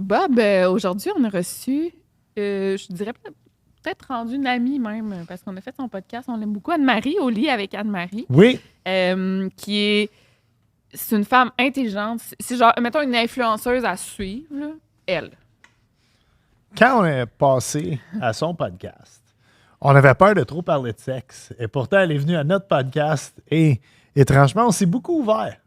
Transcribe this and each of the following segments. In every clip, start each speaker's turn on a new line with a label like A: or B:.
A: Bob, aujourd'hui, on a reçu, je dirais peut-être rendu une amie même, parce qu'on a fait son podcast, on l'aime beaucoup, Anne-Marie, au lit avec Anne-Marie.
B: Oui.
A: Qui est... C'est une femme intelligente. C'est genre, mettons, une influenceuse à suivre, là, elle.
B: Quand on est passé à son podcast, on avait peur de trop parler de sexe. Et pourtant, elle est venue à notre podcast et, étrangement, on s'est beaucoup ouvert.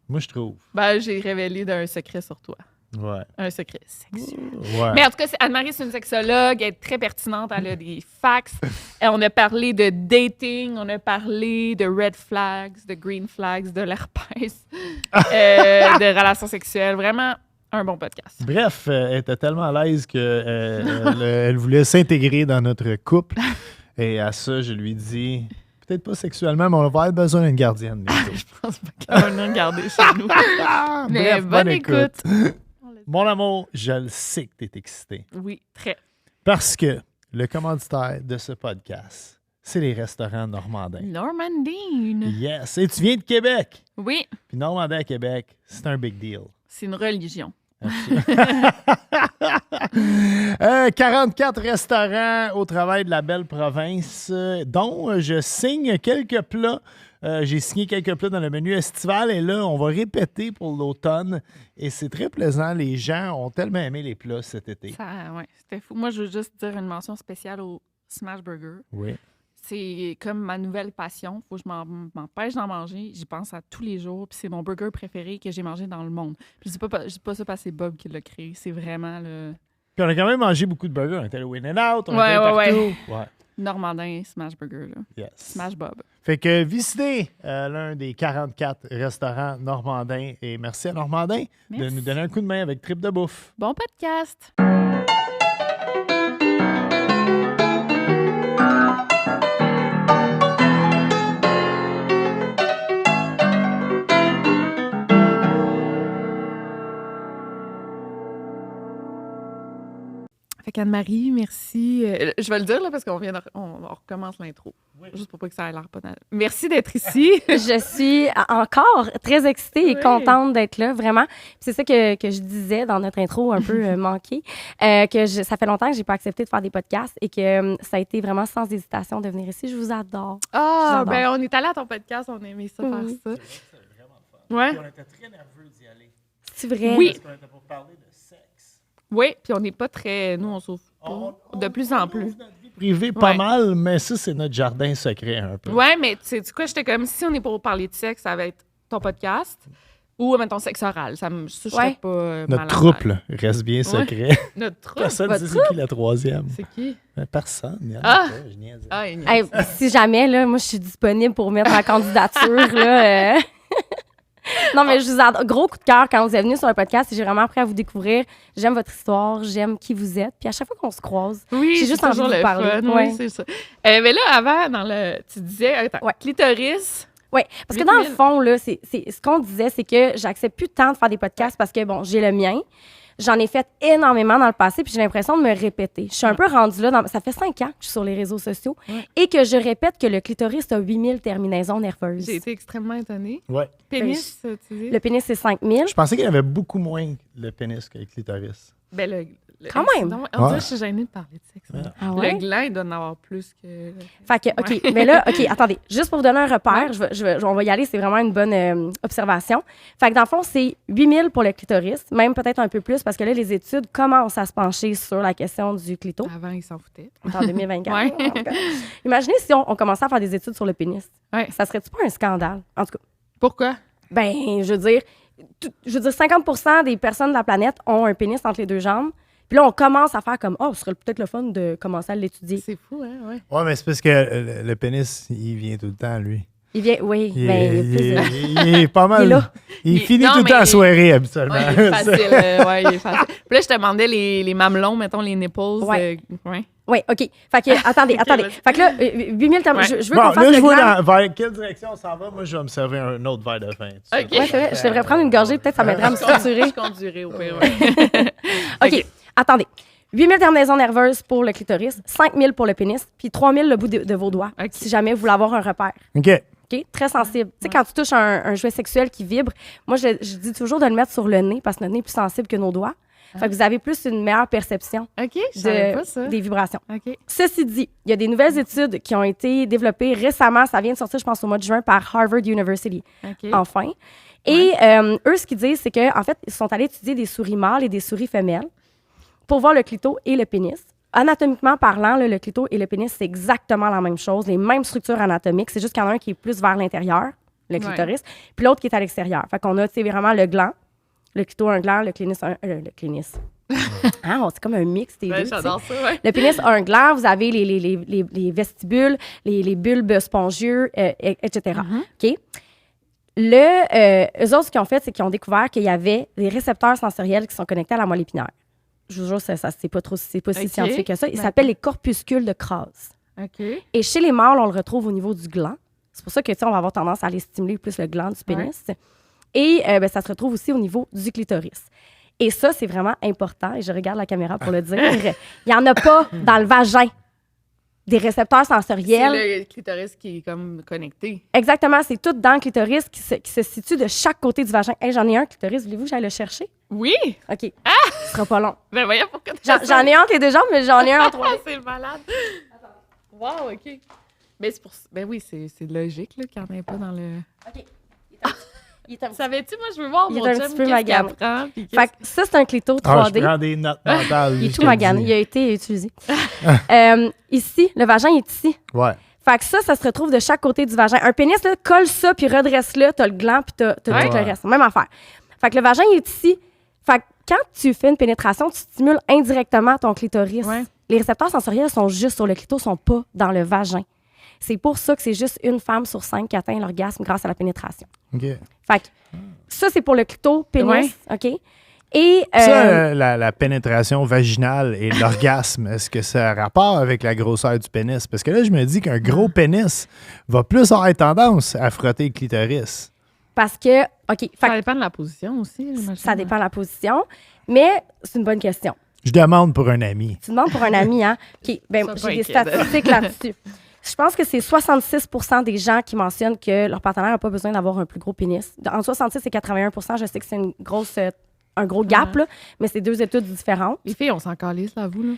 B: Moi, je trouve.
A: Ben, j'ai révélé d'un secret sur toi.
B: Ouais.
A: Un secret sexuel.
B: Ouais.
A: Mais en tout cas, Anne-Marie, c'est une sexologue. Elle est très pertinente. Elle a des facts. On a parlé de dating. On a parlé de red flags, de green flags, de l'herpès, de relations sexuelles. Vraiment, un bon podcast.
B: Bref, elle était tellement à l'aise qu'elle elle voulait s'intégrer dans notre couple. Et à ça, je lui dis, peut-être pas sexuellement, mais on va avoir besoin d'une gardienne bientôt.
A: Je pense pas qu'elle va nous regarder chez nous. Mais
B: Bref,
A: bonne écoute.
B: Mon amour, je le sais que tu es excité.
A: Oui, très.
B: Parce que le commanditaire de ce podcast, c'est les restaurants normandins.
A: Normandine.
B: Yes. Et tu viens de Québec.
A: Oui,
B: Puis Normandin à Québec, c'est un big deal.
A: c'est une religion.
B: 44 restaurants au travail de la belle province, dont je signe quelques plats. J'ai signé quelques plats dans le menu estival et là, on va répéter pour l'automne. Et c'est très plaisant. Les gens ont tellement aimé les plats cet été.
A: Ça, ouais, c'était fou. Moi, je veux juste dire une mention spéciale au Smash Burger.
B: Oui.
A: C'est comme ma nouvelle passion. Faut que je m'empêche d'en manger. J'y pense à tous les jours. Puis c'est mon burger préféré que j'ai mangé dans le monde. Puis je dis pas ça parce que c'est Bob qui l'a créé. C'est vraiment le
B: Puis on a quand même mangé beaucoup de burgers. On était allé au In-N-Out, on
A: Ouais,
B: était
A: ouais,
B: partout. Ouais.
A: Normandin Smash Burger. Là.
B: Yes.
A: Smash Bob.
B: Fait que visitez l'un des 44 restaurants normandins. Et merci à Normandin de
A: Merci.
B: nous donner un coup de main avec Trip de bouffe.
A: Bon podcast! Fait qu'Anne-Marie, merci. Je vais le dire là, parce qu'on on recommence l'intro.
B: Oui.
A: Juste pour pas que ça ait l'air pas... Merci d'être ici.
C: Je suis encore très excitée et
A: Oui.
C: contente d'être là, vraiment. Puis c'est ça que je disais dans notre intro un peu manqué, ça fait longtemps que j'ai pas accepté de faire des podcasts et que ça a été vraiment sans hésitation de venir ici. Je vous adore.
A: Ah,
C: J'adore.
A: ben on est allé à ton podcast, on a aimé ça, faire
C: Oui.
A: ça.
B: Ouais.
A: Ouais.
B: On était très nerveux d'y aller.
C: C'est vrai?
A: Oui.
B: Parce qu'on était pour parler de sexe.
A: Oui, puis on n'est pas très... Nous, on s'ouvre pas. De plus en plus.
B: ouvre notre vie privée pas
A: Ouais.
B: mal, mais ça, c'est notre jardin secret un peu.
A: Ouais, mais tu sais quoi, j'étais comme, si on est pour parler de sexe, ça va être ton podcast ou, mettons, sexe oral. Ça, je serais
C: Ouais.
A: pas
B: Notre
A: mal à
B: trouble reste bien secret.
A: Notre troupe?
B: Personne ne
A: Votre
B: sait c'est qui la troisième.
A: C'est qui?
B: Personne. Il y en a
A: Ah!
B: pas, je niaise.
A: Ah, il y a-
C: Hey, si jamais, là, moi, je suis disponible pour mettre ma candidature, là. Non, mais je vous adore. Gros coup de cœur quand vous êtes venus sur le podcast. J'ai vraiment appris à vous découvrir. J'aime votre histoire, j'aime qui vous êtes. Puis à chaque fois qu'on se croise,
A: Oui,
C: j'ai
A: c'est
C: juste envie
A: toujours
C: de vous
A: le
C: parler.
A: fun.
C: Ouais.
A: Oui, c'est ça. Mais là, avant, tu disais, attends,
C: Ouais.
A: clitoris.
C: oui, parce que
A: 8
C: dans
A: 000.
C: le fond, là, c'est ce qu'on disait, c'est que j'accepte plus tant de faire des podcasts parce que, bon, j'ai le mien. J'en ai fait énormément dans le passé, puis j'ai l'impression de me répéter. Je suis un peu rendue là. Ça fait 5 ans que je suis sur les réseaux sociaux et que je répète que le clitoris a 8000 terminaisons nerveuses.
A: J'ai été extrêmement étonnée.
B: Ouais.
A: Pénis, tu dis?
C: Le pénis, c'est 5000.
B: Je pensais qu'il y avait beaucoup moins le pénis que le clitoris.
A: Ben,
C: Quand même.
A: On dirait
B: Ouais.
A: que je suis gênée de parler de sexe.
B: Ouais.
C: Ah ouais?
A: Le gland, il doit en avoir plus que...
C: Fait que, OK, mais là, OK, attendez. Juste pour vous donner un repère, on va y aller, c'est vraiment une bonne observation. Fait que dans le fond, c'est 8000 pour le clitoris, même peut-être un peu plus, parce que là, les études commencent à se pencher sur la question du clito.
A: Avant, il s'en foutait.
C: On est en 2024.
A: Ouais.
C: là, en tout cas. Imaginez si on commençait à faire des études sur le pénis.
A: Ouais.
C: Ça serait-tu pas un scandale? En tout cas,
A: Pourquoi?
C: ben, je veux dire 50% des personnes de la planète ont un pénis entre les deux jambes. Puis là, on commence à faire comme, oh, ce serait peut-être le fun de commencer à l'étudier.
A: C'est fou, hein? Ouais.
B: Ouais, mais c'est parce que le pénis, il vient tout le temps, lui.
C: Il vient, oui,
B: Il,
C: ben,
B: est,
C: il est plus-
B: il est pas mal.
C: Il est là.
B: Il finit
A: non,
B: tout le temps
A: mais-
B: à soirée, habituellement.
A: Ouais, il est facile. Ouais, il est facile. Puis là, je te demandais les mamelons, mettons, les nipples.
C: Ouais.
A: Ouais.
C: Oui, OK. Fait que, attendez.
A: vas-y.
C: Fait que là, 8000 termes.
A: Ouais.
C: Je veux
B: Bon,
C: qu'on fasse
B: là,
C: le
B: je vois
C: gland.
B: vers quelle direction on s'en va. Moi, je vais me servir un autre verre de vin.
A: OK.
C: Ouais, c'est vrai. Je devrais prendre une gorgée. Peut-être ça m'aiderait à me structurer.
A: Je conduirai au pire, ouais.
C: OK. Attendez. 8000 terminaisons nerveuses pour le clitoris, 5000 pour le pénis, puis 3000 le bout de vos doigts,
A: OK.
C: si jamais vous voulez avoir un repère.
B: OK.
C: OK? Très sensible. Tu sais, quand tu touches un jouet sexuel qui vibre, moi, je dis toujours de le mettre sur le nez parce que notre nez est plus sensible que nos doigts. Fait que vous avez plus une meilleure perception
A: OK, je savais pas ça.
C: des vibrations.
A: OK.
C: Ceci dit, il y a des nouvelles études qui ont été développées récemment. Ça vient de sortir, je pense, au mois de juin par Harvard University.
A: OK.
C: Enfin. Et eux, ce qu'ils disent, c'est qu'en fait, ils sont allés étudier des souris mâles et des souris femelles pour voir le clito et le pénis. Anatomiquement parlant, là, le clito et le pénis, c'est exactement la même chose, les mêmes structures anatomiques. C'est juste qu'il y en a un qui est plus vers l'intérieur, le clitoris, puis l'autre qui est à l'extérieur. Fait qu'on a, tu sais, vraiment le gland. Le clito a un gland, le clinis a le clinis. C'est comme un mix des deux.
A: J'adore ça, ouais.
C: Le pénis a un gland, vous avez les vestibules, les bulbes spongieux, etc. OK? Eux autres, ce qu'ils ont fait, c'est qu'ils ont découvert qu'il y avait des récepteurs sensoriels qui sont connectés à la moelle épinière. Je vous jure, c'est pas si scientifique que ça. Ils s'appellent les corpuscules de Krause.
A: OK.
C: Et chez les mâles, on le retrouve au niveau du gland. C'est pour ça que, tu sais, on va avoir tendance à aller stimuler plus le gland du pénis. Ouais. Et ça se retrouve aussi au niveau du clitoris. Et ça, c'est vraiment important. Et je regarde la caméra pour le dire. Il n'y en a pas dans le vagin des récepteurs sensoriels.
A: C'est le clitoris qui est comme connecté.
C: Exactement. C'est tout dans le clitoris qui se situe de chaque côté du vagin. Hey, j'en ai un clitoris. Voulez-vous que j'aille le chercher?
A: Oui!
C: OK. Ce sera pas long.
A: Ben voyons pourquoi
C: j'en ai entre les deux jambes, mais j'en ai un en trois.
A: C'est le malade. Wow, OK. Mais c'est pour... Ben oui, c'est logique là, qu'il n'y en ait pas dans le...
C: OK.
A: Savais-tu, moi, je veux voir
C: il
A: mon
C: est un
A: chum
C: petit peu magané.
A: Fait
C: que ça, c'est un clito 3D.
B: Je prends des notes mentales.
C: Il est tout magané. Il a été utilisé. Ici, le vagin est ici.
B: Ouais.
C: Fait que ça se retrouve de chaque côté du vagin. Un pénis, là, colle ça, puis redresse-le. T'as le gland, puis t'as tout le reste. Même affaire. Fait que le vagin est ici. Fait que quand tu fais une pénétration, tu stimules indirectement ton clitoris. Ouais. Les récepteurs sensoriels sont juste sur le clito, sont pas dans le vagin. C'est pour ça que c'est juste une femme sur 5 qui atteint l'orgasme grâce à la pénétration.
B: OK.
C: Fait que ça, c'est pour le clito, pénis, OK? Et,
B: ça, la pénétration vaginale et l'orgasme, est-ce que ça a rapport avec la grosseur du pénis? Parce que là, je me dis qu'un gros pénis va plus avoir tendance à frotter le clitoris.
C: Parce que, OK.
A: Ça dépend de la position aussi.
C: Ça dépend de la position, mais c'est une bonne question.
B: Je demande pour un ami.
C: Tu demandes pour un ami, hein? OK, ben j'ai des statistiques là-dessus. Je pense que c'est 66 des gens qui mentionnent que leur partenaire n'a pas besoin d'avoir un plus gros pénis. Entre 66 et 81 je sais que c'est un gros gap, là, mais c'est deux études différentes.
A: Les filles, on s'en calisse, là, vous, là?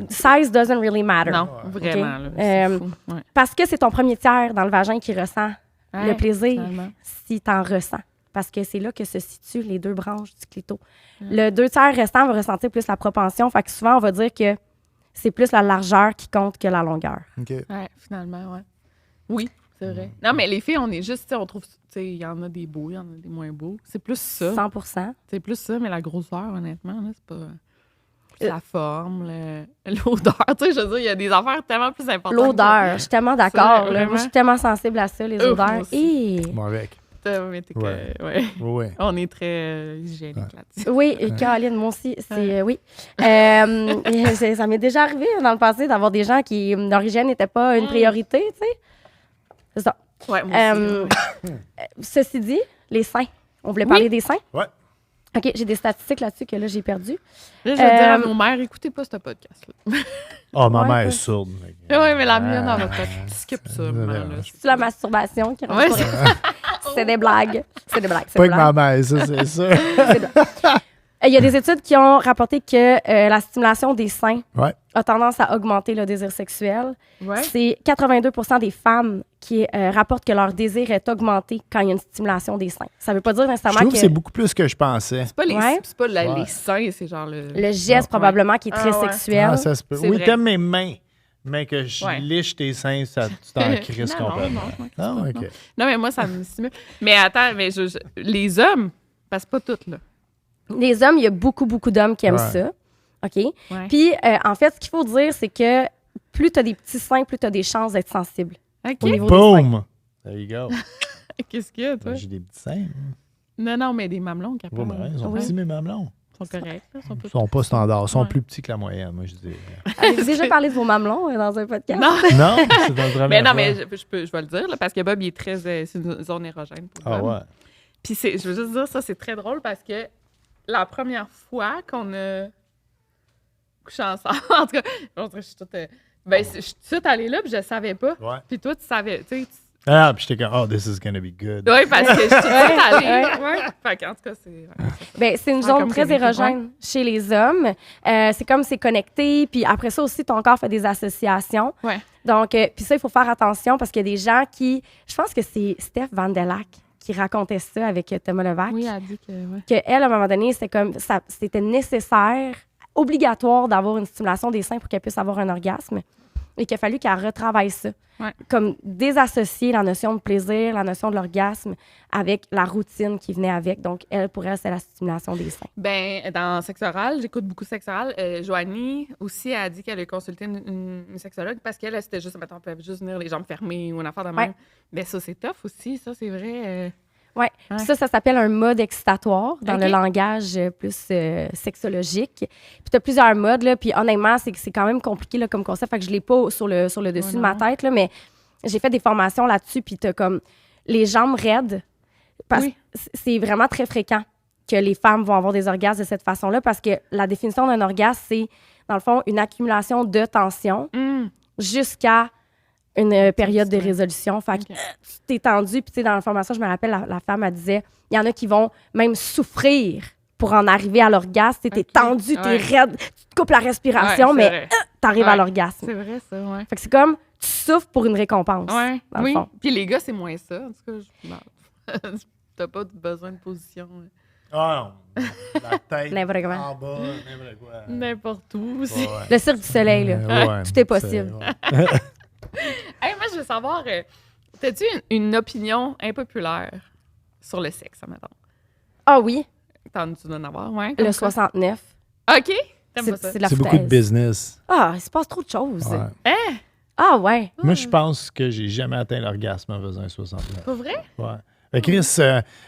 C: Size doesn't really matter.
A: Non, vraiment.
C: Okay?
A: Là, fou. Ouais.
C: Parce que c'est ton premier tiers dans le vagin qui ressent le plaisir
A: finalement.
C: Si tu en ressens. Parce que c'est là que se situent les deux branches du clito. Le 2 tiers restant va ressentir plus la propension. Fait que souvent, on va dire que c'est plus la largeur qui compte que la longueur.
B: OK.
A: Ouais, finalement, ouais. Oui, c'est vrai. Non, mais les filles, on est juste, on trouve, il y en a des beaux, il y en a des moins beaux. C'est plus ça.
C: 100%.
A: C'est plus ça, mais la grosseur, honnêtement, là, c'est pas... La forme, l'odeur, tu sais, je veux dire, il y a des affaires tellement plus importantes.
C: L'odeur, je suis tellement d'accord. Moi, je suis tellement sensible à ça, les odeurs.
B: Moi avec.
A: Ouais. On est très hygiénique là-dessus.
C: Oui, Caroline, moi aussi, c'est oui. Ça m'est déjà arrivé dans le passé d'avoir des gens qui, leur hygiène n'était pas une priorité, tu sais. C'est ça.
A: Ouais, moi aussi,
C: Ceci dit, les seins. On voulait parler des seins?
B: Ouais.
C: OK, j'ai des statistiques là-dessus que là, j'ai perdu.
A: Là, je vais dire à nos mères, écoutez pas ce podcast-là.
B: Oh, ma mère est sourde.
A: Oui, mais la mienne, elle va pas. Skip ça, maman.
C: C'est la masturbation qui rentre C'est des blagues. C'est des blagues.
B: Pas que ma mère, ça, c'est ça.
C: Il y a des études qui ont rapporté que la stimulation des seins a tendance à augmenter le désir sexuel. Ouais. C'est 82 des femmes qui rapportent que leur désir est augmenté quand il y a une stimulation des seins. Ça ne veut pas dire nécessairement
B: que c'est beaucoup plus que je pensais.
A: C'est pas les seins, c'est genre
C: le geste probablement qui est très sexuel.
B: Ah, ça se peut. Oui, t'aimes mes mains. Mais que je liche tes seins, ça, tu t'en crises complètement.
A: Non, OK. Non, mais moi, ça me stimule. Mais attends, mais les hommes, parce que pas toutes, là.
C: Les hommes, il y a beaucoup d'hommes qui aiment ça. OK? Ouais. Puis, en fait, ce qu'il faut dire, c'est que plus tu as des petits seins, plus tu as des chances d'être sensible.
A: OK.
C: Au niveau
B: Boom!
C: des seins.
B: There you go.
A: Qu'est-ce qu'il y a, toi?
B: J'ai des petits seins.
A: Non, mais des mamelons, capable.
B: Ils sont petits, mes mamelons.
A: Ils sont corrects.
B: Ils sont pas standards. Ils sont plus petits que la moyenne, moi, je dis.
C: Avez-vous déjà parlé de vos mamelons dans un podcast?
A: Non,
B: c'est dans le premier.
A: Mais non, mais je vais le dire, là, parce que Bob, il est très... c'est une zone érogène pour Bob.
B: Ouais.
A: Puis je veux juste dire, ça, c'est très drôle parce que la première fois qu'on a couché ensemble, en tout cas, je suis toute... je suis toute allée là, puis je savais pas.
B: Ouais.
A: Puis toi, tu savais, tu sais...
B: Ah, puis j'étais comme, oh, this is gonna be good.
A: Oui, parce que je suis toute allée.
C: Ouais.
A: Ouais. Fait qu'en tout cas, c'est...
C: Ben, c'est une
A: Ouais,
C: zone
A: comme
C: très
A: connecté,
C: érogène chez les hommes. C'est comme c'est connecté, puis après ça aussi, ton corps fait des associations.
A: Ouais.
C: Donc, puis ça, il faut faire attention parce qu'il y a des gens qui... Je pense que c'est Steph Van der Lack qui racontait ça avec Thomas Levac.
A: Oui, elle a dit que... Ouais.
C: Qu'elle, à un moment donné, c'était nécessaire, obligatoire d'avoir une stimulation des seins pour qu'elle puisse avoir un orgasme. Et qu'il a fallu qu'elle retravaille ça.
A: Ouais.
C: Comme désassocier la notion de plaisir, la notion de l'orgasme avec la routine qui venait avec. Donc, pour elle, c'est la stimulation des seins.
A: Ben, dans Sexe oral, j'écoute beaucoup Sexe oral. Joanie aussi a dit qu'elle a consulté une sexologue parce qu'elle, c'était juste, mettons, elle pouvait juste venir les jambes fermées ou une affaire de même.
C: Ouais.
A: Ben, ça, c'est tough aussi. Ça, c'est vrai.
C: Oui.
A: Ouais.
C: Ça s'appelle un mode excitatoire dans
A: OK.
C: le langage plus sexologique. Puis tu as plusieurs modes, là, puis honnêtement, c'est quand même compliqué là, comme concept. Fait que je ne l'ai pas sur le dessus de ma tête, là, mais j'ai fait des formations là-dessus, puis tu as comme les jambes raides. Parce que c'est vraiment très fréquent que les femmes vont avoir des orgasmes de cette façon-là, parce que la définition d'un orgasme, c'est, dans le fond, une accumulation de tension jusqu'à une période de résolution. Fait que t'es tendu. Puis, tu sais, dans la formation, je me rappelle, la femme, elle disait, il y en a qui vont même souffrir pour en arriver à l'orgasme. Tu es tendu, t'es raide, tu te coupes la respiration, mais t'arrives à l'orgasme.
A: C'est vrai, ça, ouais.
C: Fait que c'est comme, tu souffres pour une récompense.
A: Ouais,
C: dans le
A: oui.
C: fond.
A: Puis les gars, c'est moins ça. En tout cas, t'as pas besoin de position.
B: Ah non. La tête
C: N'importe quoi.
B: en bas, n'importe quoi.
A: N'importe où aussi.
B: Ouais.
C: Le cirque du soleil, là.
B: Ouais,
C: Tout est possible.
B: ouais.
A: Hey, moi, je veux savoir, t'as-tu une opinion impopulaire sur le sexe, mettons?
C: Ah oui,
A: T'en as avoir, ouais?
C: le
A: comme quoi?
C: 69.
A: OK. T'aimes pas ça?
C: C'est de la
B: C'est beaucoup de
C: foutaise.
B: business.
C: Ah, il se passe trop de choses.
B: Ouais.
A: Hein?
C: Ah ouais.
B: Moi, je pense que j'ai jamais atteint l'orgasme en faisant un 69.
A: Pas vrai?
B: Ouais. Fait que Chris,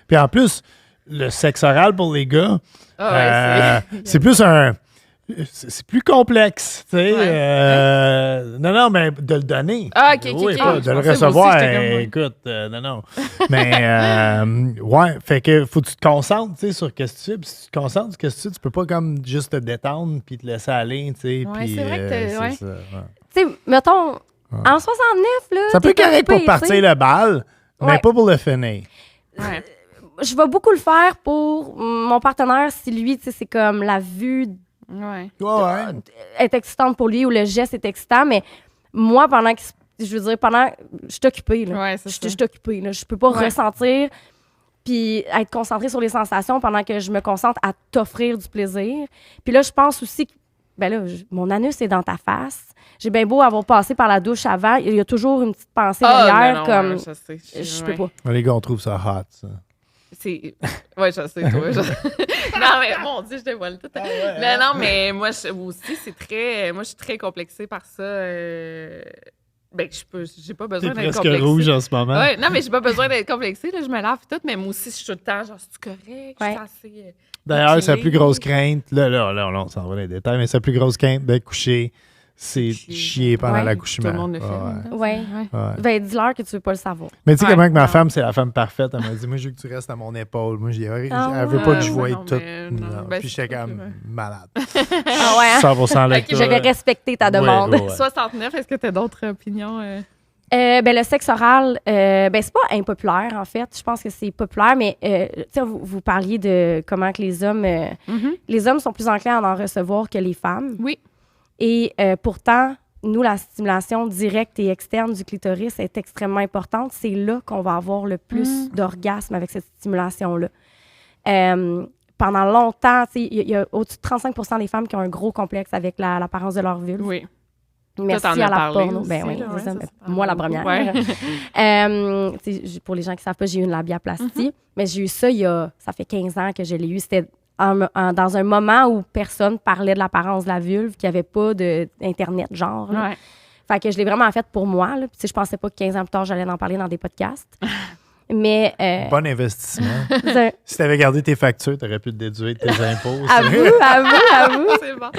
B: puis en plus, le sexe oral pour les gars,
A: Ah ouais,
B: c'est plus un... C'est plus complexe, tu sais.
A: Ouais.
B: Non, mais de le donner.
A: Ah, OK,
B: Oui,
A: OK.
B: pas
A: Ah,
B: de
A: je
B: le
A: pensais
B: recevoir.
A: aussi, j'étais comme, ouais.
B: Écoute, non. Mais, ouais, fait que faut que tu te concentres, tu sais, sur qu'est-ce que tu fais. Puis si tu te concentres sur qu'est-ce que tu fais, tu peux pas comme juste te détendre puis te laisser aller, tu sais.
A: Ouais,
B: puis,
A: c'est vrai que
B: c'est
A: ouais.
B: ça, ouais.
C: Tu sais, mettons, en 69, là.
B: Ça peut
C: t'es
B: être correct
C: occupé,
B: pour partir
C: tu sais.
B: le bal, mais
C: Ouais.
B: pas pour le finir.
A: Ouais.
C: Je vais beaucoup le faire pour mon partenaire si lui, tu sais, c'est comme la vue
A: Ouais.
B: Ouais.
C: est excitante pour lui ou le geste est excitant, mais moi, je veux dire, je suis occupée, là.
A: Ouais, c'est
C: Je
A: ça.
C: suis occupée, là. Je peux pas
A: Ouais.
C: ressentir puis être concentrée sur les sensations pendant que je me concentre à t'offrir du plaisir. Puis là, je pense aussi que, ben là, mon anus est dans ta face. J'ai bien beau avoir passé par la douche avant, il y a toujours une petite pensée derrière, comme,
A: ouais, je sais.
C: je peux
A: ouais.
C: pas.
B: Les gars, on trouve ça hot, ça.
A: C'est... Ouais, je sais, toi. Non, mais mon Dieu, je dévoile tout. Mais non, mais moi aussi, c'est très... Moi, je suis très complexée par ça. Ben, j'ai pas
B: T'es
A: besoin d'être
B: presque
A: complexée.
B: rouge en ce moment.
A: Ouais, non, mais j'ai pas besoin d'être complexée. Là, je me lave et tout, mais moi aussi, je suis tout le temps, genre, c'est correct, je suis assez...
B: D'ailleurs, sa
A: chillée.
B: plus grosse crainte, là, on s'en va dans les détails, mais sa plus grosse crainte d'être couché, c'est chier pendant
C: Ouais.
B: l'accouchement.
A: Tout le monde le fait.
B: Ouais.
C: Ouais. Ben, dis-leur que tu veux pas le savoir.
B: Mais tu sais
A: Ouais,
B: comment que ma
A: non.
B: femme, c'est la femme parfaite. Elle m'a dit, moi, je veux que tu restes à mon épaule. Moi, elle veut pas que je voie
A: non,
B: tout.
A: mais non.
B: Non.
A: Ben,
B: Puis
A: c'est
B: j'étais
A: ça,
B: comme
A: ouais.
B: malade.
C: Ah ouais, hein?
B: 100% avec
A: Ok,
B: toi.
C: Je vais respecter ta
B: Ouais,
C: demande.
B: ouais.
A: 69, est-ce que tu as d'autres opinions?
C: Ben, le sexe oral, ben, c'est pas impopulaire, en fait. Je pense que c'est populaire, mais tu sais, vous parliez de comment que les hommes sont plus enclins à en recevoir que les femmes.
A: Oui.
C: Et pourtant, nous, la stimulation directe et externe du clitoris est extrêmement importante. C'est là qu'on va avoir le plus d'orgasme avec cette stimulation-là. Pendant longtemps, tu sais, il y a au-dessus de 35% des femmes qui ont un gros complexe avec l'apparence de leur vulve.
A: Oui.
C: Merci
A: Toi, t'en
C: à
A: as
C: la
A: parlé
C: porno.
A: aussi,
C: Ben oui,
A: là, ouais,
C: c'est ça.
A: ça,
C: Mais
A: ça
C: moi, la
A: parle
C: première.
A: beaucoup,
C: Pour les gens qui ne savent pas, j'ai eu une labiaplastie. Mais j'ai eu ça ça fait 15 ans que je l'ai eu. C'était dans un moment où personne parlait de l'apparence de la vulve, qu'il n'y avait pas d'Internet, genre. Là.
A: Ouais.
C: Fait que je l'ai vraiment fait pour moi. Là. Puis, tu sais, je pensais pas que 15 ans plus tard, j'allais en parler dans des podcasts. Mais...
B: Bon investissement.
C: c'est-
B: Si tu avais gardé tes factures, tu aurais pu te déduire tes impôts.
C: Avoue.
A: C'est bon.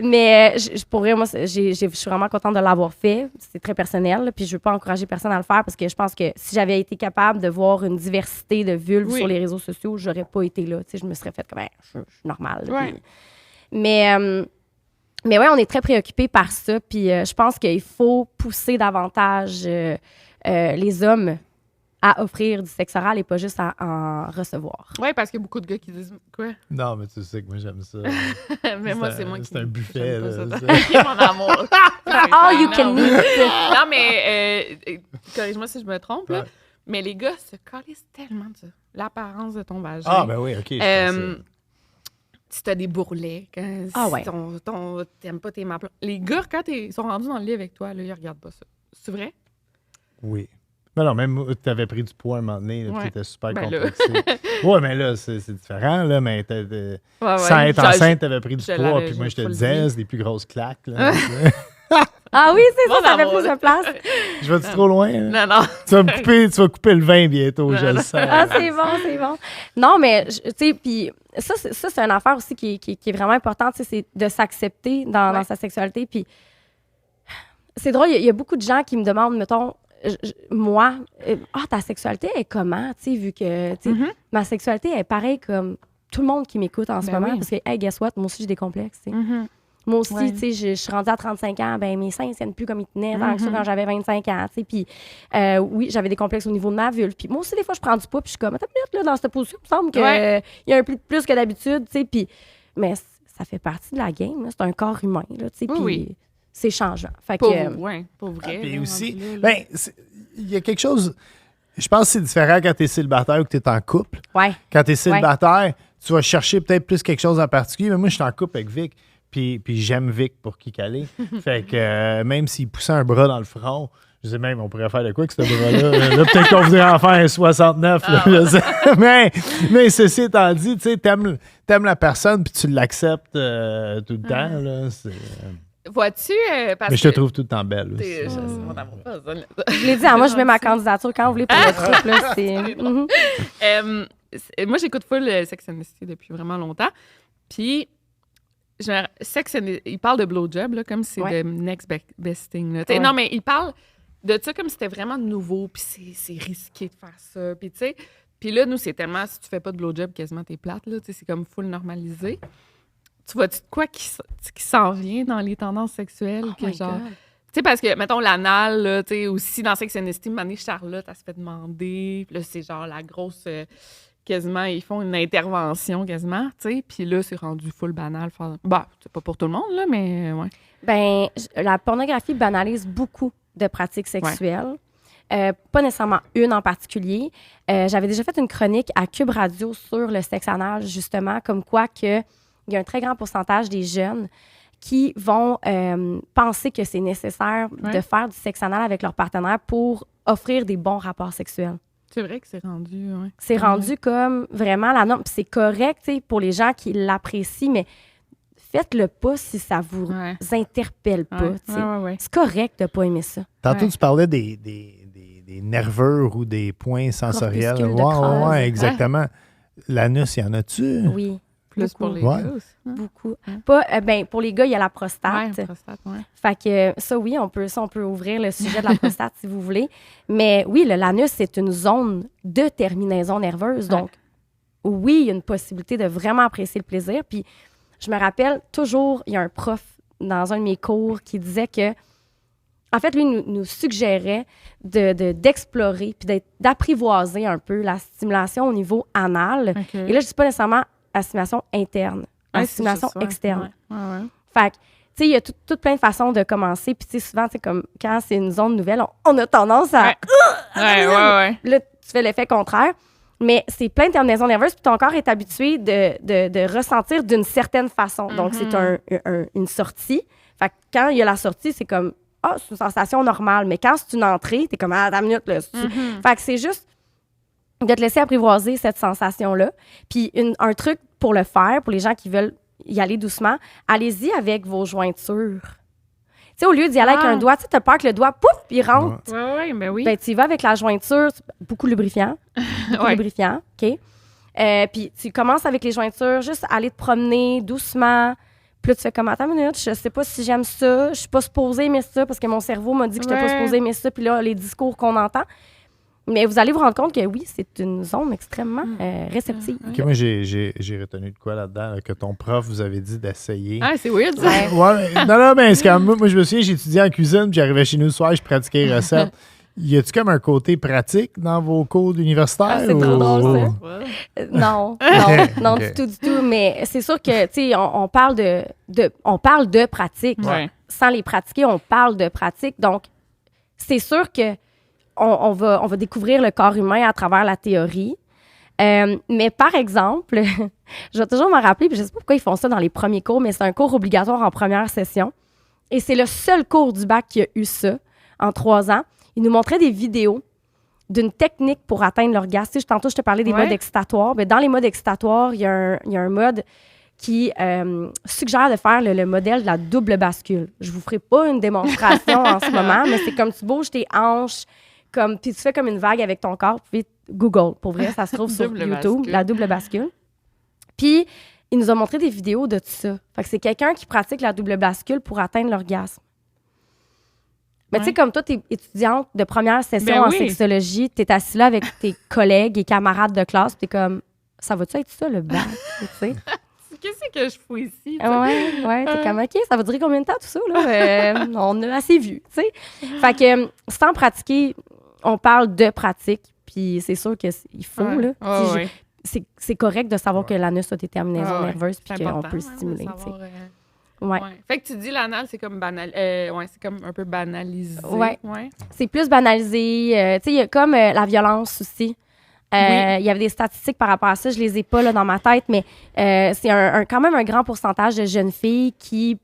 C: Mais pour vrai, moi, je suis vraiment contente de l'avoir fait. C'est très personnel. Là, puis je veux pas encourager personne à le faire parce que je pense que si j'avais été capable de voir une diversité de vulves
A: Oui.
C: sur les réseaux sociaux, j'aurais pas été là. Tu sais, je me serais fait comme, je suis normale. Là,
A: Ouais.
C: puis- Mais ouais, on est très préoccupés par ça. Puis je pense qu'il faut pousser davantage les hommes à offrir du sexe oral et pas juste à en recevoir.
A: Oui, parce qu'il y a beaucoup de gars qui disent quoi?
B: Non, mais tu sais que moi, j'aime ça.
A: Mais moi, c'est moi qui.
B: C'est un buffet,
A: j'aime
B: là.
A: pas ça. Mon amour.
C: All you can eat.
A: Non, mais corrige-moi si je me trompe, là.
B: Ouais.
A: Mais les gars se calissent tellement de ça. L'apparence de ton vagin.
B: Ah, ben oui, OK. je pensais.
A: Si t'as des bourrelets, quand
C: Ah ouais.
A: t'aimes pas tes maplats. Les gars, quand ils sont rendus dans le lit avec toi, là, ils regardent pas ça. C'est vrai?
B: Oui. Non, même tu avais pris du poids à un moment donné, puis
A: Ouais.
B: tu étais super
A: Ben là.
B: complexé. Oui, mais là, c'est différent, là, mais
A: Ouais,
B: sans être
A: Genre,
B: enceinte, tu avais pris du
A: je
B: poids,
A: l'avais-
B: puis moi, je te
A: faut le
B: disais,
A: dire.
B: c'est des plus grosses claques. Là.
C: Ah oui, c'est
A: Mon
C: ça, ça fait
A: amour.
C: plus de place.
B: Je vais-tu trop loin? Hein?
A: Non, non.
B: Tu vas couper le vin bientôt, je
A: Non,
B: le
A: non.
B: sens.
C: Ah, c'est bon, c'est bon. Non, mais, tu sais, puis ça, c'est une affaire aussi qui est vraiment importante, tu sais, c'est de s'accepter dans sa sexualité. Puis c'est drôle, il y a beaucoup de gens qui me demandent, mettons, moi, ta sexualité est comment, tu sais, vu que, tu sais,
A: Mhm.
C: ma sexualité est pareille comme tout le monde qui m'écoute en ce
A: Ben
C: moment,
A: oui.
C: parce que, hey, guess what, moi aussi, j'ai des complexes, tu sais.
A: Mhm.
C: Moi aussi,
A: Ouais.
C: tu sais, je suis rendue à 35 ans, ben mes seins ne tiennent plus comme ils tenaient tant que ça quand j'avais 25 ans, tu sais. Puis oui, j'avais des complexes au niveau de ma vulve. Puis moi aussi, des fois, je prends du poids, puis je suis comme, attends une minute, là, dans cette position, il me semble qu'il y a un peu plus que d'habitude, tu sais. Puis, mais ça fait partie de la game, là. C'est un corps humain, là, tu sais. Puis
A: Oui.
C: c'est changeant. Fait
A: Pour,
C: que,
A: ouais, pour vrai.
B: Puis
A: là,
B: aussi,
A: rendu là, là.
B: ben, il y a quelque chose. Je pense que c'est différent quand tu es célibataire ou que tu es en couple.
C: ouais.
B: Quand tu es célibataire, tu vas chercher peut-être plus quelque chose en particulier. Mais moi, je suis en couple avec Vic. Puis j'aime Vic pour qui caler. Fait que même s'il poussait un bras dans le front, je sais même, on pourrait faire de quoi avec ce bras-là? Là, peut-être qu'on voudrait en faire un 69. Là, je sais. Mais ceci étant dit, tu sais, t'aimes la personne puis tu l'acceptes tout le temps. Là,
A: Vois-tu, parce
B: mais je te
A: que
B: trouve tout le temps belle. Aussi.
A: c'est mon amour. Pas ça, là.
C: Je l'ai dit, moi, je mets ma candidature quand vous voulez pour le truc, là. C'est... Mhm.
A: Moi, j'écoute full Sex and the City depuis vraiment longtemps. Puis, genre, il parle de blowjob, là, comme si c'est
C: Ouais.
A: le next best thing. Là. T'sais,
C: Ouais.
A: Non, mais il parle de ça comme si c'était vraiment nouveau, puis c'est risqué de faire ça. Puis, tu sais, puis là, nous, c'est tellement, si tu fais pas de blowjob, quasiment t'es plate, là. Tu sais, c'est comme full normalisé. Tu vois-tu de quoi qui s'en vient dans les tendances sexuelles?
C: Oh
A: que
C: my
A: genre,
C: God.
A: tu sais, parce que, mettons, l'anal, là, tu sais, aussi dans Sex and the City, Mané Charlotte, elle se fait demander. Puis là, c'est genre la grosse... quasiment, ils font une intervention quasiment, tu sais. Puis là, c'est rendu full banal. Bah, c'est pas pour tout le monde, là, mais ouais.
C: Ben, la pornographie banalise beaucoup de pratiques sexuelles. Pas nécessairement une en particulier. J'avais déjà fait une chronique à Cube Radio sur le sexe anal, justement, comme quoi que il y a un très grand pourcentage des jeunes qui vont penser que c'est nécessaire de faire du sexe anal avec leur partenaire pour offrir des bons rapports sexuels.
A: C'est vrai que c'est rendu, ouais.
C: C'est rendu comme vraiment la norme. Puis c'est correct, tu sais, pour les gens qui l'apprécient, mais faites-le pas si ça vous interpelle pas, tu sais.
A: Ouais.
C: C'est correct de pas aimer ça.
B: Tantôt,
A: Ouais.
B: tu parlais des nervures ou des points sensoriels.
C: Corpuscules de Krause.
B: Ouais, exactement. L'anus, y en a-tu?
C: Oui,
A: Plus pour
C: beaucoup.
A: les
B: Ouais.
A: gars aussi. Hein?
C: beaucoup. Pas, ben, pour les gars, il y a la prostate.
A: Ouais, prostate, ouais.
C: Fait que ça, oui, on peut ouvrir le sujet de la prostate si vous voulez. Mais oui, l'anus, c'est une zone de terminaison nerveuse. Donc, oui, il y a une possibilité de vraiment apprécier le plaisir. Puis, je me rappelle toujours, il y a un prof dans un de mes cours qui disait que, en fait, lui nous suggérait d'explorer puis d'apprivoiser un peu la stimulation au niveau anal.
A: OK.
C: Et là, je dis pas nécessairement la stimulation interne, la
A: Ouais, c'est
C: stimulation
A: juste ça.
C: externe.
A: Ouais.
C: Fait que, tu sais, il y a tout plein de façons de commencer. Puis, tu sais, souvent, c'est comme quand c'est une zone nouvelle, on a tendance à.
A: Ouais. Ouais.
C: Là, tu fais l'effet contraire. Mais c'est plein de terminaisons nerveuses, puis ton corps est habitué de ressentir d'une certaine façon. Donc, c'est une sortie. Fait que quand il y a la sortie, c'est comme, c'est une sensation normale. Mais quand c'est une entrée, t'es comme, attends une minute, là. Fait que c'est juste de te laisser apprivoiser cette sensation-là. Puis, un truc pour le faire, pour les gens qui veulent y aller doucement, allez-y avec vos jointures. Tu sais, au lieu d'y aller avec un doigt, tu sais, t'as peur que le doigt, pouf, il rentre.
A: Ouais, ben oui.
C: Ben, tu y vas avec la jointure, beaucoup lubrifiant. Beaucoup lubrifiant, OK? Puis tu commences avec les jointures, juste aller te promener doucement. Puis là, tu fais comme, attends une minute, je sais pas si j'aime ça, je suis pas supposée aimer ça parce que mon cerveau m'a dit que je n'étais pas supposée aimer ça. Puis là, les discours qu'on entend. Mais vous allez vous rendre compte que oui, c'est une zone extrêmement réceptive.
B: OK, moi, j'ai retenu de quoi là-dedans? Là, que ton prof vous avait dit d'essayer.
A: Ah, c'est weird, ça.
B: Ouais, non, mais c'est quand même, moi, je me souviens, j'étudiais en cuisine, puis j'arrivais chez nous le soir, je pratiquais les recettes. Y a-tu comme un côté pratique dans vos cours d'universitaire?
C: C'est trop drôle, ça.
A: Ouais.
C: Non,
B: Ok.
C: du tout. Mais c'est sûr que, tu sais, on parle on parle de pratique.
A: Ouais.
C: Sans les pratiquer, on parle de pratique. Donc, c'est sûr que on va découvrir le corps humain à travers la théorie. Mais par exemple, je vais toujours m'en rappeler, puis je ne sais pas pourquoi ils font ça dans les premiers cours, mais c'est un cours obligatoire en première session. Et c'est le seul cours du bac qui a eu ça en 3 ans. Ils nous montraient des vidéos d'une technique pour atteindre l'orgasme. Tu sais, tantôt, je te parlais des
A: Ouais.
C: modes excitatoires. Mais dans les modes excitatoires, il y a un mode qui suggère de faire le modèle de la double bascule. Je vous ferai pas une démonstration en ce moment, mais c'est comme tu bouges tes hanches, puis tu fais comme une vague avec ton corps. Puis Google, pour vrai, ça se trouve sur
A: Double
C: YouTube,
A: bascule.
C: la double bascule. Puis, il nous a montré des vidéos de tout ça. Fait que c'est quelqu'un qui pratique la double bascule pour atteindre l'orgasme. Mais tu sais,
A: Ouais.
C: comme toi, t'es étudiante de première session
A: Ben
C: en
A: oui.
C: sexologie, t'es assis là avec tes collègues et camarades de classe, t'es comme, ça va-tu être ça, le bac? Tu sais?
A: Qu'est-ce que je fous ici? tu sais?
C: Ouais, t'es comme, OK, ça va durer combien de temps tout ça, là? On a assez vu, tu sais. Fait que, sans pratiquer, on parle de pratique, puis c'est sûr qu'il faut,
A: Ouais.
C: là.
A: Ouais,
C: Si
A: ouais.
C: c'est correct de savoir que l'anus a des terminaisons
A: Ah ouais.
C: nerveuses, puis
A: C'est
C: qu'on
A: important,
C: peut
A: hein,
C: stimuler,
A: de
C: tu sais.
A: savoir,
C: Ouais.
A: ouais. Fait que tu dis l'anal, c'est comme c'est comme un peu banalisé.
C: Ouais.
A: Ouais.
C: C'est plus banalisé. Tu sais, il y a comme la violence aussi.
A: Oui.
C: Il y avait des statistiques par rapport à ça, je les ai pas là, dans ma tête, mais c'est quand même un grand pourcentage de jeunes filles qui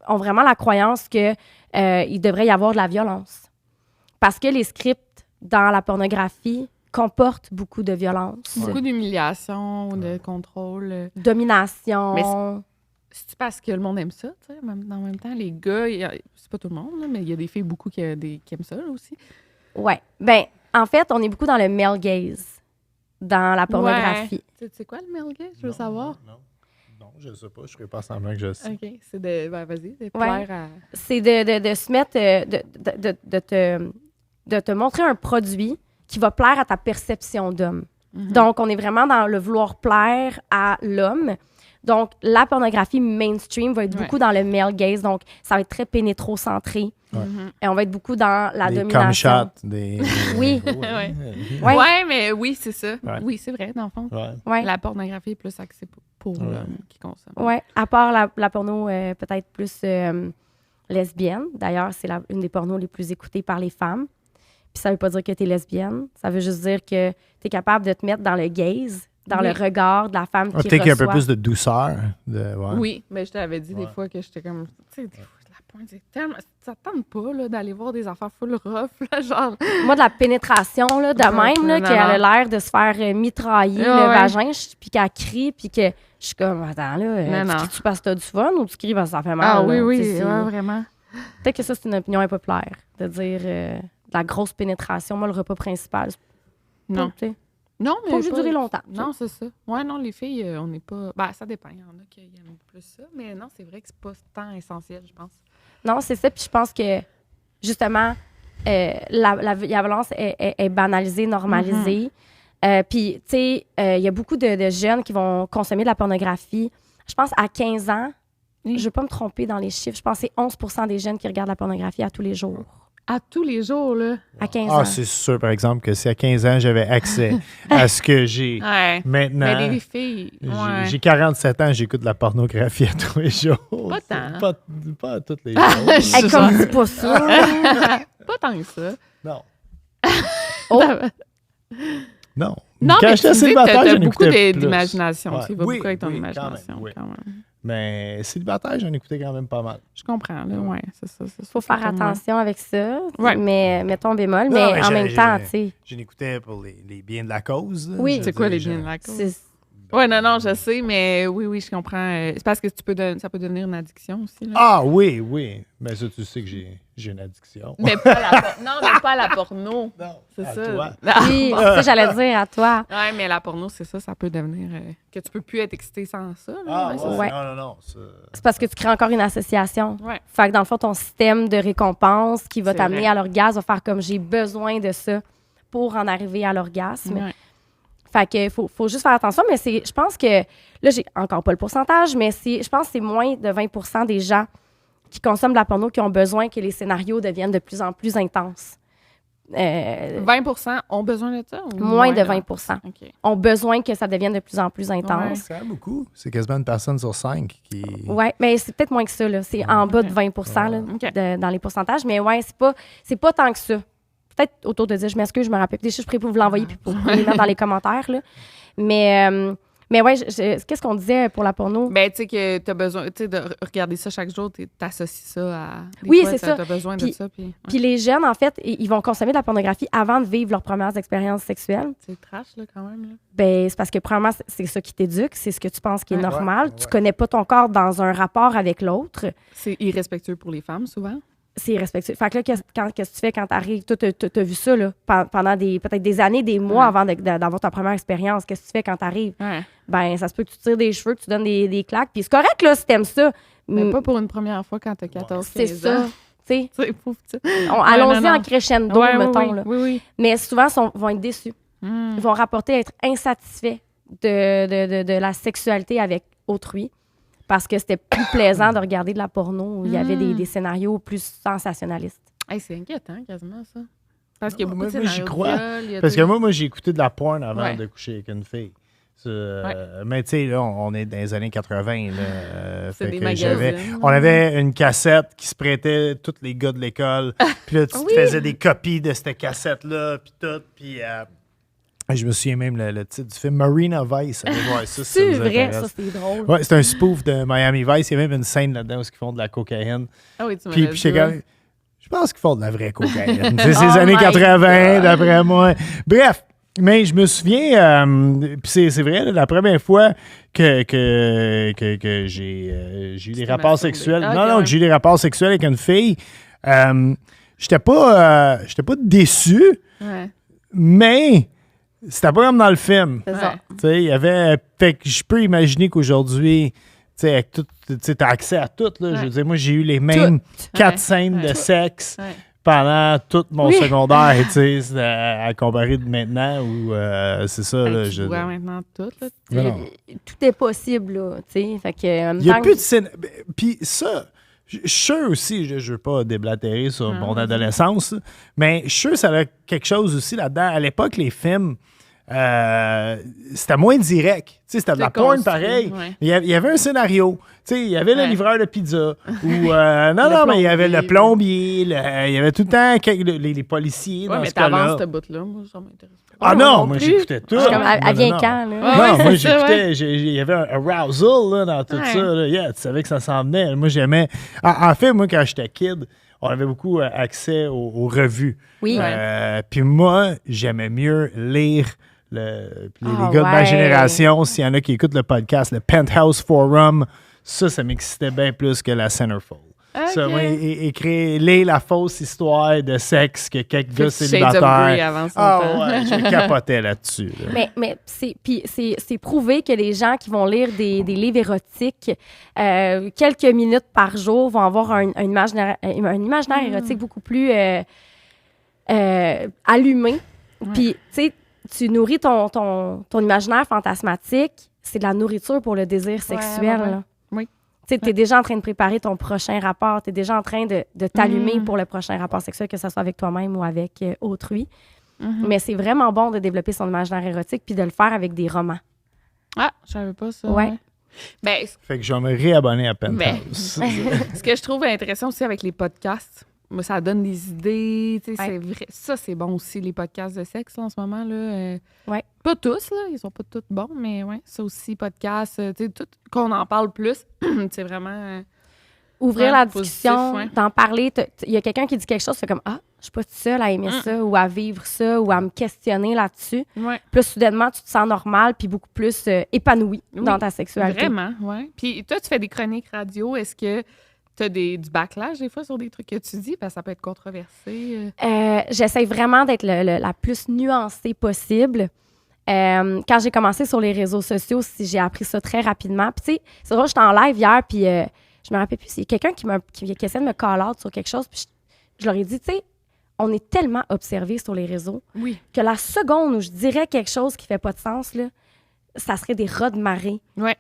C: ont vraiment la croyance qu'il devrait y avoir de la violence. Parce que les scripts dans la pornographie comportent beaucoup de violence,
A: Beaucoup d'humiliation, de contrôle.
C: domination.
A: Mais C'est parce que le monde aime ça, tu sais. En même temps, les gars, c'est pas tout le monde, là, mais il y a des filles beaucoup qui aiment ça là, aussi.
C: Ouais. Ben, en fait, on est beaucoup dans le male gaze dans la pornographie.
A: Tu sais quoi le male gaze, je veux savoir?
B: Non, je sais pas. Je ferai pas semblant que je sais.
A: OK, c'est de... Ben, vas-y, de
C: Ouais.
A: plaire à...
C: C'est de se mettre, de te montrer un produit qui va plaire à ta perception d'homme.
A: Mhm.
C: Donc, on est vraiment dans le vouloir plaire à l'homme. Donc, la pornographie mainstream va être
A: Ouais.
C: beaucoup dans le male gaze. Donc, ça va être très pénétrocentré.
A: Mhm.
C: Et on va être beaucoup dans la
B: Des
C: domination.
B: cum shots, des...
C: Oui.
A: Ouais.
C: Ouais.
A: Ouais, mais oui, c'est ça.
B: Ouais.
A: Oui, c'est vrai, dans le fond.
B: Ouais.
C: Ouais.
A: La pornographie est plus axée pour
B: Ouais.
A: l'homme qui consomme.
C: Ouais. À part la porno peut-être plus lesbienne. D'ailleurs, c'est une des pornos les plus écoutées par les femmes. Puis ça veut pas dire que tu es lesbienne. Ça veut juste dire que tu es capable de te mettre dans le gaze, dans
A: Oui.
C: le regard de la femme qui
B: Peut-être qu'il y a un peu
C: reçoit.
B: plus de douceur. Ouais.
A: Oui, mais je t'avais dit des
B: Ouais.
A: fois que j'étais comme... Tu sais, des fois, la pointe, c'est tellement... Ça tente pas, là, d'aller voir des affaires full rough, là, genre...
C: Moi, de la pénétration, là, de
A: Non,
C: même, là,
A: non,
C: qu'elle a
A: non.
C: l'air de se faire mitrailler
A: Ah
C: le
A: ouais.
C: vagin, puis qu'elle crie, puis que je suis comme, attends, là,
A: Non, non.
C: tu cries parce que t'as du fun ou tu cries parce que ça fait mal?
A: Ah oui,
C: là?
A: oui,
C: Tu sais,
A: ouais, vraiment.
C: Peut-être que ça, c'est une opinion impopulaire, de dire de la grosse pénétration. Moi, le repas principal, c'est
A: Non.
C: pas, tu sais,
A: Non, mais
C: pas obligé de durer longtemps. tu sais.
A: Non, c'est ça. Ouais, non, les filles, on n'est pas... Ben, ça dépend. Il y en a qui aiment plus ça. Mais non, c'est vrai que c'est pas tant essentiel, je pense.
C: Non, c'est ça. Puis je pense que, justement, la violence est banalisée, normalisée. Puis, tu sais, il y a beaucoup de jeunes qui vont consommer de la pornographie. Je pense à 15 ans,
A: Oui.
C: je ne veux pas me tromper dans les chiffres, je pense que c'est 11 des jeunes qui regardent la pornographie à tous les jours.
A: À tous les jours, là.
C: À 15
B: Ah,
C: ans.
B: c'est sûr, par exemple, que si à 15 ans, j'avais accès à ce que j'ai
A: Ouais.
B: maintenant.
A: Mais les filles, ouais.
B: J'ai 47 ans, j'écoute de la pornographie à tous les jours.
A: Pas tant.
B: Pas à tous les jours.
C: Hey, comme dis pas ça.
A: Pas tant que ça.
B: Non.
C: Oh.
B: Non.
A: Non,
B: Quand
A: mais
B: j'étais
A: tu dis que
B: célibataire,
A: t'as
B: j'en
A: beaucoup
B: écoutais plus.
A: d'imagination.
B: Ouais.
A: Tu vas
B: Oui,
A: beaucoup avec ton
B: oui,
A: imagination,
B: quand même, oui.
A: quand même.
B: Mais célibataire, j'en écoutais quand même pas mal.
A: Je comprends, là, ouais, c'est ça.
C: Il faut faire attention avec ça.
A: Ouais.
C: Mais mettons bémol.
B: Non,
C: Mais
B: mais
C: en
B: j'ai-
C: même temps, tu sais,
B: J'en écoutais pour les biens de la cause. là.
C: Oui.
B: Je
A: C'est
B: veux
A: quoi les
B: dire,
A: biens de la cause?
C: c'est-
A: Ouais, non, je sais, mais oui, je comprends. C'est parce que ça peut devenir une addiction aussi, là.
B: Ah oui, oui. Mais ça, tu sais que j'ai une addiction.
A: Mais pas à la non, mais pas à la porno.
B: Non,
A: C'est
B: à
A: ça.
B: toi.
C: oui, c'est ça, j'allais dire à toi.
A: Ouais, mais la porno, c'est ça peut devenir que tu peux plus être excité sans ça. Là.
B: Ah
A: Ouais, c'est
B: ouais,
C: Ouais.
B: non.
C: C'est parce que tu crées encore une association.
A: Ouais.
C: Fait que dans le fond, ton système de récompense qui va
A: C'est
C: t'amener
A: vrai.
C: à l'orgasme va faire comme j'ai besoin de ça pour en arriver à l'orgasme.
A: Ouais.
C: Fait que faut juste faire attention, mais je pense que, là, j'ai encore pas le pourcentage, mais je pense que c'est moins de 20 des gens qui consomment de la porno qui ont besoin que les scénarios deviennent de plus en plus intenses.
A: 20% ont besoin de ça? Ou
C: moins de
A: là?
C: 20%
A: OK.
C: ont besoin que ça devienne de plus en plus intense.
B: C'est quand même beaucoup. C'est quasiment une personne sur 5 qui...
C: Oui, mais c'est peut-être moins que ça. Là. C'est en bas de 20% là,
A: OK.
C: dans les pourcentages. Mais ouais, c'est pas tant que ça. Peut-être autour de 10, je m'excuse, je me rappelle. Des chiffres, je suis prêt pour vous l'envoyer puis pour les mettre dans les commentaires. Là. Mais ouais, qu'est-ce qu'on disait pour la porno?
A: Ben, tu sais que t'as besoin, tu sais, de regarder ça chaque jour, t'associes ça à... Des
C: Oui,
A: fois,
C: c'est ça.
A: T'as besoin de ça, puis...
C: Puis les jeunes, en fait, ils vont consommer de la pornographie avant de vivre leurs premières expériences sexuelles.
A: C'est trash, là, quand même, là.
C: Ben, c'est parce que, premièrement, c'est ça qui t'éduque, c'est ce que tu penses qui est
A: Ouais.
C: normal.
B: Ouais.
C: Tu connais pas ton corps dans un rapport avec l'autre.
A: C'est irrespectueux pour les femmes, souvent.
C: C'est irrespectueux. Fait que là, qu'est-ce que tu fais quand t'arrives? Toi, t'as vu ça, là, pendant peut-être des années, des mois avant d'avoir ta première expérience. Qu'est-ce que tu fais quand t'arrives?
A: Ouais.
C: Ben, ça se peut que tu tires des cheveux, que tu donnes des claques. Puis c'est correct, là, si t'aimes ça.
A: Mais pas pour une première fois quand t'as 14,
C: C'est
A: 15
C: ça.
A: ans.
C: Tu sais,
A: C'est pauvre petit.
C: allons-y
A: non, non.
C: en crescendo,
A: Ouais,
C: mettons.
A: oui,
C: Là.
A: oui.
C: Mais souvent, vont être déçus.
A: Mm.
C: Ils vont rapporter être insatisfaits de la sexualité avec autrui parce que c'était plus plaisant de regarder de la porno où il y avait des scénarios plus sensationnalistes.
A: Hey, c'est inquiétant, quasiment, ça. Parce qu'il y a
B: Non,
A: beaucoup de
B: moi, j'y
A: scénarios de
B: crois.
A: viol, il y a
B: Parce
A: tout.
B: que moi, j'ai écouté de la porn avant
A: Ouais.
B: de coucher avec une fille. Mais tu sais, là, on est dans les années 80. Là,
A: C'est
B: fait
A: des
B: que
A: magazines.
B: on avait une cassette qui se prêtait tous les gars de l'école. Puis là, tu te
C: Oui.
B: faisais des copies de cette cassette-là, puis tout. Puis je me souviens même le titre du film Marina Vice. Allez voir ça, si ça
C: C'est
B: vous
C: vrai,
B: intéresse.
C: ça, c'est drôle.
B: Ouais, c'est un spoof de Miami Vice. Il y a même une scène là-dedans où ils font de la cocaïne.
A: Ah oui, tu m'as
B: Puis
A: dit.
B: j'étais comme, je pense qu'ils font de la vraie cocaïne. C'est ces
C: Oh
B: années
C: my
B: 80,
C: God.
B: d'après moi. Bref, mais je me souviens, puis c'est vrai, là, la première fois que j'ai eu des rapports
A: masturbé.
B: sexuels.
A: Ah,
B: non,
A: ok,
B: non,
A: ouais.
B: que j'ai eu des rapports sexuels avec une fille. J'étais pas déçu,
A: Ouais.
B: mais c'était pas comme dans le film.
C: C'est ça.
A: Ouais.
B: Tu sais, il y avait. Fait que je peux imaginer qu'aujourd'hui, tu sais, avec tout, tu sais, t'as accès à tout. Là. Je veux dire, moi, j'ai eu les mêmes 4
A: Ouais.
B: scènes de
A: Ouais.
B: sexe
A: Ouais.
B: pendant tout mon
C: Oui.
B: secondaire, tu sais, à comparer de maintenant où c'est ça.
A: Hey,
B: Là,
A: tu vois maintenant tout, là.
B: Mais non.
C: Tout est possible, là, tu sais. Fait que, en même
B: Il n'y a
C: temps
B: plus de scène. Puis ça, je suis sûr aussi, je ne veux pas déblatérer sur mon adolescence, mais je suis sûr que ça a quelque chose aussi là-dedans. À l'époque, les films, c'était moins direct. Tu sais, c'était de la
A: C'est
B: porn
A: construit,
B: pareil.
A: ouais.
B: Il y avait un scénario. Tu sais, il y avait le
A: Ouais.
B: livreur de pizza. Ou, non, mais il y avait le plombier. Il y avait tout le temps les policiers
A: Ouais,
B: dans
A: mais
B: ce cas-là.
A: t'avances ce bout-là. Moi, ça m'intéresse pas.
B: Ah
C: moi
B: non,
C: non
B: moi
C: plus.
B: j'écoutais tout.
C: Je suis comme, elle vient
B: Non, non.
C: quand, là?
A: Ouais,
B: Non,
A: ouais,
B: moi
A: c'est ça,
B: j'écoutais, il y avait un arousal là, dans tout
A: Ouais.
B: ça. Là. Yeah, tu savais que ça s'en venait. Moi j'aimais. En fait, moi quand j'étais kid, on avait beaucoup accès aux revues.
C: Oui.
B: Puis moi, j'aimais mieux lire. Puis les
C: Ah,
B: gars de ma
C: ouais.
B: génération, s'il y en a qui écoutent le podcast, le Penthouse Forum, ça m'excitait bien plus que la Centerfold. Ça,
A: Ok.
B: moi, lire la fausse histoire de sexe que quelques gars
A: Shades of Grey
B: célibataires.
A: avant son
B: Ah
A: temps.
B: ouais, je capotais là-dessus. là.
C: Mais c'est prouvé que les gens qui vont lire des livres érotiques quelques minutes par jour vont avoir un imaginaire érotique beaucoup plus allumé. Puis, tu sais, tu nourris ton imaginaire fantasmatique, c'est de la nourriture pour le désir sexuel.
A: ouais.
C: là.
A: Oui.
C: Tu sais, t'es déjà en train de préparer ton prochain rapport, t'es déjà en train de t'allumer pour le prochain rapport sexuel, que ce soit avec toi-même ou avec autrui. Mais c'est vraiment bon de développer son imaginaire érotique puis de le faire avec des romans.
A: Ah, je savais pas ça.
C: Ouais.
A: Ben,
B: Fait que je vais me réabonner à Penthouse.
A: ce que je trouve intéressant aussi avec les podcasts, moi, ça donne des idées. Tu sais,
C: Ouais.
A: c'est vrai. Ça, c'est bon aussi, les podcasts de sexe là, en ce moment. Là,
C: Ouais.
A: Pas tous, là. Ils sont pas tous bons, mais ouais, ça aussi, podcast. Tu sais, tout, qu'on en parle plus, c'est vraiment.
C: Ouvrir
A: Ouais,
C: la
A: positif,
C: discussion,
A: ouais.
C: d'en parler. Il y a quelqu'un qui dit quelque chose, c'est comme « Ah, je suis pas toute seule à aimer ça ou à vivre ça ou à me questionner là-dessus.
A: Ouais. »
C: Puis là, soudainement, tu te sens normal puis beaucoup plus épanoui
A: Oui,
C: dans ta sexualité.
A: Vraiment, oui. Puis toi, tu fais des chroniques radio. Est-ce que tu as du backlash des fois sur des trucs que tu dis? Parce que ça peut être controversé.
C: J'essaie vraiment d'être la plus nuancée possible. Quand j'ai commencé sur les réseaux sociaux, j'ai appris ça très rapidement. Puis tu sais, c'est drôle, j'étais en live hier, puis je me rappelle plus, c'est quelqu'un qui essaie de me call out sur quelque chose, puis je leur ai dit, tu sais, on est tellement observés sur les réseaux
A: Oui.
C: que la seconde où je dirais quelque chose qui fait pas de sens, là, ça serait des rats de marée.
A: Ouais.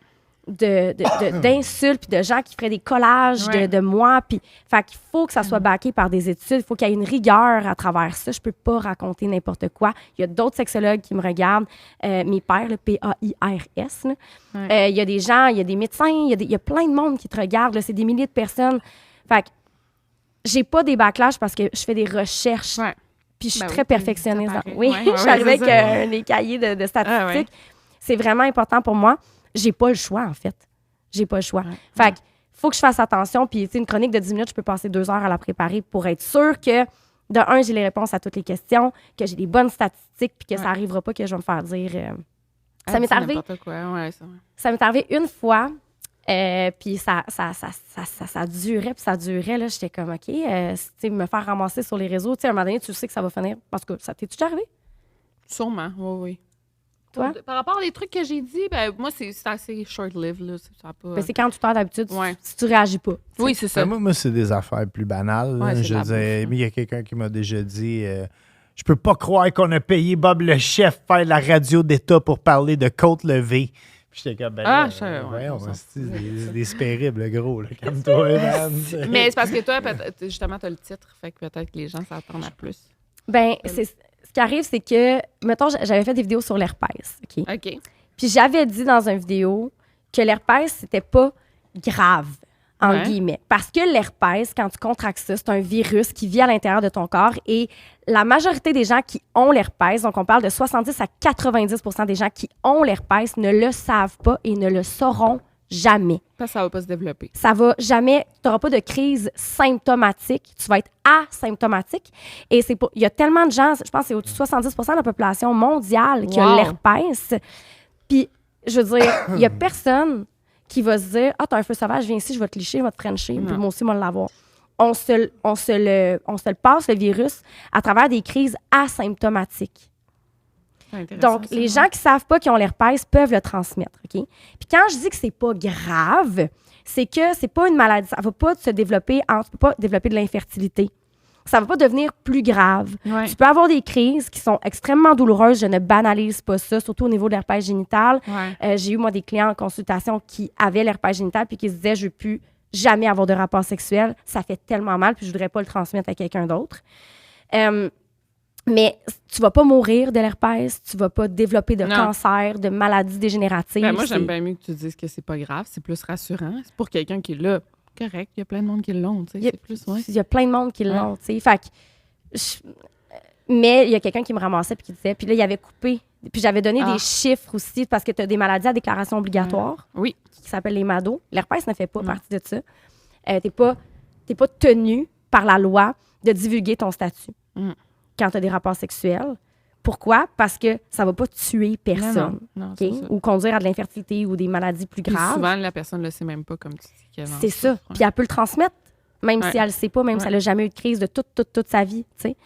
C: d'insultes puis de gens qui feraient des collages de moi. Puis, fait qu'il faut que ça soit backé par des études. Il faut qu'il y ait une rigueur à travers ça. Je peux pas raconter n'importe quoi. Il y a d'autres sexologues qui me regardent. Mes pairs, le PAIRS. Il y a des gens, il y a des médecins, il y a plein de monde qui te regardent. Là. C'est des milliers de personnes. Fait que j'ai pas des backlash parce que je fais des recherches. Puis je suis très perfectionniste. Je suis arrivée avec des cahiers de statistiques. C'est vraiment important pour moi. J'ai pas le choix, en fait. J'ai pas le choix. Fait que faut que je fasse attention. Puis, tu sais, une chronique de 10 minutes, je peux passer 2 heures à la préparer pour être sûre que, de un, j'ai les réponses à toutes les questions, que j'ai des bonnes statistiques, puis que ça arrivera pas que je vais me faire dire... Ça m'est arrivé... Ça m'est arrivé une fois, puis ça durait, puis ça durait. Là, j'étais comme, OK, tu sais, me faire ramasser sur les réseaux, tu sais, à un moment donné, tu sais que ça va finir. Parce que ça t'est déjà arrivé?
A: Sûrement, oui.
C: Toi?
A: Par rapport aux trucs que j'ai dit, ben moi, c'est assez short-lived. Là.
C: C'est quand tu t'as d'habitude, si tu réagis pas.
A: Oui, c'est ça.
B: Moi, c'est des affaires plus banales. Je disais, il y a quelqu'un qui m'a déjà dit je peux pas croire qu'on a payé Bob le chef faire la radio d'État pour parler de côte levée. Puis j'étais comme, c'est des spéribles, gros. Là, calme-toi, man.
A: Mais c'est parce que toi, justement, t'as le titre. Fait que peut-être que les gens s'attendent à plus.
C: Ben, ce qui arrive, c'est que, mettons, j'avais fait des vidéos sur l'herpès, OK? Puis j'avais dit dans une vidéo que l'herpès, c'était pas grave, en guillemets. Parce que l'herpès, quand tu contractes ça, c'est un virus qui vit à l'intérieur de ton corps et la majorité des gens qui ont l'herpès, donc on parle de 70 à 90 % des gens qui ont l'herpès ne le savent pas et ne le sauront jamais.
A: Ça va pas se développer.
C: Ça va jamais. Tu n'auras pas de crise symptomatique. Tu vas être asymptomatique. Et il y a tellement de gens, je pense que c'est au-dessus de 70 % de la population mondiale qui a l'herpès. Puis, je veux dire, il n'y a personne qui va se dire « Ah, t'as un feu sauvage, viens ici, je vais te licher, je vais te frencher. » Puis moi aussi, moi, l'avoir. On se le passe, le virus, à travers des crises asymptomatiques. Donc, les gens qui savent pas qu'ils ont l'herpès peuvent le transmettre, OK? Puis quand je dis que c'est pas grave, c'est que c'est pas une maladie. Ça va pas se développer, tu peux pas développer de l'infertilité. Ça va pas devenir plus grave. Tu peux avoir des crises qui sont extrêmement douloureuses. Je ne banalise pas ça, surtout au niveau de l'herpès génital. J'ai eu, moi, des clients en consultation qui avaient l'herpès génital puis qui se disaient « Je veux plus jamais avoir de rapport sexuel. Ça fait tellement mal puis je voudrais pas le transmettre à quelqu'un d'autre. » Mais tu vas pas mourir de l'herpès, tu vas pas développer de cancer, de maladies dégénératives.
A: Moi, j'aime bien mieux que tu dises que c'est pas grave, c'est plus rassurant. C'est pour quelqu'un qui est là. Correct, il y a plein de monde qui l'ont, tu sais. Il
C: y a plein de monde qui l'ont, tu sais. Fait que mais il y a quelqu'un qui me ramassait puis qui disait, puis là, il avait coupé. Puis j'avais donné des chiffres aussi parce que tu as des maladies à déclaration obligatoire qui s'appellent les MADO. L'herpès ne fait pas partie de ça. T'es pas tenu par la loi de divulguer ton statut. Quand tu as des rapports sexuels. Pourquoi? Parce que ça ne va pas tuer personne.
A: Non,
C: ou conduire à de l'infertilité ou des maladies plus graves.
A: Puis souvent, la personne ne le sait même pas, comme tu dis.
C: C'est ça. Puis elle peut le transmettre, même si elle ne le sait pas, même si elle n'a jamais eu de crise de toute sa vie. T'sais.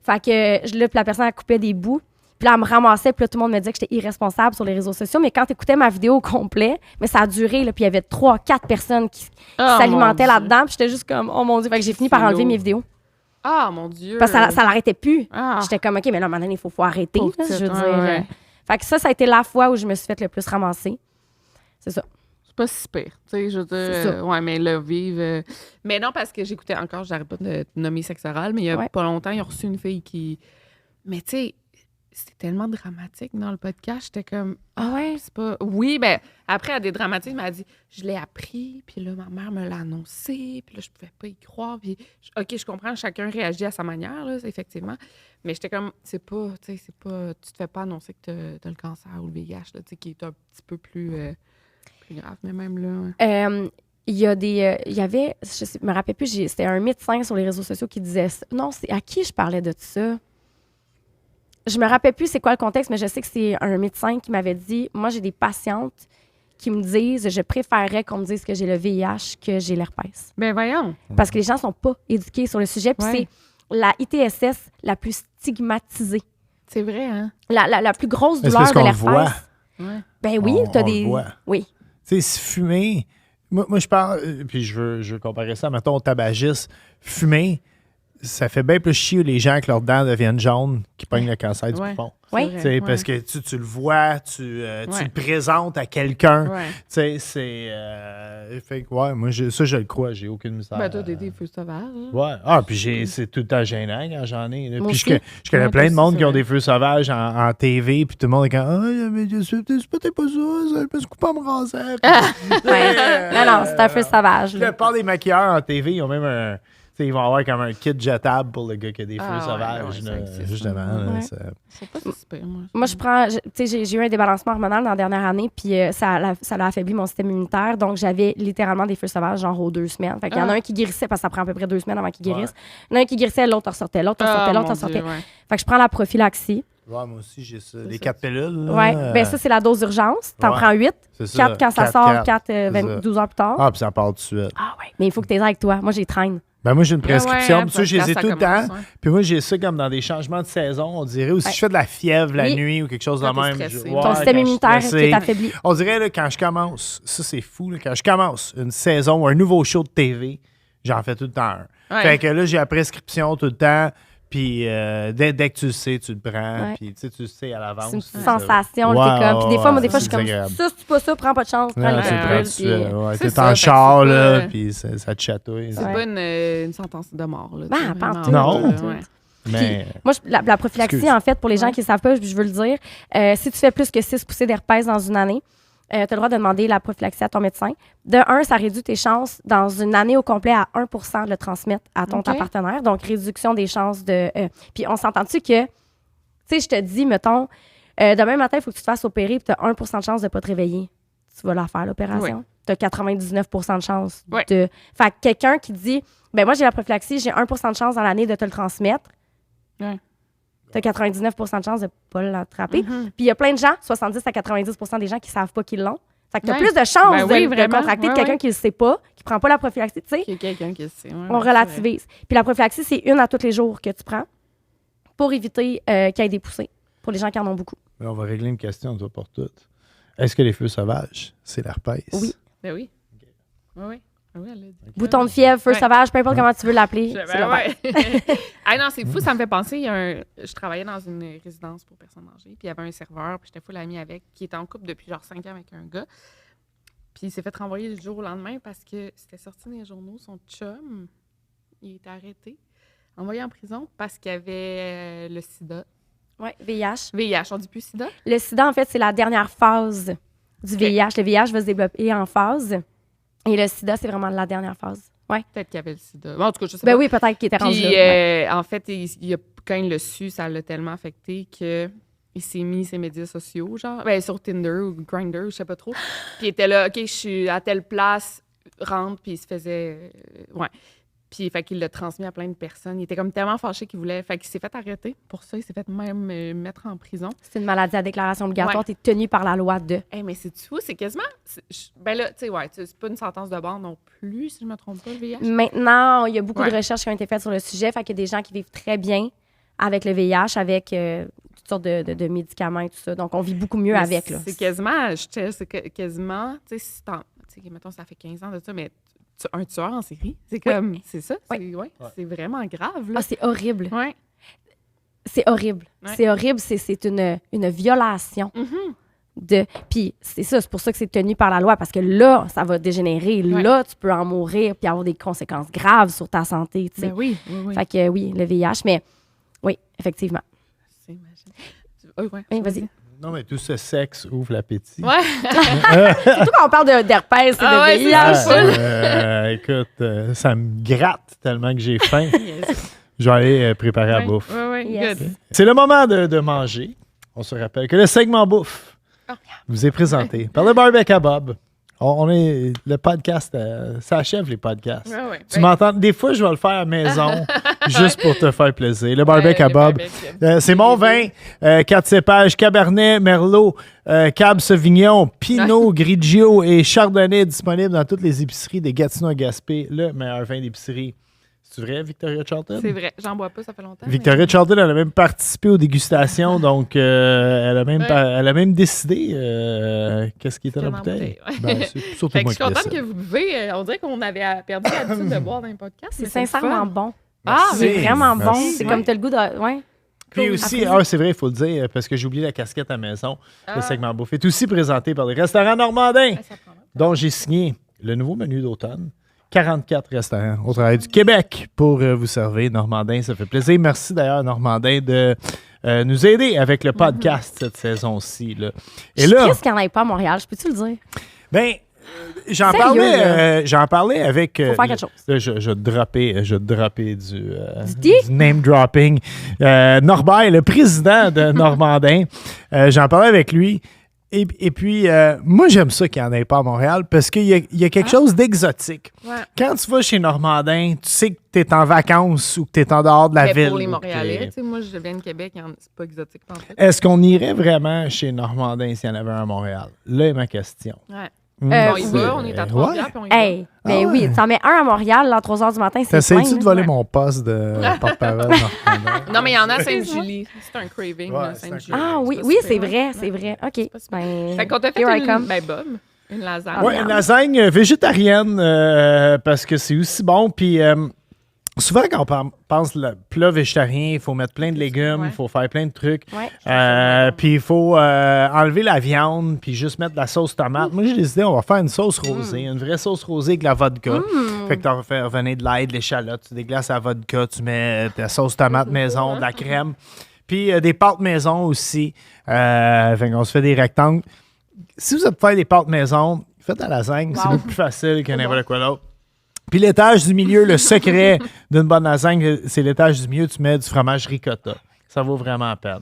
C: Fait que là, la personne, elle coupait des bouts. Puis là, elle me ramassait, puis là, tout le monde me disait que j'étais irresponsable sur les réseaux sociaux. Mais quand tu écoutais ma vidéo au complet, mais ça a duré, là, puis il y avait 3-4 personnes qui s'alimentaient là-dedans. Puis j'étais juste comme, oh mon Dieu. Fait que j'ai fini par enlever mes vidéos.
A: Ah, mon Dieu!
C: Parce que ça l'arrêtait plus. J'étais comme, OK, mais là, maintenant, il faut arrêter. Là, je veux dire. Fait que ça a été la fois où je me suis fait le plus ramasser. C'est ça.
A: C'est pas si pire. Tu sais, je veux dire, mais le vivre... Mais non, parce que j'écoutais encore, j'arrête pas de nommer sexe oral, mais il y a pas longtemps, ils ont reçu une fille qui... Mais tu sais, c'était tellement dramatique dans le podcast. J'étais comme, c'est pas... Oui, ben après, à des dramatiques, elle m'a dit, je l'ai appris, puis là, ma mère me l'a annoncé, puis là, je pouvais pas y croire. Puis, OK, je comprends, chacun réagit à sa manière, là, effectivement. Mais j'étais comme, c'est pas, tu te fais pas annoncer que t'as le cancer ou le VIH, là, tu sais, qui est un petit peu plus grave, mais même là...
C: Il y avait, je me rappelle plus, c'était un médecin sur les réseaux sociaux qui disait ça. Non, c'est à qui je parlais de ça? Je me rappelle plus c'est quoi le contexte, mais je sais que c'est un médecin qui m'avait dit, moi, j'ai des patientes qui me disent, je préférerais qu'on me dise que j'ai le VIH que j'ai l'herpès.
A: Ben voyons.
C: Parce que les gens sont pas éduqués sur le sujet, puis c'est la ITSS la plus stigmatisée.
A: C'est vrai, hein?
C: La plus grosse douleur de l'herpès. Ben oui, t'as des... Oui.
B: Tu sais, si fumer... Moi, je parle, puis je veux comparer ça, mettons, au tabagisme. Fumer, ça fait bien plus chier les gens que leurs dents deviennent jaunes qui pognent le cancer du
A: Ouais.
B: poumon.
C: Oui.
A: C'est
B: Tu sais,
A: vrai,
B: parce que tu le vois, tu le présentes à quelqu'un.
A: Ouais.
B: Tu sais, c'est... fait que, ouais, moi, je le crois, j'ai aucune misère.
A: Ben, toi, t'as des feux sauvages. hein.
B: Ouais. Puis c'est tout le temps gênant quand j'en ai. Là.
C: Moi
B: Puis
C: aussi.
B: je connais
A: Ouais,
B: plein de
A: toi
B: monde
A: aussi,
B: qui ont
A: c'est
B: des feux sauvages en TV, puis tout le monde est comme « Ah, mais c'est peut-être pas ça, je me suis coupé en me rasant. »
C: Ouais. Non, c'est un feu sauvage.
B: La
C: là.
B: plupart des maquilleurs en TV, ils ont même un... tu sais, ils vont avoir comme un kit jetable pour le gars qui a des feux
A: Ah, ouais,
B: sauvages.
A: ouais, ça
B: là,
A: existe.
B: justement. là,
C: Ouais.
B: ça-
A: C'est pas si super, moi.
C: Moi, tu sais, j'ai eu un débalancement hormonal dans la dernière année, puis ça a affaibli mon système immunitaire. Donc, j'avais littéralement des feux sauvages, genre aux 2 semaines. Fait qu'il y en a un qui guérissait, parce que ça prend à peu près 2 semaines avant qu'il guérisse. Il y en a un qui guérissait, l'autre ressortait, l'autre ressortait, l'autre ressortait. Fait que je prends la prophylaxie.
B: Ouais, moi aussi, j'ai ça. Les
A: ça.
B: 4 pilules. là,
C: Ouais. Ben ça, c'est la dose d'urgence. T'en
B: Ouais.
C: prends 8.
B: c'est ça.
C: 4 quand ça
B: 4,
C: sort,
B: 4.
C: 4
B: ça.
C: 12 heures plus tard.
B: Ah, puis ça part tout de suite.
C: Ah ouais. Mais il faut que tu aies avec toi. Moi, j'y traîne.
B: Ben moi, j'ai une prescription. Puis ça, je les ai
A: ça
B: tout le temps.
A: commence, ouais.
B: Puis moi, j'ai ça comme dans des changements de saison, on dirait. Ou si
C: Ouais.
B: je fais de la fièvre la
C: Oui.
B: nuit ou quelque chose de
A: Quand t'es
B: même.
A: stressé.
B: ouais,
C: Ton système
B: quand je suis
C: immunitaire
B: stressé.
C: qui est affaibli.
B: On dirait, là, quand je commence, ça c'est fou, là, quand je commence une saison ou un nouveau show de TV, j'en fais tout le temps un.
A: Ouais.
B: Fait que là, j'ai la prescription tout le temps. Puis dès que tu le sais, tu le prends.
C: Ouais.
B: Puis tu sais à l'avance.
C: C'est une
B: ça.
C: sensation.
B: Ouais,
C: T'es comme. Puis des fois, moi, des
B: ouais,
C: fois, je suis
B: c'est
C: comme.
B: désagréable.
C: Ça, c'est pas ça, prends pas de chance. Prends
B: Ouais,
C: les
B: tu le prends tout de
C: pilules.
B: suite.
C: puis-
B: Ouais,
A: C'est
B: t'es
A: ça,
B: en
A: fait que
B: char,
A: c'est
B: là,
A: pas-
B: puis ça te chatouille.
A: C'est
C: Ouais.
A: pas une sentence de mort. Là,
C: Ben,
A: tu sais,
C: pas en
A: vraiment,
C: tout.
B: Non.
A: là,
C: Tout.
A: ouais.
B: Mais
C: Moi, la prophylaxie,
B: Excuse.
C: en fait, pour les gens
A: Ouais.
C: qui ne savent pas, je veux le dire, si tu fais plus que 6 poussées d'herpès dans une année, tu as le droit de demander la prophylaxie à ton médecin. De 1, ça réduit tes chances dans une année au complet à 1 de le transmettre à ton
A: OK.
C: ta partenaire. Donc, réduction des chances de... Puis, on s'entend-tu que, tu sais, je te dis, mettons, demain matin, il faut que tu te fasses opérer puis tu as 1 de chance de ne pas te réveiller. Tu vas la faire, l'opération. Tu as 99 de chance
A: Ouais.
C: de... Fait que quelqu'un qui dit, ben moi, j'ai la prophylaxie, j'ai 1 de chance dans l'année de te le transmettre.
A: Ouais.
C: Tu as 99 de chance de ne pas l'attraper.
A: Mhm.
C: Puis il y a plein de gens, 70 à 90 des gens qui ne savent pas qu'ils l'ont. Fait que tu as
A: Ouais.
C: plus de chances
A: Ben oui,
C: de
A: vraiment.
C: contracter que
A: Ouais,
C: quelqu'un
A: ouais.
C: qui ne le sait pas, qui ne prend pas la prophylaxie. Tu sais,
A: Il y a quelqu'un qui sait. Ouais,
C: on
A: ouais, c'est
C: relativise. Puis la prophylaxie, c'est une à tous les jours que tu prends pour éviter qu'il y ait des poussées, pour les gens qui en ont beaucoup.
B: on va régler une question, toi, pour toutes. Est-ce que les feux sauvages, c'est l'herpès?
C: Oui.
A: vrai. Ben oui. Oui, oui. Oui, elle l'a dit.
C: Bouton de fièvre, feu
A: Ouais.
C: sauvage, peu importe comment tu veux l'appeler.
A: Ben
C: c'est l'herpès.
A: ouais. Ah non, c'est fou, ça me fait penser. Je travaillais dans une résidence pour personnes âgées, puis il y avait un serveur, puis j'étais full amie avec, qui était en couple depuis genre 5 ans avec un gars. Puis il s'est fait renvoyer le jour au lendemain parce que c'était sorti dans les journaux, son chum, il était arrêté, envoyé en prison parce qu'il avait le sida.
C: Ouais, VIH.
A: VIH, on dit plus sida?
C: Le sida, en fait, c'est la dernière phase du VIH. Le VIH va se développer en phase. Et le sida, c'est vraiment la dernière phase. Ouais.
A: Peut-être qu'il avait le sida. Bon, en tout cas, je sais
C: Ben
A: pas.
C: oui, peut-être qu'il était rendu
A: Puis,
C: là. Ouais.
A: en fait, quand il l'a su, ça l'a tellement affecté que il s'est mis ses médias sociaux, genre, sur Tinder ou Grindr, je sais pas trop. Puis il était là, OK, je suis à telle place, rentre, puis il se faisait... ouais. Puis, fait qu'il l'a transmis à plein de personnes. Il était comme tellement fâché qu'il voulait... Fait qu'il s'est fait arrêter pour ça. Il s'est fait même mettre en prison.
C: C'est une maladie à déclaration obligatoire.
A: Ouais.
C: Tu es tenu par la loi de...
A: Hey, mais c'est fou, c'est quasiment... ben là, tu sais, ouais, c'est pas une sentence de mort non plus, si je me trompe pas, le VIH.
C: Maintenant, il y a beaucoup de
A: Ouais.
C: recherches qui ont été faites sur le sujet. Fait qu'il y a des gens qui vivent très bien avec le VIH, avec toutes sortes de médicaments et tout ça. Donc, on vit beaucoup mieux
A: Mais
C: avec. Là.
A: C'est quasiment, quasiment, tu sais, si tu sais, mettons, ça fait 15 ans de ça, mais un tueur en série, c'est comme, c'est ça, c'est vraiment grave, là.
C: Ah, c'est horrible.
A: Ouais.
C: C'est horrible.
A: Ouais.
C: C'est horrible. C'est une violation.
A: Mhm.
C: Puis c'est ça, c'est pour ça que c'est tenu par la loi, parce que là, ça va dégénérer.
A: Ouais.
C: Là, tu peux en mourir puis avoir des conséquences graves sur ta santé. Tu sais.
A: Ben oui, oui.
C: Fait que oui, le VIH, mais oui, effectivement.
A: C'est magique. Ouais,
C: Oui, vas-y.
B: Non, mais tout ce sexe ouvre l'appétit.
A: Ouais.
C: Surtout quand on parle d'herpès et
A: Ah
C: de
A: ouais,
C: VIH.
A: c'est ça.
B: Écoute, ça me gratte tellement que j'ai faim. Je vais aller préparer la bouffe.
A: Ouais,
C: Yes.
A: good.
B: C'est le moment de manger. On se rappelle que le segment bouffe vous est présenté par le Barbecue à Bob. On est le podcast, ça achève les podcasts.
A: Ouais.
B: Tu m'entends? Des fois, je vais le faire à la maison juste pour te faire plaisir. Le Barbecue à Bob. C'est mon vin, 4 cépages, Cabernet, Merlot, Cab Sauvignon, Pinot, Grigio et Chardonnay disponibles dans toutes les épiceries de Gatineau à Gaspé. Le meilleur vin d'épicerie. C'est vrai, Victoria Charlton?
A: C'est vrai, j'en bois pas, ça fait longtemps.
B: Victoria Charlton, elle a même participé aux dégustations, donc elle a même décidé qu'est-ce qui était dans la bouteille. Ben, c'est surtout
A: Fait que
B: moi
A: je suis
B: qui
A: contente
B: décide.
A: que vous buvez. On dirait qu'on avait perdu l'habitude de boire dans un podcast.
C: C'est
A: mais le
C: sincèrement
A: fun.
C: bon.
A: Ah,
C: C'est vraiment bon.
B: Merci.
C: C'est comme t'as le goût de... Ouais.
B: Puis aussi, c'est vrai, il faut le dire, parce que j'ai oublié la casquette à la maison. Le segment bouffe est aussi présenté par les restaurants normandins, dont j'ai signé le nouveau menu d'automne. 44 restaurants au travers du Québec pour vous servir. Normandin, ça fait plaisir. Merci d'ailleurs, Normandin, de nous aider avec le podcast cette saison-ci. Là. Et
C: Je suis
B: là,
C: triste qu'il n'y en ait pas à Montréal. Je peux-tu le dire?
B: ben, j'en
C: Sérieux,
B: parlais avec.
C: Faut faire quelque chose.
B: Là, je vais te dropper du
C: dis?
B: name dropping. Norbert, le président de Normandin, j'en parlais avec lui. Et puis, moi, j'aime ça qu'il n'y en ait pas à Montréal parce qu'il y a quelque chose d'exotique.
A: Ouais.
B: Quand tu vas chez Normandin, tu sais que tu es en vacances ou que tu es en dehors de la
A: Mais
B: ville.
A: pour les
B: ou que
A: Montréalais,
B: t'es-
A: tu sais, moi, je viens de Québec, c'est pas exotique en fait.
B: Est-ce qu'on irait vraiment chez Normandin s'il y en avait un à Montréal? Là est ma question.
A: Ouais.
B: Hmm,
A: On y
B: c'est-
A: va, on est à Trois-Rivières,
B: Ouais.
A: puis on y va.
C: Hey, ben
B: Ah
C: oui,
B: ouais.
C: t'en mets un à Montréal, là, à 3 h du matin, c'est
B: T'essayes-tu
C: plein,
B: de
C: là.
B: voler
A: Ouais.
B: mon poste de porte-parole? Normandin?
A: Non, mais il y en a à Sainte-Julie. C'est un craving,
B: Ouais,
A: là,
B: c'est un
A: Sainte-Julie.
C: Ah oui,
A: C'est pas
C: oui,
A: super,
C: c'est
A: ouais.
C: vrai, c'est vrai. OK.
A: pas super.
C: Ben,
A: Fait qu'on t'a fait
C: here I
A: une...
C: come.
A: Ben, Bob, une lasagne.
B: Oui, une lasagne végétarienne parce que c'est aussi bon. Puis souvent, quand on pense le plat végétarien, il faut mettre plein de légumes, il
A: Ouais.
B: faut faire plein de trucs.
C: Ouais.
B: Puis il faut enlever la viande, puis juste mettre de la sauce tomate. Moi, j'ai décidé, on va faire une sauce rosée, une vraie sauce rosée avec de la vodka. Fait que tu vas faire revenir de l'ail, de l'échalote, tu déglaces la vodka, tu mets de la sauce tomate maison, de la crème. Puis des pâtes maison aussi. Fait qu'on se fait des rectangles. Si vous êtes faire des pâtes maison, faites la lasagne, c'est
C: Wow.
B: beaucoup plus facile que n'importe quoi d'autre. Puis l'étage du milieu, le secret d'une bonne lasagne, c'est l'étage du milieu, tu mets du fromage ricotta. Ça vaut vraiment la peine.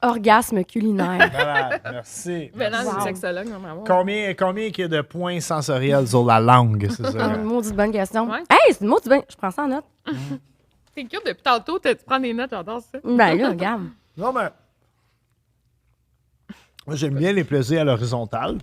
C: Orgasme culinaire.
B: Voilà, merci.
A: Ben non,
C: Wow.
A: c'est sexologue, normalement.
B: Combien qu'il y a de points sensoriels sur la langue, c'est
C: Ah,
B: ça?
C: une maudite bonne question.
A: Ouais.
C: Hey, c'est une maudite bonne... Je prends ça en note.
A: T'es cute depuis tantôt, tu prends des notes, j'adore ça.
C: Ben là, regarde.
B: Non, mais... Moi, j'aime bien les plaisirs à l'horizontale.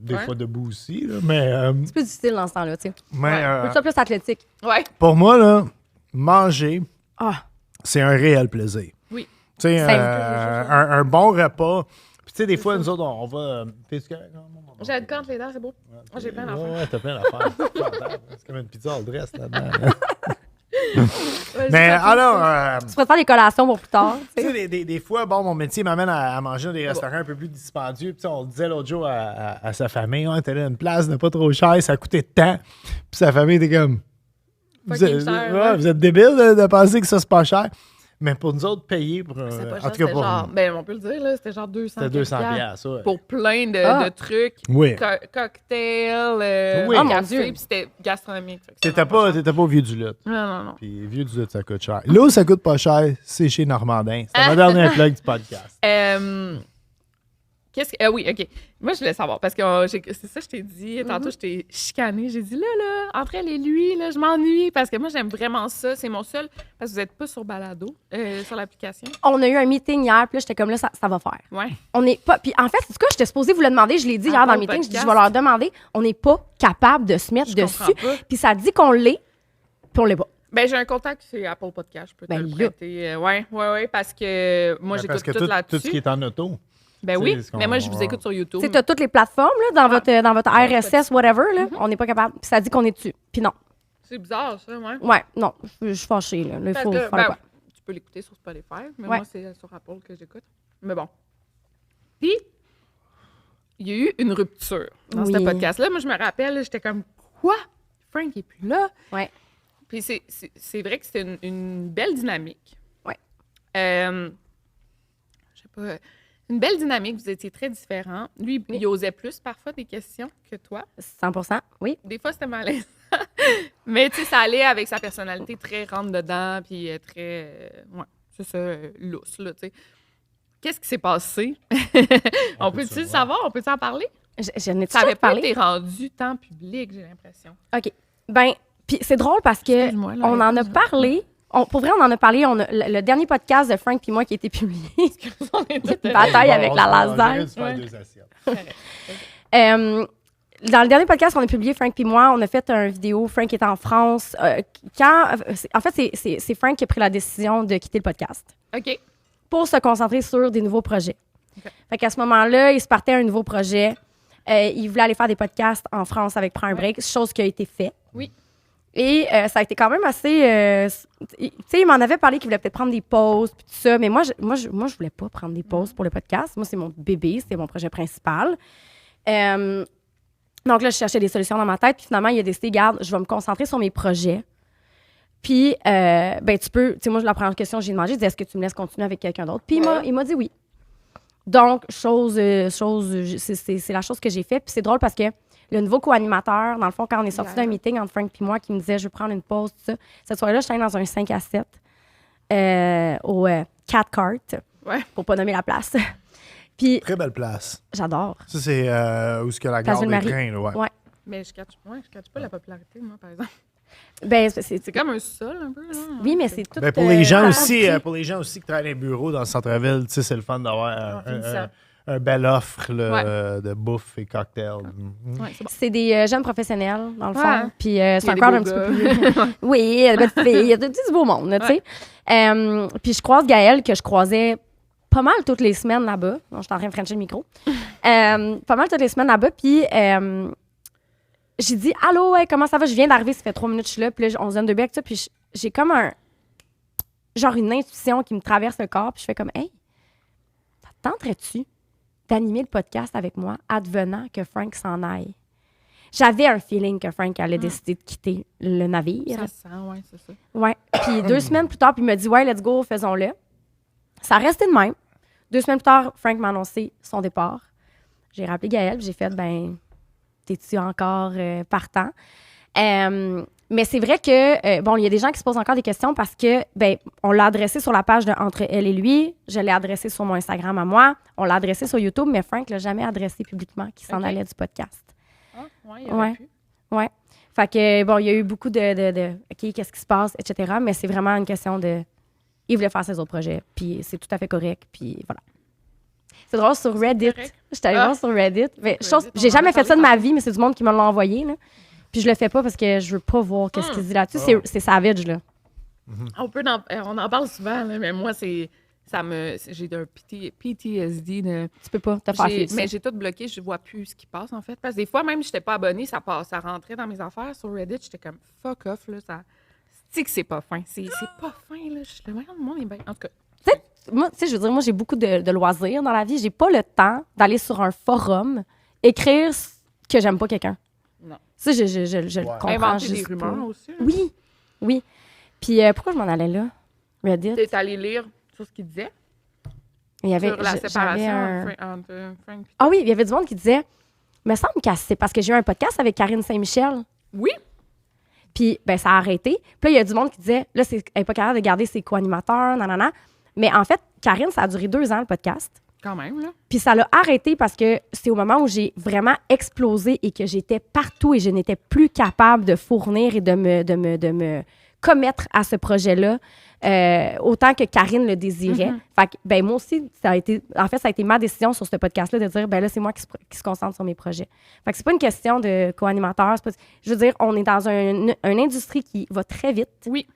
B: Des
A: Ouais.
B: fois debout aussi, là, mais,
C: C'est plus difficile dans ce temps-là, tu sais.
B: mais
A: Ouais.
C: Ça plus athlétique.
A: Ouais.
B: pour moi, là, manger,
C: Ah,
B: c'est un réel plaisir.
A: Oui.
B: Tu sais,
C: Simple.
B: un bon repas. Puis, tu sais, des fois, nous autres, on va. T'es-tu correct? Non, non, non.
A: J'ai le camp entre les dents, c'est beau. Moi, j'ai plein d'affaires.
B: Ouais, t'as plein d'affaires. C'est comme une pizza all dress là-dedans.
A: Vas-y,
B: Mais
A: continue.
B: alors,
C: tu pourrais te faire des collations pour plus tard. tu
B: tu
C: sais.
B: sais, des fois, bon, mon métier m'amène à manger dans des restaurants un peu plus dispendieux. Puis, tu sais, on le disait l'autre jour à sa famille, on était là une place de pas trop cher, ça coûtait tant. Puis sa famille était comme.
A: Fucking cher,
B: ouais,
A: ouais.
B: vous êtes débile de penser que ça, c'est pas cher. Mais pour nous autres, payer pour.
A: C'est pas
B: en
A: cher,
B: tout cas,
A: c'était
B: pour.
A: genre... Ben, on peut le dire, là, c'était genre 200
B: C'était 200
A: piastres.
B: piastres, ouais.
A: Pour plein de,
C: Ah.
A: de trucs.
B: Oui.
A: Cocktail,
B: Oui.
C: Oh, mon
A: café,
C: Dieu.
A: puis c'était gastronomique. Fait que
B: T'étais pas au vieux du lutte.
A: Non, non, non.
B: Puis vieux du lutte, ça coûte cher. Là où ça coûte pas cher, c'est chez Normandin. C'était ma dernière plug du podcast.
A: Qu'est-ce que... oui, OK. Moi, je voulais savoir, parce que c'est ça que je t'ai dit. Tantôt, je t'ai chicané. J'ai dit, là, entre elle et lui, là, je m'ennuie, parce que moi, j'aime vraiment ça. C'est mon seul... Parce que vous n'êtes pas sur Balado, sur l'application.
C: On a eu un meeting hier, puis là, j'étais comme là, ça va faire.
A: Ouais.
C: On n'est pas. Puis en fait, c'est ce que j'étais supposée vous le demander. Je l'ai dit hier dans le
A: Apple
C: meeting. Je dis, je
A: Podcast.
C: vais leur demander. On n'est pas capable de se mettre
A: Je
C: dessus.
A: comprends pas.
C: Puis ça dit qu'on l'est, puis on l'est pas.
A: Ben, j'ai un contact sur Apple Podcast. Je peux te
C: Ben
A: le
C: là.
A: prêter. Ouais, parce que moi,
B: Ben,
A: j'écoute
B: parce que
A: tout
B: tout
A: là-dessus.
B: ce qui est en auto.
A: Ben
B: tu
A: oui,
B: sais, ce
A: mais moi, je
B: qu'on-
A: vous écoute sur YouTube.
C: Tu sais, t'as toutes les plateformes là, dans votre RSS, whatever. Là, on n'est pas capable. Puis ça dit qu'on est dessus. Puis non.
A: C'est bizarre, ça, ouais.
C: Ouais, non. Je suis fâchée. Là. Là, il
A: Parce
C: faut
A: que,
C: faire
A: ben,
C: quoi?
A: tu peux l'écouter sur Spotify, mais
C: Ouais.
A: moi, c'est sur Apple que j'écoute. Mais bon. Puis, il y a eu une rupture dans
C: Oui.
A: ce podcast-là. Moi, je me rappelle, j'étais comme, quoi? Frank est plus là?
C: Ouais.
A: Puis c'est vrai que c'était une belle dynamique.
C: Ouais.
A: Je sais pas. Une belle dynamique, vous étiez très différents. Lui, il osait plus parfois des questions que toi.
C: 100%. Oui.
A: Des fois, c'était malaisant. Mais tu sais, ça allait avec sa personnalité très rentre-dedans, puis très... ouais, c'est ça, lousse, là, tu sais. Qu'est-ce qui s'est passé? On peut-tu le savoir? On peut-tu en parler?
C: Je n'ai
A: Ça
C: pas
A: avait pas
C: parlé.
A: été rendu tant public, j'ai l'impression.
C: OK. Ben, puis c'est drôle parce que
A: Excuse-moi, là,
C: on en a
A: excuse-moi.
C: parlé. Pour vrai, on en a parlé. Le dernier podcast de Frank puis moi qui a été publié.
A: On était
C: Une bataille avec la lasagne.
A: Ouais.
C: Dans le dernier podcast qu'on a publié, Frank puis moi, on a fait une vidéo. Frank est en France. En fait, c'est Frank qui a pris la décision de quitter le podcast
A: OK.
C: pour se concentrer sur des nouveaux projets.
A: OK.
C: Fait qu'à ce moment-là, il se partait à un nouveau projet. Il voulait aller faire des podcasts en France avec Prends un break, chose qui a été fait.
A: Oui.
C: Et ça a été quand même assez... tu sais, il m'en avait parlé qu'il voulait peut-être prendre des pauses, puis tout ça. Mais moi, je voulais pas prendre des pauses pour le podcast. Moi, c'est mon bébé, c'était mon projet principal. Donc là, je cherchais des solutions dans ma tête. Puis finalement, il a décidé, garde, je vais me concentrer sur mes projets. Puis, tu peux... Tu sais, moi, la première question que j'ai demandé, je disais, est-ce que tu me laisses continuer avec quelqu'un d'autre? Puis il m'a dit oui. Donc, c'est la chose que j'ai fait. Puis c'est drôle parce que le nouveau co-animateur, dans le fond, quand on est sorti d'un meeting entre Frank et moi, qui me disait, je vais prendre une pause, tout ça, cette soirée-là, je suis allée dans un 5 à 7 au Cat Cart, pour pas nommer la place. Puis,
B: très belle place.
C: J'adore.
B: Ça, c'est où est-ce que la gare des trains, là,
C: ouais.
A: Mais je catch pas la popularité, moi, par exemple.
C: Ben,
A: c'est comme un sol, un peu. Là.
C: Oui, mais c'est tout...
B: pour les gens aussi qui travaillent dans les bureaux dans le centre-ville, tu sais, c'est le fun d'avoir un bel offre là, de bouffe et cocktails.
C: Ouais, c'est des jeunes professionnels, dans le fond. Puis c'est encore un petit peu plus... oui, il y a des belles filles, il y a du beau monde, tu sais. Puis je croise Gaëlle, que je croisais pas mal toutes les semaines là-bas. Non, je suis en train de frencher le micro. Pas mal toutes les semaines là-bas. Puis j'ai dit « Allô, ouais, comment ça va? » Je viens d'arriver, ça fait 3 minutes que je suis là. Puis là, on se donne de bec, ça. Puis j'ai comme une intuition qui me traverse le corps. Puis je fais comme « Hey, tenterais-tu d'animer le podcast avec moi, advenant que Frank s'en aille? » J'avais un feeling que Frank allait décider de quitter le navire.
A: Ça sent, oui, c'est ça.
C: Ouais. Puis 2 semaines plus tard, puis il me dit « Ouais, let's go, faisons-le. » Ça a resté de même. 2 semaines plus tard, Frank m'a annoncé son départ. J'ai rappelé Gaëlle, puis j'ai fait « Ben, t'es-tu encore partant? » Mais c'est vrai que, il y a des gens qui se posent encore des questions parce que, on l'a adressé sur la page de Entre elle et lui. Je l'ai adressé sur mon Instagram à moi. On l'a adressé sur YouTube, mais Frank l'a jamais adressé publiquement qu'il s'en allait du podcast.
A: Ah, oui, il aurait pu.
C: Ouais. Fait que, il y a eu beaucoup de OK, qu'est-ce qui se passe, etc. Mais c'est vraiment une question de... Il voulait faire ses autres projets, puis c'est tout à fait correct, puis voilà. C'est drôle, sur Reddit. J'étais allée voir sur Reddit. J'ai jamais fait ça de ma vie, mais c'est du monde qui me l'a envoyé, là. Puis je le fais pas parce que je veux pas voir qu'est-ce qu'il dit là-dessus. C'est savage, là.
A: On en parle souvent, là, mais moi, j'ai un PTSD.
C: Tu peux pas te faire filtrer.
A: Mais j'ai tout bloqué, je vois plus ce qui passe, en fait. Parce que des fois, même si j'étais pas abonnée, ça rentrait dans mes affaires. Sur Reddit, j'étais comme fuck off, là. C'est que c'est pas fin. C'est pas fin, là. Le monde est bien. En tout cas.
C: Moi, je veux dire, moi, j'ai beaucoup de loisirs dans la vie. J'ai pas le temps d'aller sur un forum, écrire que j'aime pas quelqu'un.
A: Non.
C: Ça, je le comprends.
A: Inventer des rumeurs aussi. Là.
C: Oui. Puis pourquoi je m'en allais là? Reddit.
A: T'es allé lire sur ce qu'il disait?
C: Il y avait,
A: sur la séparation entre Frank et...
C: Ah oui, il y avait du monde qui disait, me semble que c'est parce que j'ai eu un podcast avec Karine Saint-Michel.
A: Oui.
C: Puis, ça a arrêté. Puis là, il y a du monde qui disait, là, elle n'est pas capable de garder ses co-animateurs, nanana. Mais en fait, Karine, ça a duré 2 ans, le podcast.
A: Quand même, là.
C: Puis ça l'a arrêté parce que c'est au moment où j'ai vraiment explosé et que j'étais partout et je n'étais plus capable de fournir et de me commettre à ce projet-là autant que Karine le désirait. Fait que, moi aussi, ça a été ma décision sur ce podcast-là de dire, là, c'est moi qui se concentre sur mes projets. Fait que c'est pas une question de co-animateur. Je veux dire, on est dans une industrie qui va très vite.
A: Oui.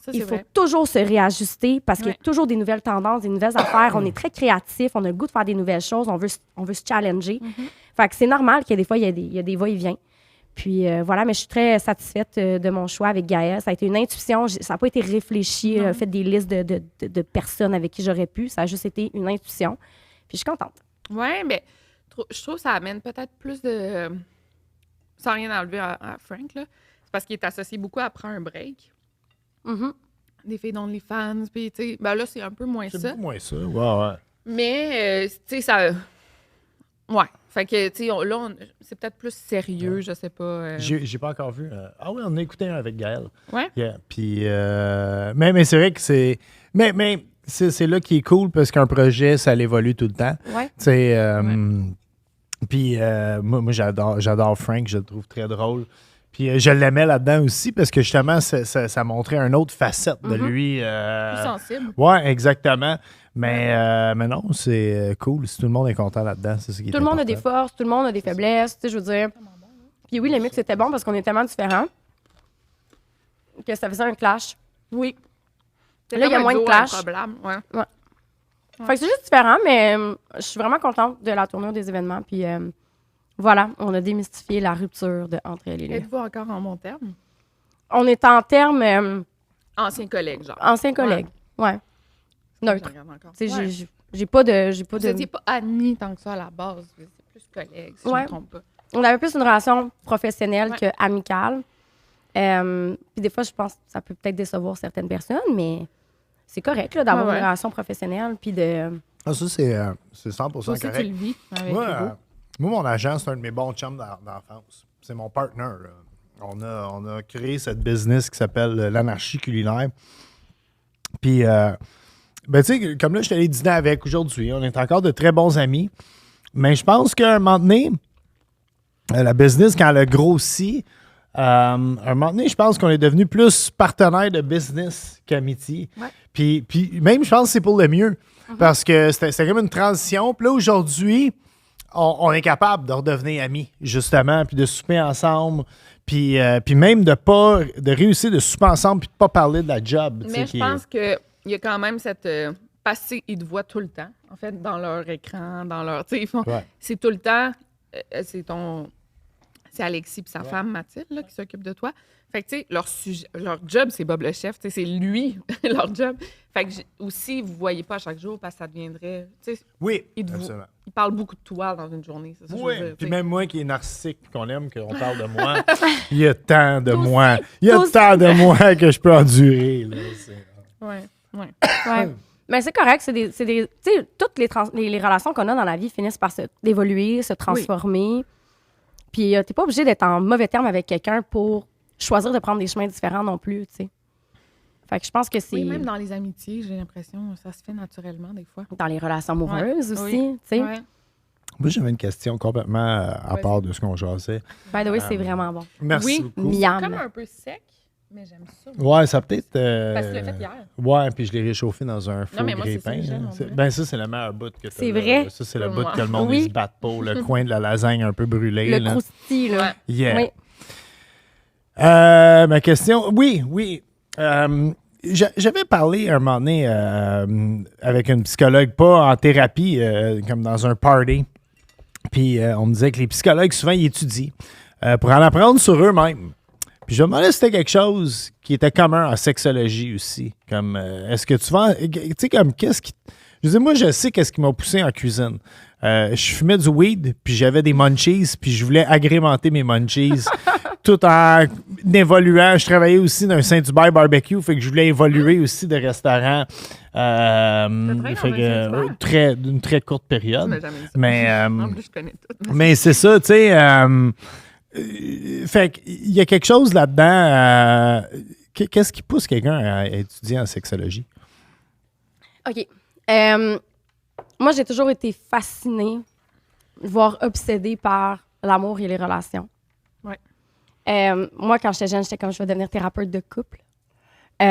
A: Ça,
C: il faut toujours se réajuster parce qu'il y a toujours des nouvelles tendances, des nouvelles affaires. On est très créatif, on a le goût de faire des nouvelles choses, on veut se challenger. Fait que c'est normal qu'il y ait des fois, il y a des va-et-vient. Puis voilà, mais je suis très satisfaite de mon choix avec Gaëlle. Ça a été une intuition, ça n'a pas été réfléchi, fait des listes de personnes avec qui j'aurais pu. Ça a juste été une intuition. Puis je suis contente.
A: Oui, mais je trouve que ça amène peut-être plus de... Sans rien enlever à Frank, là. C'est parce qu'il est associé beaucoup à prendre un break. Des filles d'OnlyFans, puis tu sais, là, c'est un peu moins ça.
B: C'est beaucoup moins ça, ouais.
A: Mais, tu sais, ça... Ouais. Fait que, tu sais, là, c'est peut-être plus sérieux, je sais pas.
B: J'ai pas encore vu. Ah oui, on a écouté un avec Gaëlle.
A: Ouais.
B: Yeah. Puis, mais c'est vrai que c'est... Mais c'est là qui est cool parce qu'un projet, ça évolue tout le temps.
C: Ouais.
B: Tu sais, puis moi, j'adore Frank, je le trouve très drôle. Puis je l'aimais là-dedans aussi parce que justement, ça montrait une autre facette de lui.
A: Plus sensible.
B: Oui, exactement. Mais non, c'est cool. Si tout le monde est content là-dedans, c'est ce qui est
C: Tout le monde a
B: important.
C: des forces, tout le monde a des faiblesses, tu sais, je veux dire. Puis oui, le mix était bon parce qu'on est tellement différents que ça faisait un clash.
A: Oui.
C: Là, il y a moins de clash.
A: Ouais.
C: Fait que c'est juste différent, mais je suis vraiment contente de la tournure des événements. Puis voilà, on a démystifié la rupture de entre elle et lui.
A: Êtes-vous encore en bon terme?
C: On est en termes
A: Anciens collègues, genre.
C: anciens collègues. Ouais. Neutre.
A: Je regarde encore.
C: Tu sais,
A: Ouais.
C: j'ai pas de...
A: Vous n'étiez pas amis tant que ça à la base. Vous étiez plus collègues, si je
C: Ouais.
A: ne me trompe pas.
C: On avait plus une relation professionnelle
A: Ouais.
C: qu'amicale. Puis des fois, je pense que ça peut peut-être décevoir certaines personnes, mais c'est correct là, d'avoir
A: Ouais, ouais.
C: une relation professionnelle. Puis de...
B: Ah, ça, c'est 100%
A: Toi aussi, tu
B: correct.
A: le vis avec
B: Moi,
A: Hugo.
B: moi, mon agent, c'est un de mes bons chums d'enfance. C'est mon partner. Là. On a créé cette business qui s'appelle l'anarchie culinaire. Puis, ben, tu sais, comme là, je suis allé dîner avec aujourd'hui. On est encore de très bons amis. Mais je pense qu'à un moment donné, la business, quand elle a grossi, à un moment donné, je pense qu'on est devenu plus partenaire de business qu'amitié.
A: Ouais.
B: Puis même, je pense que c'est pour le mieux. Parce que c'était comme une transition. Puis là, aujourd'hui, on est capable de redevenir amis, justement, puis de souper ensemble. Puis même de réussir de souper ensemble puis de pas parler de la job. tu sais,
A: Mais je
B: qui est-
A: pense qu'il y a quand même cette... parce qu'ils te voient tout le temps, en fait, dans leur écran, dans leur... Tu sais, ils font...
B: Ouais.
A: C'est tout le temps... C'est Alexis et sa femme, Mathilde, là, qui s'occupe de toi. Fait que, tu sais, leur job, c'est Bob le chef. Tu sais, c'est lui, leur job. Fait que aussi, vous ne voyez pas à chaque jour parce que ça deviendrait... Tu sais,
B: Oui,
A: ils
B: absolument.
A: parlent beaucoup de toi dans une journée. C'est ça que je veux
B: Oui,
A: dire,
B: puis
A: tu sais.
B: même moi qui est narcissique puis qu'on aime qu'on parle de moi, il y a tant de
C: Toi
B: moi.
C: aussi,
B: Il y a
C: toi aussi.
B: tant de moi que je peux endurer. Là.
A: Ouais.
C: Ouais. Mais c'est correct. Tu sais, toutes les relations qu'on a dans la vie finissent par d'évoluer, se transformer. Puis t'es pas obligé d'être en mauvais terme avec quelqu'un pour choisir de prendre des chemins différents non plus, tu sais. Fait que je pense que c'est
A: Oui, même dans les amitiés, j'ai l'impression ça se fait naturellement des fois.
C: dans les relations amoureuses
A: Ouais.
C: aussi,
A: Oui.
C: tu sais.
A: Ouais.
B: Moi, j'avais une question complètement à
A: Vas-y.
B: part de ce qu'on jasait.
C: By the way, c'est vraiment bon.
B: Merci
A: Oui.
B: beaucoup.
C: Miam.
A: Comme un peu sec, mais j'aime ça.
B: Ouais, ça peut-être.
A: Parce que tu l'as fait hier.
B: Ouais, puis je l'ai réchauffé dans un four
A: mais moi, c'est ça
B: grille-pain.
A: que j'aime,
B: là.
A: on dirait.
B: Ben, ça, c'est le meilleur bout que tu
C: C'est vrai?
B: Ça, c'est le
A: Pour
B: bout
A: moi.
B: que le monde
C: Oui.
B: il se batte pour. Le coin de la lasagne un peu brûlée.
C: Le
B: là.
C: croustillant, là.
A: Ouais.
B: Yeah.
C: Oui.
B: Ma question, oui. J'avais parlé un moment donné avec une psychologue, pas en thérapie, comme dans un party. Puis on me disait que les psychologues, souvent, ils étudient pour en apprendre sur eux-mêmes. Puis je me demandais si c'était quelque chose qui était commun en sexologie aussi. Comme, est-ce que tu vas... Tu sais, comme, qu'est-ce qui... Je dis, moi, je sais qu'est-ce qui m'a poussé en cuisine. Je fumais du weed, puis j'avais des munchies, puis je voulais agrémenter mes munchies tout en évoluant. Je travaillais aussi dans un Saint-Hubert barbecue, fait que je voulais évoluer aussi de restaurant.
A: travaillé
B: Fait
A: dans un
B: que,
A: Saint-Hubert?
B: d'une très courte
A: Tu
B: période.
A: m'as jamais dit ça.
B: Mais,
A: En plus, je connais tout.
B: mais c'est ça, tu sais. Fait qu'il y a quelque chose là-dedans. Qu'est-ce qui pousse quelqu'un à étudier en sexologie?
C: OK. Moi, j'ai toujours été fascinée, voire obsédée par l'amour et les relations.
A: Ouais.
C: Moi, quand j'étais jeune, j'étais comme, je vais devenir thérapeute de couple. Tu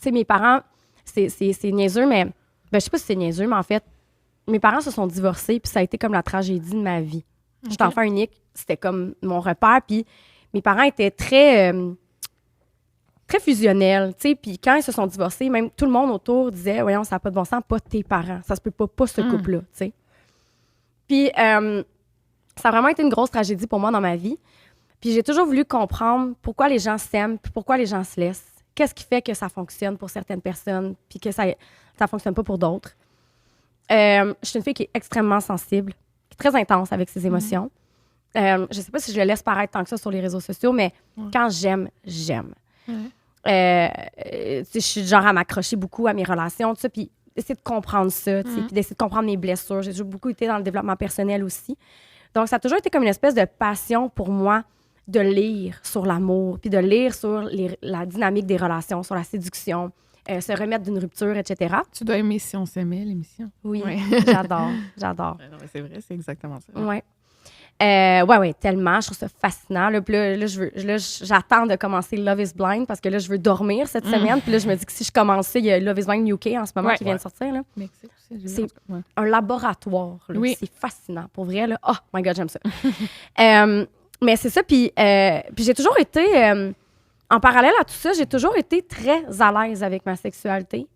C: sais, mes parents, c'est niaiseux, mais... Ben, je sais pas si c'est niaiseux, mais en fait, mes parents se sont divorcés, puis ça a été comme la tragédie de ma vie. J'étais enfant unique, c'était comme mon repère, puis mes parents étaient très fusionnels, tu sais, puis quand ils se sont divorcés, même tout le monde autour disait « Voyons, ça n'a pas de bon sens, pas tes parents, ça se peut pas ce couple-là, tu sais. » Puis ça a vraiment été une grosse tragédie pour moi dans ma vie. Puis j'ai toujours voulu comprendre pourquoi les gens s'aiment, puis pourquoi les gens se laissent. Qu'est-ce qui fait que ça fonctionne pour certaines personnes, puis que ça fonctionne pas pour d'autres. Je suis une fille qui est extrêmement sensible, qui est très intense avec ses émotions. Je sais pas si je le laisse paraître tant que ça sur les réseaux sociaux, mais quand j'aime, j'aime. Je suis du genre à m'accrocher beaucoup à mes relations, tout ça, puis d'essayer de comprendre ça, puis d'essayer de comprendre mes blessures. J'ai toujours beaucoup été dans le développement personnel aussi. Donc, ça a toujours été comme une espèce de passion pour moi de lire sur l'amour, puis de lire sur la dynamique des relations, sur la séduction, se remettre d'une rupture, etc.
A: Tu dois aimer Si on s'aimait, l'émission.
C: Oui,
A: Ouais.
C: j'adore.
A: Ouais, non, mais c'est vrai, c'est exactement ça.
C: Ouais. Ouais, tellement. Je trouve ça fascinant. Là, puis là, j'attends de commencer Love is Blind parce que là, je veux dormir cette semaine. Puis là, je me dis que si je commençais, il y a Love is Blind UK en ce moment
A: Ouais.
C: qui vient de sortir. Là.
A: Mexique aussi, j'ai vu,
C: C'est-
A: en tout cas. Ouais.
C: Un laboratoire. Là.
A: Oui.
C: C'est fascinant. Pour vrai, là. Oh my God, j'aime ça. Mais c'est ça. Puis j'ai toujours été... en parallèle à tout ça, j'ai toujours été très à l'aise avec ma sexualité.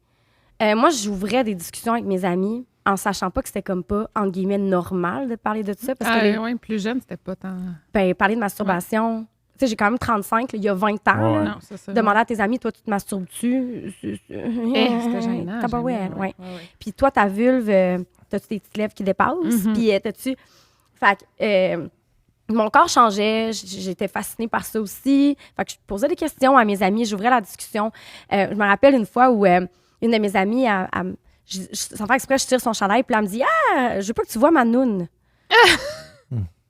C: Moi, j'ouvrais des discussions avec mes amis en sachant pas que c'était comme pas, entre guillemets, normal de parler de ça. Parce que
A: Ouais, plus jeune, c'était pas tant...
C: parler de masturbation, sais, j'ai quand même 35, là, il y a 20 ans.
B: Ouais.
C: là.
A: Non, c'est ça.
C: Demander à tes amis, toi, tu te masturbes-tu?
A: C'était gênant.
C: Tabarouette,
A: gênant,
C: ouais.
A: ouais.
C: Puis toi, ta vulve, t'as-tu tes petites lèvres qui dépassent? Puis t'as-tu... Fait que mon corps changeait. J'étais fascinée par ça aussi. Fait que je posais des questions à mes amis. J'ouvrais la discussion. Je me rappelle une fois où une de mes amies, sans faire exprès, je tire son chandail. Puis elle me dit « Ah, je veux pas que tu vois ma noune. »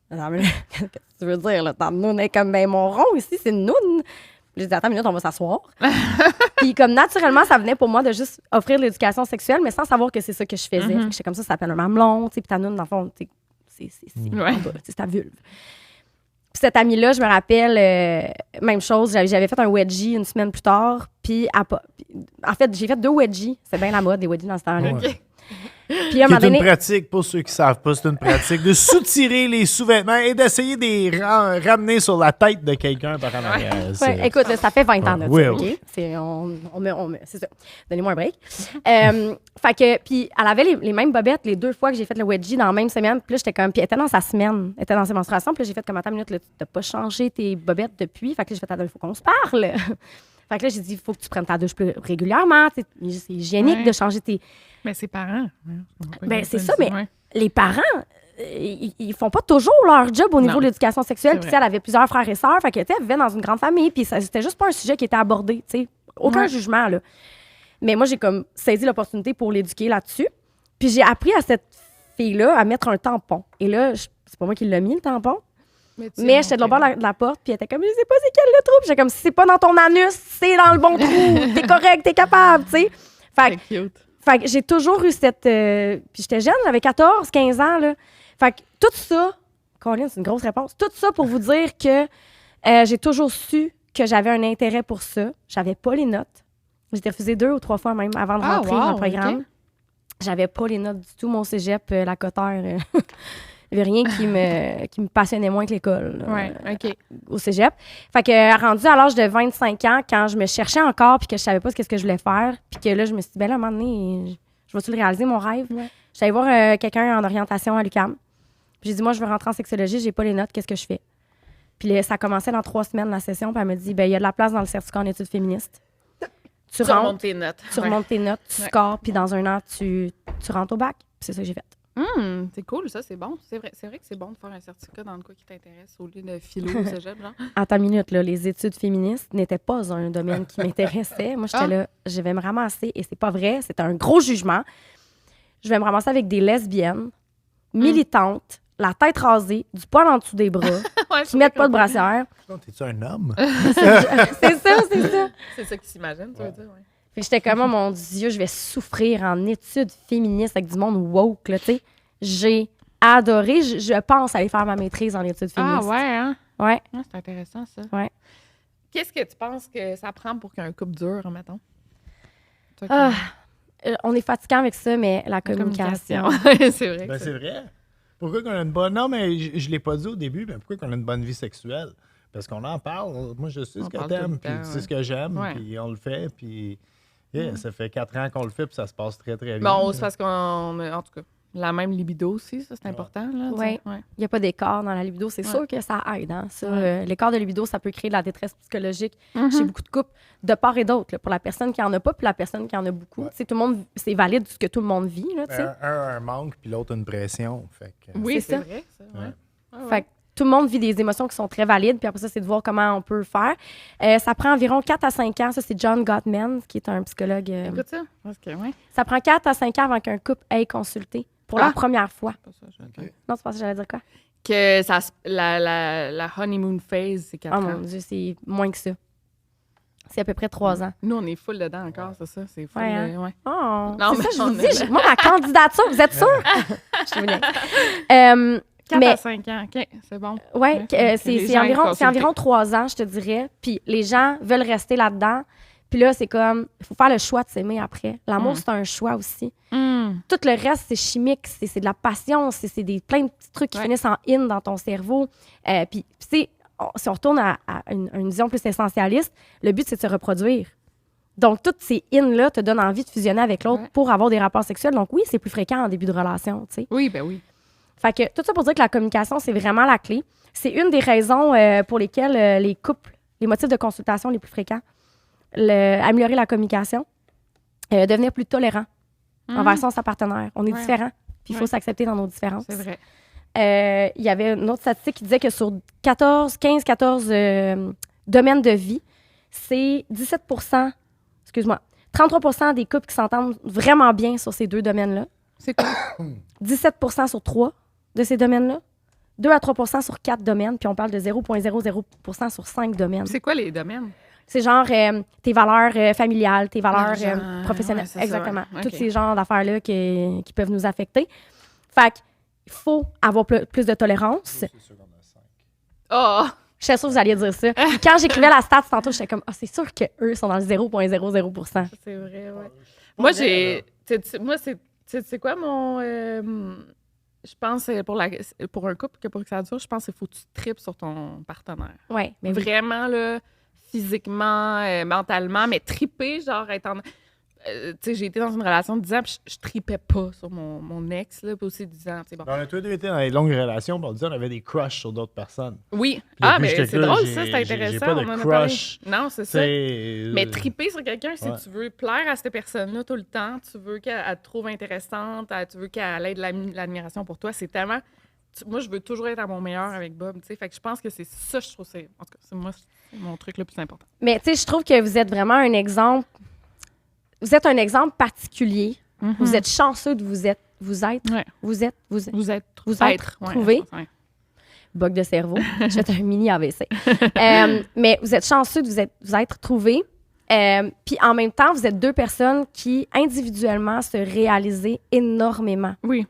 C: Non, mais qu'est-ce que tu veux dire, là? Ta noune est comme, ben, mon rond ici, c'est une noune. J'ai dit, attends une minute, on va s'asseoir. Puis, comme naturellement, ça venait pour moi de juste offrir de l'éducation sexuelle, mais sans savoir que c'est ça que je faisais. Fait que j'étais comme ça s'appelle un mamelon, tu sais, puis ta noune, dans le fond, tu sais,
A: Ouais.
C: c'est ta vulve. Puis, cette amie-là, je me rappelle, même chose, j'avais fait un wedgie une semaine plus tard, puis, en fait, j'ai fait 2 wedgies. C'est bien la mode, des wedgies dans ce temps-là.
B: Ouais.
C: Puis, à un
B: Qui
C: moment
B: est une
C: donné,
B: pratique, pour ceux qui ne savent pas, c'est une pratique de soutirer les sous-vêtements et d'essayer de les ramener sur la tête de quelqu'un par en arrière.
C: ouais, écoute, là, ça fait 20 ans, là,
B: Oui,
C: tu sais,
B: oui.
C: OK? C'est ça. Donnez-moi un break. Fait que, puis elle avait les mêmes bobettes les 2 fois que j'ai fait le wedgie dans la même semaine. Puis là, j'étais comme, puis elle était dans sa semaine, elle était dans ses menstruations. Puis là, j'ai fait comme, attends une minute, là, tu n'as pas changé tes bobettes depuis. Fait que là, j'ai fait, attends, il faut qu'on se parle. Fait que là, j'ai dit, il faut que tu prennes ta douche plus régulièrement. C'est hygiénique
A: Ouais.
C: de changer tes...
A: Mais c'est parents.
C: Ben, c'est ça, mais les parents, ils font pas toujours leur job au niveau
A: Non.
C: de l'éducation sexuelle.
A: C'est
C: Puis, tu
A: vrai.
C: sais, elle avait plusieurs frères et sœurs. Fait que, tu sais, elle vivait dans une grande famille. Puis, c'était juste pas un sujet qui était abordé, tu sais. Aucun
A: Ouais.
C: jugement, là. Mais moi, j'ai comme saisi l'opportunité pour l'éduquer là-dessus. Puis, j'ai appris à cette fille-là à mettre un tampon. Et là, c'est pas moi qui l'ai mis, le tampon. Mais j'étais de l'autre bord de la porte, puis elle était comme, je sais pas c'est quel le trou. Puis j'étais comme, si c'est pas dans ton anus, c'est dans le bon trou. T'es correct, t'es capable, tu sais. Fait que
A: C'est cute.
C: fait que j'ai toujours eu cette... puis j'étais jeune, j'avais 14, 15 ans, là. Fait que tout ça... Colin, c'est une grosse réponse. Tout ça pour vous dire que j'ai toujours su que j'avais un intérêt pour ça. J'avais pas les notes. J'étais refusée 2 ou 3 fois même avant de
A: Ah,
C: rentrer dans le
A: wow,
C: programme.
A: ok.
C: J'avais pas les notes du tout. Mon cégep, la Cotter, il y avait rien qui me passionnait moins que l'école. là.
A: Ouais, OK.
C: Au cégep. Fait que rendu à l'âge de 25 ans, quand je me cherchais encore puis que je savais pas ce que je voulais faire, puis que là, je me suis dit, ben là, à un moment donné, je vais-tu le réaliser, mon rêve?
A: Ouais.
C: J'allais voir quelqu'un en orientation à l'UQAM. Puis j'ai dit, moi, je veux rentrer en sexologie, j'ai pas les notes, qu'est-ce que je fais? Puis là, ça commençait dans 3 semaines, la session, puis elle me dit, ben il y a de la place dans le certificat en études féministes. Tu rentres,
A: tes notes.
C: tu remontes tes notes, tu
A: Ouais.
C: scores, puis dans 1 an, tu rentres au bac. Puis c'est ça que j'ai fait.
A: C'est cool, ça, c'est bon. C'est vrai que c'est bon de faire un certificat dans le quoi qui t'intéresse au lieu de philo au cégep, genre.
C: Attends une minute, là, les études féministes n'étaient pas un domaine qui m'intéressait. Moi, j'étais
A: Ah.
C: là, je vais me ramasser, et c'est pas vrai, c'est un gros jugement. Je vais me ramasser avec des lesbiennes, militantes, la tête rasée, du poil en dessous des bras,
A: Ouais,
C: qui mettent pas de brassière.
B: Non, t'es-tu un homme?
C: C'est ça, c'est ça.
A: C'est ça qu'ils s'imaginent, tu veux dire, ouais.
C: Fait que j'étais comme, oh mon Dieu, je vais souffrir en études féministes avec du monde woke, là, tu sais. J'ai adoré. Je pense aller faire ma maîtrise en études
A: Ah
C: féministes.
A: ouais, hein?
C: Ouais.
A: Ah, c'est intéressant, ça.
C: Ouais.
A: Qu'est-ce que tu penses que ça prend pour qu'un couple dure, mettons? Toi,
C: Ah, on est fatiguant avec ça, mais la
A: la
C: communication.
A: c'est vrai.
B: Ben, c'est vrai. Pourquoi qu'on a une bonne... Non, mais je l'ai pas dit au début, mais pourquoi qu'on a une bonne vie sexuelle? Parce qu'on en parle. Moi, je sais
A: On
B: ce que
A: parle tout
B: t'aimes,
A: le
B: puis
A: temps,
B: tu sais
A: ouais.
B: ce que j'aime,
A: Ouais.
B: puis on le fait, puis... Yeah, ça fait 4 ans qu'on le fait, puis ça se passe très, très bien.
A: Bon, c'est parce qu'on a, en tout cas, la même libido aussi, ça, c'est important, là. tu sais.
C: Ouais.
A: Ouais.
C: Il n'y a pas d'écart dans la libido. C'est
A: Ouais.
C: sûr que ça aide. Hein, ça.
A: Ouais.
C: L'écart de libido, ça peut créer de la détresse psychologique
A: Mhm.
C: chez beaucoup de couples, de part et d'autre. Là, pour la personne qui en a pas, puis la personne qui en a beaucoup.
B: Ouais.
C: Tu sais, tout le monde, c'est valide ce que tout le monde vit. Là, tu sais.
B: Un manque, puis l'autre une pression. Fait que,
A: Oui,
C: C'est
A: c'est
C: ça.
A: vrai, ça. Ouais.
B: Ouais.
A: Ouais, ouais.
C: Fait que tout le monde vit des émotions qui sont très valides, puis après ça, c'est de voir comment on peut le faire. Ça prend environ 4 à 5 ans. Ça, c'est John Gottman, qui est un psychologue.
A: Écoute ça. Parce que, ouais.
C: Ça prend 4 à 5 ans avant qu'un couple aille consulter pour
A: Ah!
C: la première fois.
A: Pas ça, je-
B: Ok.
C: Non, c'est pas ça que j'allais dire quoi?
A: Que ça, la honeymoon phase, c'est 4
C: Oh
A: ans.
C: mon Dieu, c'est moins que ça. C'est à peu près 3 ans.
A: Nous, on est full dedans encore, c'est ça. C'est full.
C: Ouais, hein?
A: ouais.
C: Oh,
A: Non,
C: c'est
A: mais
C: ça, je
A: on
C: vous
A: est
C: dis.
A: là.
C: Moi, ma candidature, vous êtes sûrs? Je suis venue.
A: 4
C: Mais-
A: à 5 ans, OK, c'est bon.
C: Oui,
A: Ouais, que
C: c'est
A: les
C: c'est
A: gens
C: environ,
A: aient
C: c'est environ 3 ans, je te dirais. Puis les gens veulent rester là-dedans. Puis là, c'est comme, il faut faire le choix de s'aimer après. L'amour,
A: Mm.
C: c'est un choix aussi.
A: Hum.
C: Tout le reste, c'est chimique, c'est de la passion, c'est plein de petits trucs qui
A: Ouais.
C: finissent en « in » dans ton cerveau. Puis, tu sais, si on retourne à une vision plus essentialiste, le but, c'est de se reproduire. Donc, toutes ces « in » te donnent envie de fusionner avec l'autre
A: Ouais.
C: pour avoir des rapports sexuels. Donc, oui, c'est plus fréquent en début de relation, tu sais.
A: Oui, ben oui.
C: Fait que tout ça pour dire que la communication, c'est vraiment la clé. C'est une des raisons pour lesquelles les couples, les motifs de consultation les plus fréquents, améliorer la communication, devenir plus tolérant envers sa partenaire. On est différents, puis il faut s'accepter dans nos différences.
A: C'est vrai.
C: Il y avait une autre statistique qui disait que sur 14 domaines de vie, c'est 33% des couples qui s'entendent vraiment bien sur ces 2 domaines-là.
A: C'est quoi?
C: 17% sur 3 de ces domaines-là. 2 à 3% sur 4 domaines, puis on parle de 0,00% sur 5 domaines.
A: C'est quoi les domaines?
C: C'est genre tes valeurs familiales, tes valeurs professionnelles.
A: Ouais, c'est
C: exactement.
A: ça, ouais.
C: Tous
A: OK.
C: ces genres d'affaires-là qui peuvent nous affecter. Fait qu'il faut avoir plus de tolérance.
A: Oh!
C: J'étais sûre que vous alliez dire ça. Puis quand j'écrivais la stat tantôt, j'étais comme, c'est sûr qu'eux sont dans le 0,00%.
A: C'est vrai, ouais. Moi, c'est quoi mon... je pense pour un couple que pour que ça dure, je pense qu'il faut que tu tripes sur ton partenaire.
C: Ouais, mais oui.
A: Vraiment, là, physiquement, mentalement, mais triper, genre être en... tu sais, j'ai été dans une relation de 10 ans, puis je tripais pas sur mon ex, là, puis aussi 10 ans, tu sais, bon.
B: On a tous les deux été dans les longues relations, puis on disait on avait des crushs sur d'autres personnes.
A: Oui.
B: Puis depuis
A: Mais
B: que j'étais
A: c'est
B: là,
A: drôle,
B: j'ai-
A: ça, c'est
B: j'ai
A: intéressant.
B: pas de
A: on en a
B: crush.
A: parlé. Non, c'est ça.
B: C'est...
A: Mais triper sur quelqu'un, si
B: Ouais.
A: tu veux plaire à cette personne-là tout le temps, tu veux qu'elle te trouve intéressante, tu veux qu'elle ait de l'admiration pour toi, c'est tellement... Moi, je veux toujours être à mon meilleur avec Bob, tu sais. Fait que je pense que c'est ça, je trouve, en tout cas, c'est mon truc le plus important.
C: Mais tu sais, je trouve que vous êtes vraiment un exemple. Vous êtes un exemple particulier. Vous êtes chanceux de vous êtes.
A: Ouais.
C: Vous êtes.
A: Vous êtes
C: Ouais,
A: trouvé.
C: Bug de cerveau. Je fais un mini AVC. Mais vous êtes chanceux de vous être trouvés. Puis en même temps, vous êtes 2 personnes qui, individuellement, se réalisent énormément.
A: Oui.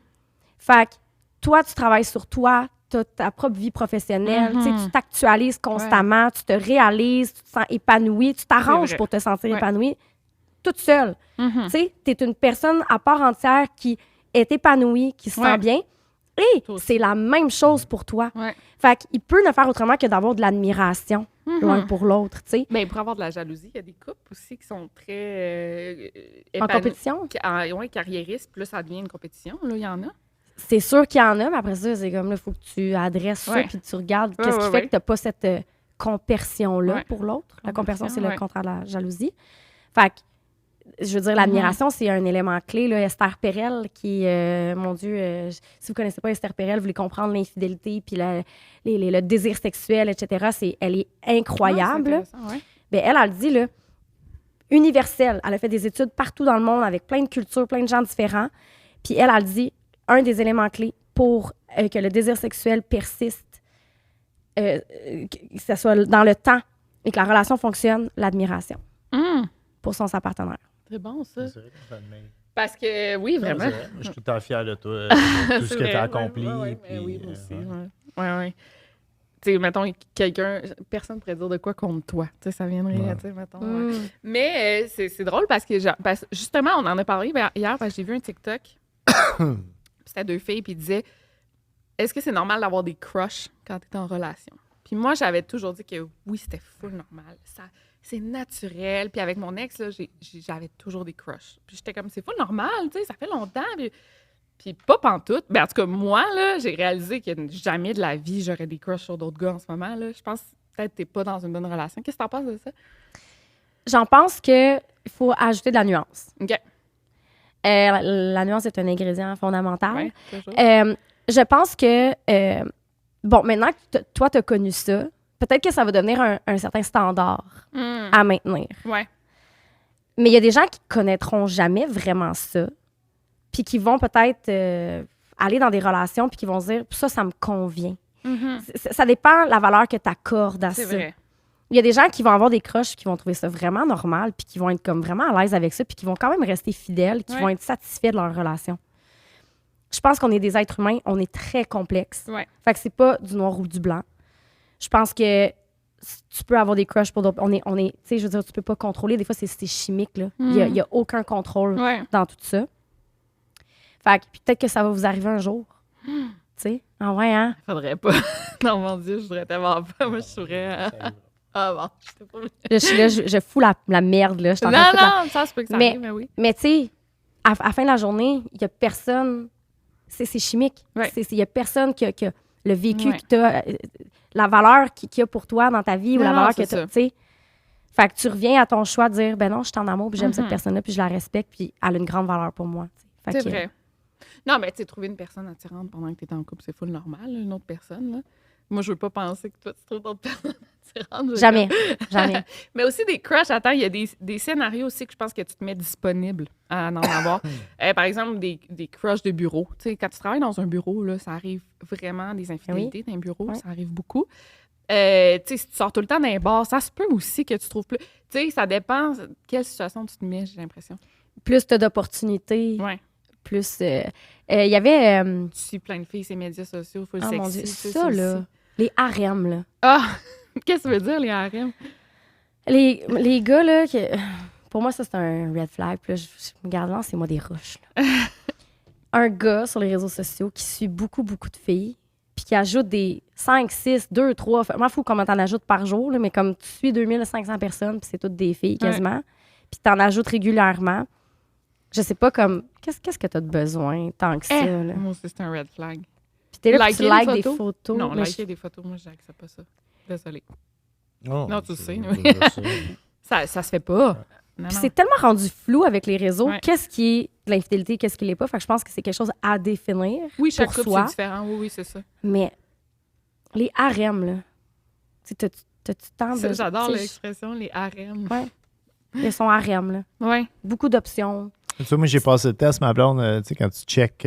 C: Fait que toi, tu travailles sur toi, tu as ta propre vie professionnelle, tu sais, tu t'actualises constamment, tu te réalises, tu te sens épanoui, tu t'arranges
A: vrai.
C: pour te sentir
A: Ouais.
C: épanoui toute seule. Tu sais, tu es une personne à part entière qui est épanouie, qui se
A: Ouais.
C: sent bien. Et
A: Toi aussi.
C: c'est la même chose pour toi.
A: Ouais.
C: Fait qu'il peut ne faire autrement que d'avoir de l'admiration l'un pour l'autre, tu sais.
A: Mais pour avoir de la jalousie, il y a des couples aussi qui sont très
C: En
A: épanouis,
C: compétition,
A: carriéristes, puis là, ça devient une compétition, là, il y en a.
C: c'est sûr qu'il y en a, mais après ça, c'est comme là, il faut que tu adresses ça,
A: Ouais.
C: puis tu regardes
A: Ouais,
C: qu'est-ce qui
A: ouais,
C: fait
A: ouais.
C: que tu n'as pas cette compersion-là
A: Ouais.
C: pour l'autre. La compersion, c'est
A: Ouais.
C: le contraire de la jalousie. Fait que, je veux dire, l'admiration, c'est un élément clé. Là. Esther Perel, qui, mon Dieu, si vous connaissez pas Esther Perel, vous voulez comprendre l'infidélité, puis le désir sexuel, etc., elle est incroyable.
A: Ah, c'est intéressant, ouais.
C: Ben, elle dit, là, universelle. Elle a fait des études partout dans le monde avec plein de cultures, plein de gens différents. Puis elle dit, un des éléments clés pour que le désir sexuel persiste, que ce soit dans le temps et que la relation fonctionne, l'admiration pour sa partenaire.
A: C'est bon, ça.
B: C'est vrai qu'on t'admire.
A: Parce que, oui,
B: C'est
A: vraiment.
B: vrai. Je suis tout le temps fier de toi, de tout ce
A: C'est
B: que tu
A: vrai,
B: as accompli.
A: ouais,
B: puis,
A: oui, moi aussi.
B: ouais.
A: Ouais. Tu sais, mettons, personne ne pourrait dire de quoi contre toi. Tu sais, ça viendrait,
B: Ouais.
A: tu sais, mettons. Ouais. Mais c'est drôle parce que, justement, on en a parlé hier parce que j'ai vu un TikTok. C'était 2 filles, puis ils disaient est-ce que c'est normal d'avoir des crushs quand tu es en relation? Puis moi, j'avais toujours dit que oui, c'était full normal. C'est naturel. Puis avec mon ex, là, j'avais toujours des crushs. Puis j'étais comme, c'est full normal, tu sais, ça fait longtemps. Puis pas pantoute. Ben, en tout cas, moi, là, j'ai réalisé que jamais de la vie, j'aurais des crushs sur d'autres gars en ce moment. Là. Je pense que peut-être que t'es pas dans une bonne relation. Qu'est-ce que t'en penses de ça?
C: J'en pense qu'il faut ajouter de la nuance.
A: OK.
C: La nuance est un ingrédient fondamental.
A: Ouais, toujours.
C: Je pense que, bon, maintenant que toi, tu as connu ça, peut-être que ça va devenir un certain standard à maintenir.
A: Ouais.
C: Mais il y a des gens qui connaîtront jamais vraiment ça, puis qui vont peut-être aller dans des relations, puis qui vont se dire, ça me convient. Ça dépend de la valeur que tu accordes à
A: C'est
C: ça.
A: vrai.
C: Il y a des gens qui vont avoir des crushs, qui vont trouver ça vraiment normal, puis qui vont être comme vraiment à l'aise avec ça, puis qui vont quand même rester fidèles, qui
A: Ouais.
C: vont être satisfaits de leur relation. Je pense qu'on est des êtres humains, on est très complexes.
A: Ouais.
C: Fait que c'est pas du noir ou du blanc. Je pense que tu peux avoir des crushs pour d'autres. On est, tu sais, je veux dire, tu peux pas contrôler. Des fois, c'est chimique, là. Il y a aucun contrôle
A: Ouais.
C: dans tout ça. Fait que puis peut-être que ça va vous arriver un jour. Tu sais? Ah ouais, hein?
A: Faudrait pas. Non, mon Dieu, je voudrais tellement pas. Moi, je serais. Ah bon, je sais pas.
C: Je suis là, je fous la merde, là. Je suis en
A: Non,
C: train de foutre la-
A: non, ça se peut que ça
C: Mais-
A: arrive, mais oui.
C: Mais tu sais, à la fin de la journée, il y a personne c'est chimique.
A: Ouais.
C: Il y a personne qui a le vécu
A: Ouais.
C: que t'as, la valeur qu'il y a pour toi dans ta vie ou la
A: Non,
C: valeur
A: c'est
C: que t'as,
A: ça.
C: tu sais. Fait que tu reviens à ton choix de dire, ben non, je suis en amour, puis j'aime cette
A: Mhm.
C: personne-là, puis je la respecte, puis elle a une grande valeur pour moi. Tu sais. Fait
A: C'est
C: que-
A: vrai. Non, mais tu sais, trouver une personne attirante pendant que tu es en couple, c'est full normal, là, une autre personne. Là. Moi, je veux pas penser que toi, tu trouves d'autres personnes attirantes.
C: Jamais, jamais.
A: Mais aussi des crushs. Attends, il y a des scénarios aussi que je pense que tu te mets disponible à en avoir. Par exemple, des crushs de bureau. Tu sais, quand tu travailles dans un bureau, là, ça arrive vraiment, des infidélités dans un bureau,
C: Ouais.
A: ça arrive beaucoup. Tu sais, si tu sors tout le temps d'un bar, ça se peut aussi que tu trouves plus. Tu sais, ça dépend de quelle situation tu te mets, j'ai l'impression.
C: Plus t'as d'opportunités,
A: Ouais.
C: plus... Il y avait...
A: Tu suis plein de filles, ces médias sociaux, full
C: oh
A: sexy.
C: mon Dieu,
A: tu sais,
C: ça, là,
A: aussi.
C: les harems, là.
A: Ah! Qu'est-ce que ça veut dire, les harems?
C: Les gars, là, pour moi, ça, c'est un red flag. Puis là, je me garde là, c'est moi des roches. Là. Un gars sur les réseaux sociaux qui suit beaucoup, beaucoup de filles, puis qui ajoute des 5, 6, 2, 3... Moi, fou comment t'en ajoutes par jour, là, mais comme tu suis 2500 personnes, puis c'est toutes des filles quasiment, puis t'en ajoutes régulièrement. Je sais pas, comme... Qu'est-ce que t'as de besoin tant que ça, là?
A: Moi aussi, c'est un red flag.
C: Puis t'es là, puis tu
A: Liker
C: likes
A: des
C: des
A: photos?
C: photos.
A: Non,
C: mais
A: liker des photos, moi, j'accepte pas ça. Désolée.
B: Oh,
A: Non, tu sais,
B: c'est
A: oui.
B: déjà ça.
A: Ça se fait pas. Non,
C: Puis
A: non.
C: c'est tellement rendu flou avec les réseaux.
A: Ouais.
C: Qu'est-ce qui est de l'infidélité, qu'est-ce qui l'est pas? Fait que je pense que c'est quelque chose à définir
A: Oui, chaque
C: pour
A: couple,
C: soi.
A: c'est différent. Oui, oui, c'est ça.
C: Mais les harems, là, tu sais, t'as-tu tant de...
A: J'adore
C: tu sais,
A: l'expression, les harems.
C: Ouais. Ils sont harems, là.
A: Ouais.
C: Beaucoup d'options.
B: Tu sais, moi, j'ai passé le test, ma blonde, tu sais, quand tu check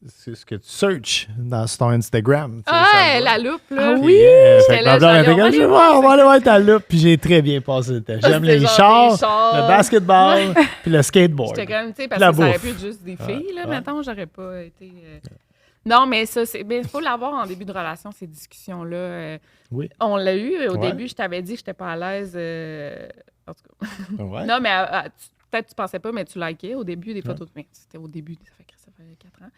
B: ce que tu searches sur ton Instagram. tu sais,
A: Ah,
B: ça me va.
A: la loupe, là.
C: Ah
B: Puis,
C: oui!
B: fait
A: J'étais
B: que
A: là,
B: ma blonde, elle était
A: j'allais,
B: comme,
A: on
B: je
A: va
B: vais
A: aller
B: voir, on
A: voir,
B: va aller voir ta loupe. Puis j'ai très bien passé le test. J'aime
A: C'était
B: les
A: genre
B: chars,
A: des chars.
B: le basketball, puis le skateboard.
A: J'étais quand même, tu sais, parce
B: La
A: que ça aurait
B: bouffe.
A: pu être juste des filles, là,
B: Ouais.
A: mettons, j'aurais pas été... Non, mais ça, c'est... Il faut l'avoir en début de relation, ces discussions-là.
B: Oui.
A: On l'a eu. Au
B: Ouais.
A: début, je t'avais dit que j'étais pas à l'aise. En tout cas.
B: Ouais.
A: Non, mais peut-être tu pensais pas, mais tu likais au début des photos. Mais c'était au début, ça fait 4 ans.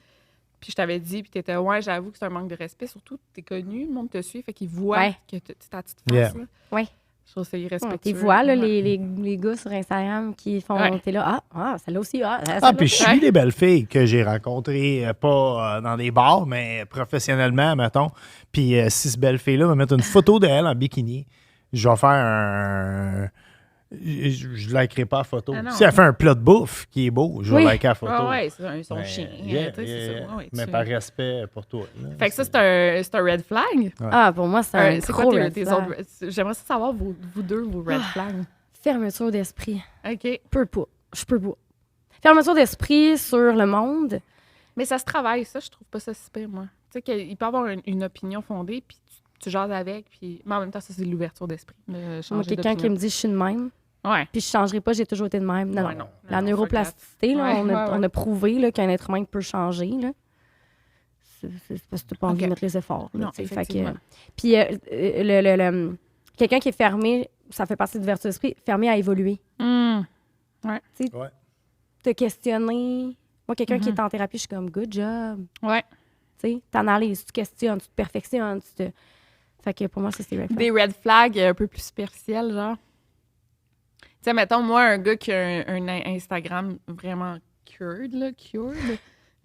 A: Puis je t'avais dit, puis t'étais, ouais, j'avoue que c'est un manque de respect. Surtout, t'es connu, le monde te suit, fait qu'ils voient
C: Ouais.
A: que tu ta petite face.
B: Yeah.
A: Là.
C: Ouais.
A: Je trouve que c'est irrespectueux.
C: Tu vois, là,
A: Ouais.
C: les gars sur Instagram qui font...
A: Ouais.
C: T'es là, celle-là aussi,
B: Ah, puis je suis
A: Ouais.
B: les belles filles que j'ai rencontrées, pas dans des bars, mais professionnellement, mettons. Puis si cette belle fille-là va mettre une photo d'elle en bikini, je vais faire un... Je ne likerai pas la photo.
A: Ah non.
B: Si elle fait un plat de bouffe qui est beau, je vais
C: Oui.
B: liker la photo.
A: Ah ouais, c'est son
B: Ben,
A: chien.
B: yeah,
A: tu sais,
B: yeah,
A: c'est
B: yeah.
A: ça. Ouais,
B: Mais
A: tu-
B: par respect pour toi. là.
A: Fait que ça, c'est un red flag.
C: Ah, pour moi, c'est un
A: C'est
C: gros
A: quoi
C: red
A: tes
C: flag.
A: autres... J'aimerais ça savoir, vous deux, vos red flags.
C: Fermeture d'esprit.
A: OK.
C: Je peux pas. Fermeture d'esprit sur le monde.
A: Mais ça se travaille, ça, je trouve pas ça si pire, moi. Tu sais, qu'il peut avoir une opinion fondée, puis tu jases avec, puis... Mais en même temps, ça, c'est l'ouverture d'esprit.
C: Moi, quelqu'un qui me dit je suis de même,
A: Ouais.
C: puis je changerai pas, j'ai toujours été de même. Non,
A: Ouais,
C: non.
A: non.
C: La
A: Non,
C: neuroplasticité, là,
A: Ouais,
C: on a prouvé là, qu'un être humain peut changer. Là. C'est parce que tu n'as pas envie
A: Ok.
C: de mettre les efforts. Là,
A: Non,
C: tu sais.
A: effectivement.
C: Puis quelqu'un qui est fermé, ça fait partie de l'ouverture d'esprit, fermé à évoluer.
B: Ouais.
C: Te questionner. Moi, quelqu'un qui
A: Mhm.
C: est en thérapie, je suis comme good job.
A: Ouais.
C: Tu analyses, tu questionnes, tu te perfectionnes. Fait que pour moi, ça, c'est red flag.
A: Des red flags un peu plus superficiels, genre. Tu sais, mettons, moi, un gars qui a un Instagram vraiment cured, tu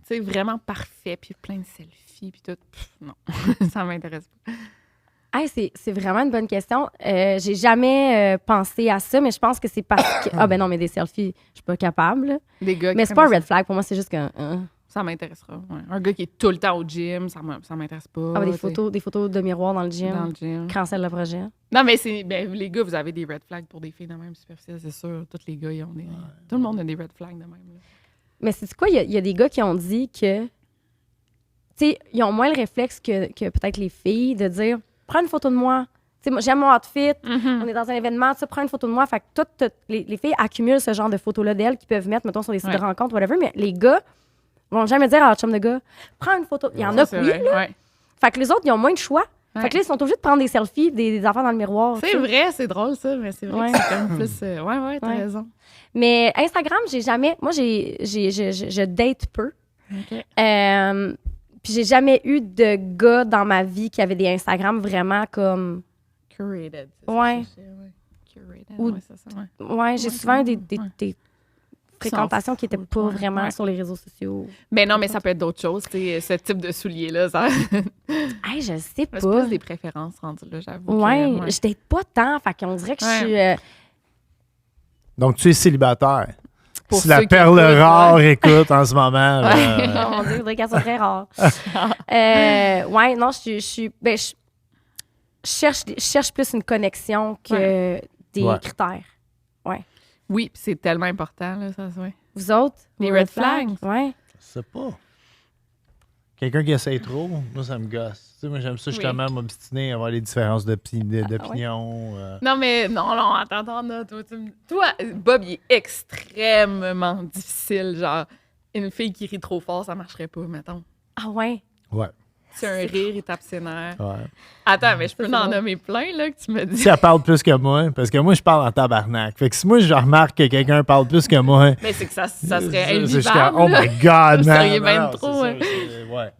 A: sais, vraiment parfait, puis plein de selfies, puis tout. Pff, non, ça m'intéresse pas.
C: Hey, c'est vraiment une bonne question. J'ai jamais pensé à ça, mais je pense que c'est parce que... Ah ben non, mais des selfies, je suis pas capable. Là.
A: Des gars
C: Mais
A: qui
C: c'est pas un
A: prennent
C: red flag. Pour moi, c'est juste que...
A: ça m'intéressera. Ouais. Un gars qui est tout le temps au gym, ça m'intéresse pas.
C: des
A: tu sais,
C: photos de miroir dans le gym.
A: dans le gym.
C: Cancel le projet.
A: Non, mais les gars, vous avez des red flags pour des filles de même superficielles, c'est sûr. Tous les gars, ils ont des... Tout le monde a des red flags de même. Là.
C: Mais c'est quoi? Il y a des gars qui ont dit que... Tu sais, ils ont moins le réflexe que peut-être les filles de dire « Prends une photo de moi. » Tu sais, moi, j'aime mon outfit. On est dans un événement, tu sais, prends une photo de moi. Fait que toutes les filles accumulent ce genre de photos-là d'elles qu'ils peuvent mettre, mettons, sur des sites
A: Ouais.
C: de rencontres, whatever. Mais les gars vont jamais dire à leur chum de gars « Prends une photo. » Il y en a
A: Ça,
C: que
A: c'est
C: oui,
A: vrai,
C: là.
A: ouais.
C: Fait que les autres, ils ont moins de choix.
A: Ouais.
C: Fait que là, ils sont obligés de prendre des selfies, des affaires dans le miroir. tu
A: C'est
C: sais.
A: vrai, c'est drôle ça, mais c'est vrai
C: Ouais.
A: que c'est quand même plus... ouais, t'as
C: Ouais.
A: raison.
C: Mais Instagram, j'ai jamais... Moi, je date peu.
A: OK.
C: Puis j'ai jamais eu de gars dans ma vie qui avaient des Instagram vraiment comme...
A: Curated. c'est
C: Ouais.
A: ça, Curated,
C: Ou-
A: ouais, c'est ça, ouais.
C: Ouais, j'ai
A: Ouais,
C: souvent eu
A: ouais.
C: des fréquentation qui n'était pas
A: Ouais.
C: vraiment
A: Ouais.
C: sur les réseaux sociaux.
A: Mais non, mais ça peut être d'autres choses, tu sais, ce type de souliers-là. Ça...
C: Hey, je sais
A: C'est
C: pas.
A: plus des préférences rendues là, j'avoue.
C: Ouais,
A: que,
C: je date pas tant. Fait qu'on dirait que je suis.
B: Donc, tu es célibataire.
A: Pour
B: Si la
A: ceux qui
B: perle
A: écoutent,
B: rare écoute en ce moment.
A: Ouais.
B: là,
C: Oh mon Dieu, je dirais qu'elles sont très rares. Ouais, non, je cherche plus une connexion que des
B: Ouais.
C: critères.
A: Oui, puis c'est tellement important, là, ça, ouais.
C: Vous autres?
A: Les
C: vos
A: red flags?
C: Ouais.
B: je sais pas. Quelqu'un qui essaye trop, moi, ça me gosse. Tu sais, moi, j'aime ça justement m'obstiner, avoir les différences d'opinion.
A: Non, mais non, attends, toi, Bob, il est extrêmement difficile. Genre, une fille qui rit trop fort, ça marcherait pas, mettons.
C: Ah ouais.
B: Ouais.
A: C'est un rire, il tape ses nerfs.
B: ouais.
A: Attends, mais je peux
C: c'est
A: en
C: bon.
A: nommer plein, là, que tu me dis.
B: Si elle parle plus que moi, parce que moi, je parle en tabarnak. Fait que si moi, je remarque que quelqu'un parle plus que moi,
A: Mais c'est que ça serait
B: c'est juste
A: invivable.
B: comme, oh my God,
A: Vous
B: man!
A: seriez bien
B: Non,
A: trop,
B: c'est ça, ouais.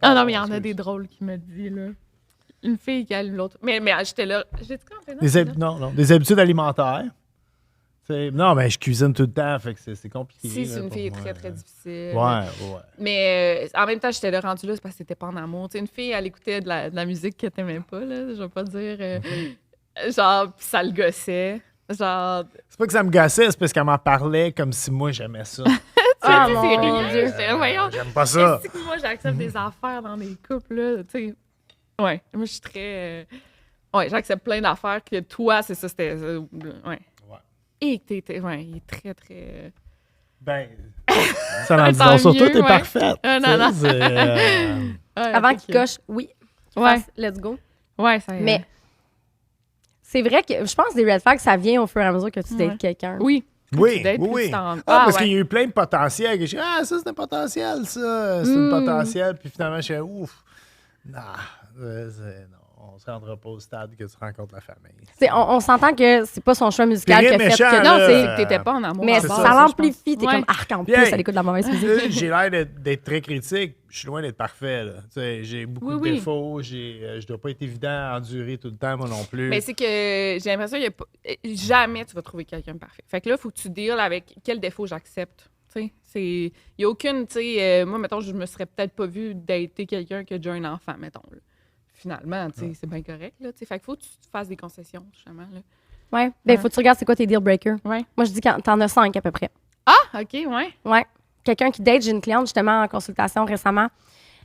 A: Ah non, mais il y en a des drôles qui me dit, là. Une fille qui aime l'autre. Mais j'étais là. J'ai dit quoi en fait?
B: Des habitudes alimentaires. Non, mais je cuisine tout le temps, fait que c'est compliqué.
A: Si, c'est
B: là,
A: une
B: pour
A: fille
B: moi.
A: très, très difficile.
B: Ouais.
A: Mais en même temps, j'étais là rendue là, c'est parce que c'était pas en amour. Tu sais, une fille, elle écoutait de la musique qu'elle t'aimait pas, là. Je vais pas dire. Genre, pis ça le gossait. Genre.
B: C'est pas que ça me gossait, c'est parce qu'elle m'en parlait comme si moi j'aimais ça.
C: Ah,
A: tu sais,
C: mon
A: c'est rien.
C: Dieu.
A: J'étais, voyons.
B: J'aime pas ça.
A: Est-ce que moi, j'accepte des affaires dans des couples, là? Tu sais. Ouais. Moi, je suis très. Ouais, j'accepte plein d'affaires que toi, c'est ça, c'était. Ouais. Et que t'étais. Ouais, il est très, très.
B: Ben, ça en dit
A: Tant
B: long sur toi,
A: mieux,
B: t'es
A: ouais.
B: parfaite.
A: Non, non.
B: Tu sais,
A: Ouais,
C: Avant
A: fait
C: qu'il
A: que-
C: coche, oui. qu'il
A: Ouais.
C: fasse let's go.
A: Ouais, ça.
C: Mais c'est vrai que je pense que les red flags, ça vient au fur et à mesure que tu dates
A: Ouais.
C: quelqu'un.
A: Oui.
B: Oui,
A: Tu dates,
B: oui,
A: plus
B: oui.
A: tu t'en-
B: Parce
A: ouais.
B: qu'il y a eu plein de potentiel. Que je dis, ça, c'est un potentiel, ça. C'est un potentiel. Puis finalement, je suis ouf. Non, on se rendra pas au stade que tu rencontres la famille.
C: On s'entend que c'est pas son choix musical
B: T'es
C: qui a
B: rien
C: fait
B: méchant,
C: que.
B: là.
C: Non,
A: C'est que t'étais pas en amour.
C: mais
A: à
C: ça,
A: base, je
C: l'amplifie.
A: pense.
C: T'es
A: Ouais.
C: comme arc en plus
B: Hey.
C: à l'écoute de la mauvaise musique.
B: Là, j'ai l'air d'être très critique. Je suis loin d'être parfait. Là. Tu sais, j'ai beaucoup de
A: Oui.
B: défauts. Je dois pas être évident à endurer tout le temps, moi non plus.
A: Mais c'est que j'ai l'impression qu'il y a pas... jamais tu vas trouver quelqu'un de parfait. Fait que là, il faut que tu deals avec quel défaut j'accepte. Tu sais, il n'y a aucune, tu sais, moi, mettons, je me serais peut-être pas vue dater quelqu'un qui a déjà un enfant, mettons. Là. Finalement, tu sais, c'est bien correct, là, tu sais. Fait qu'il faut que tu fasses des concessions, justement, là.
C: Ouais. Ben, faut que tu regardes c'est quoi tes deal breakers.
A: Ouais.
C: Moi, je dis que t'en as 5 à peu près.
A: Ah, OK, ouais.
C: Ouais. Quelqu'un qui date, j'ai une cliente justement en consultation récemment,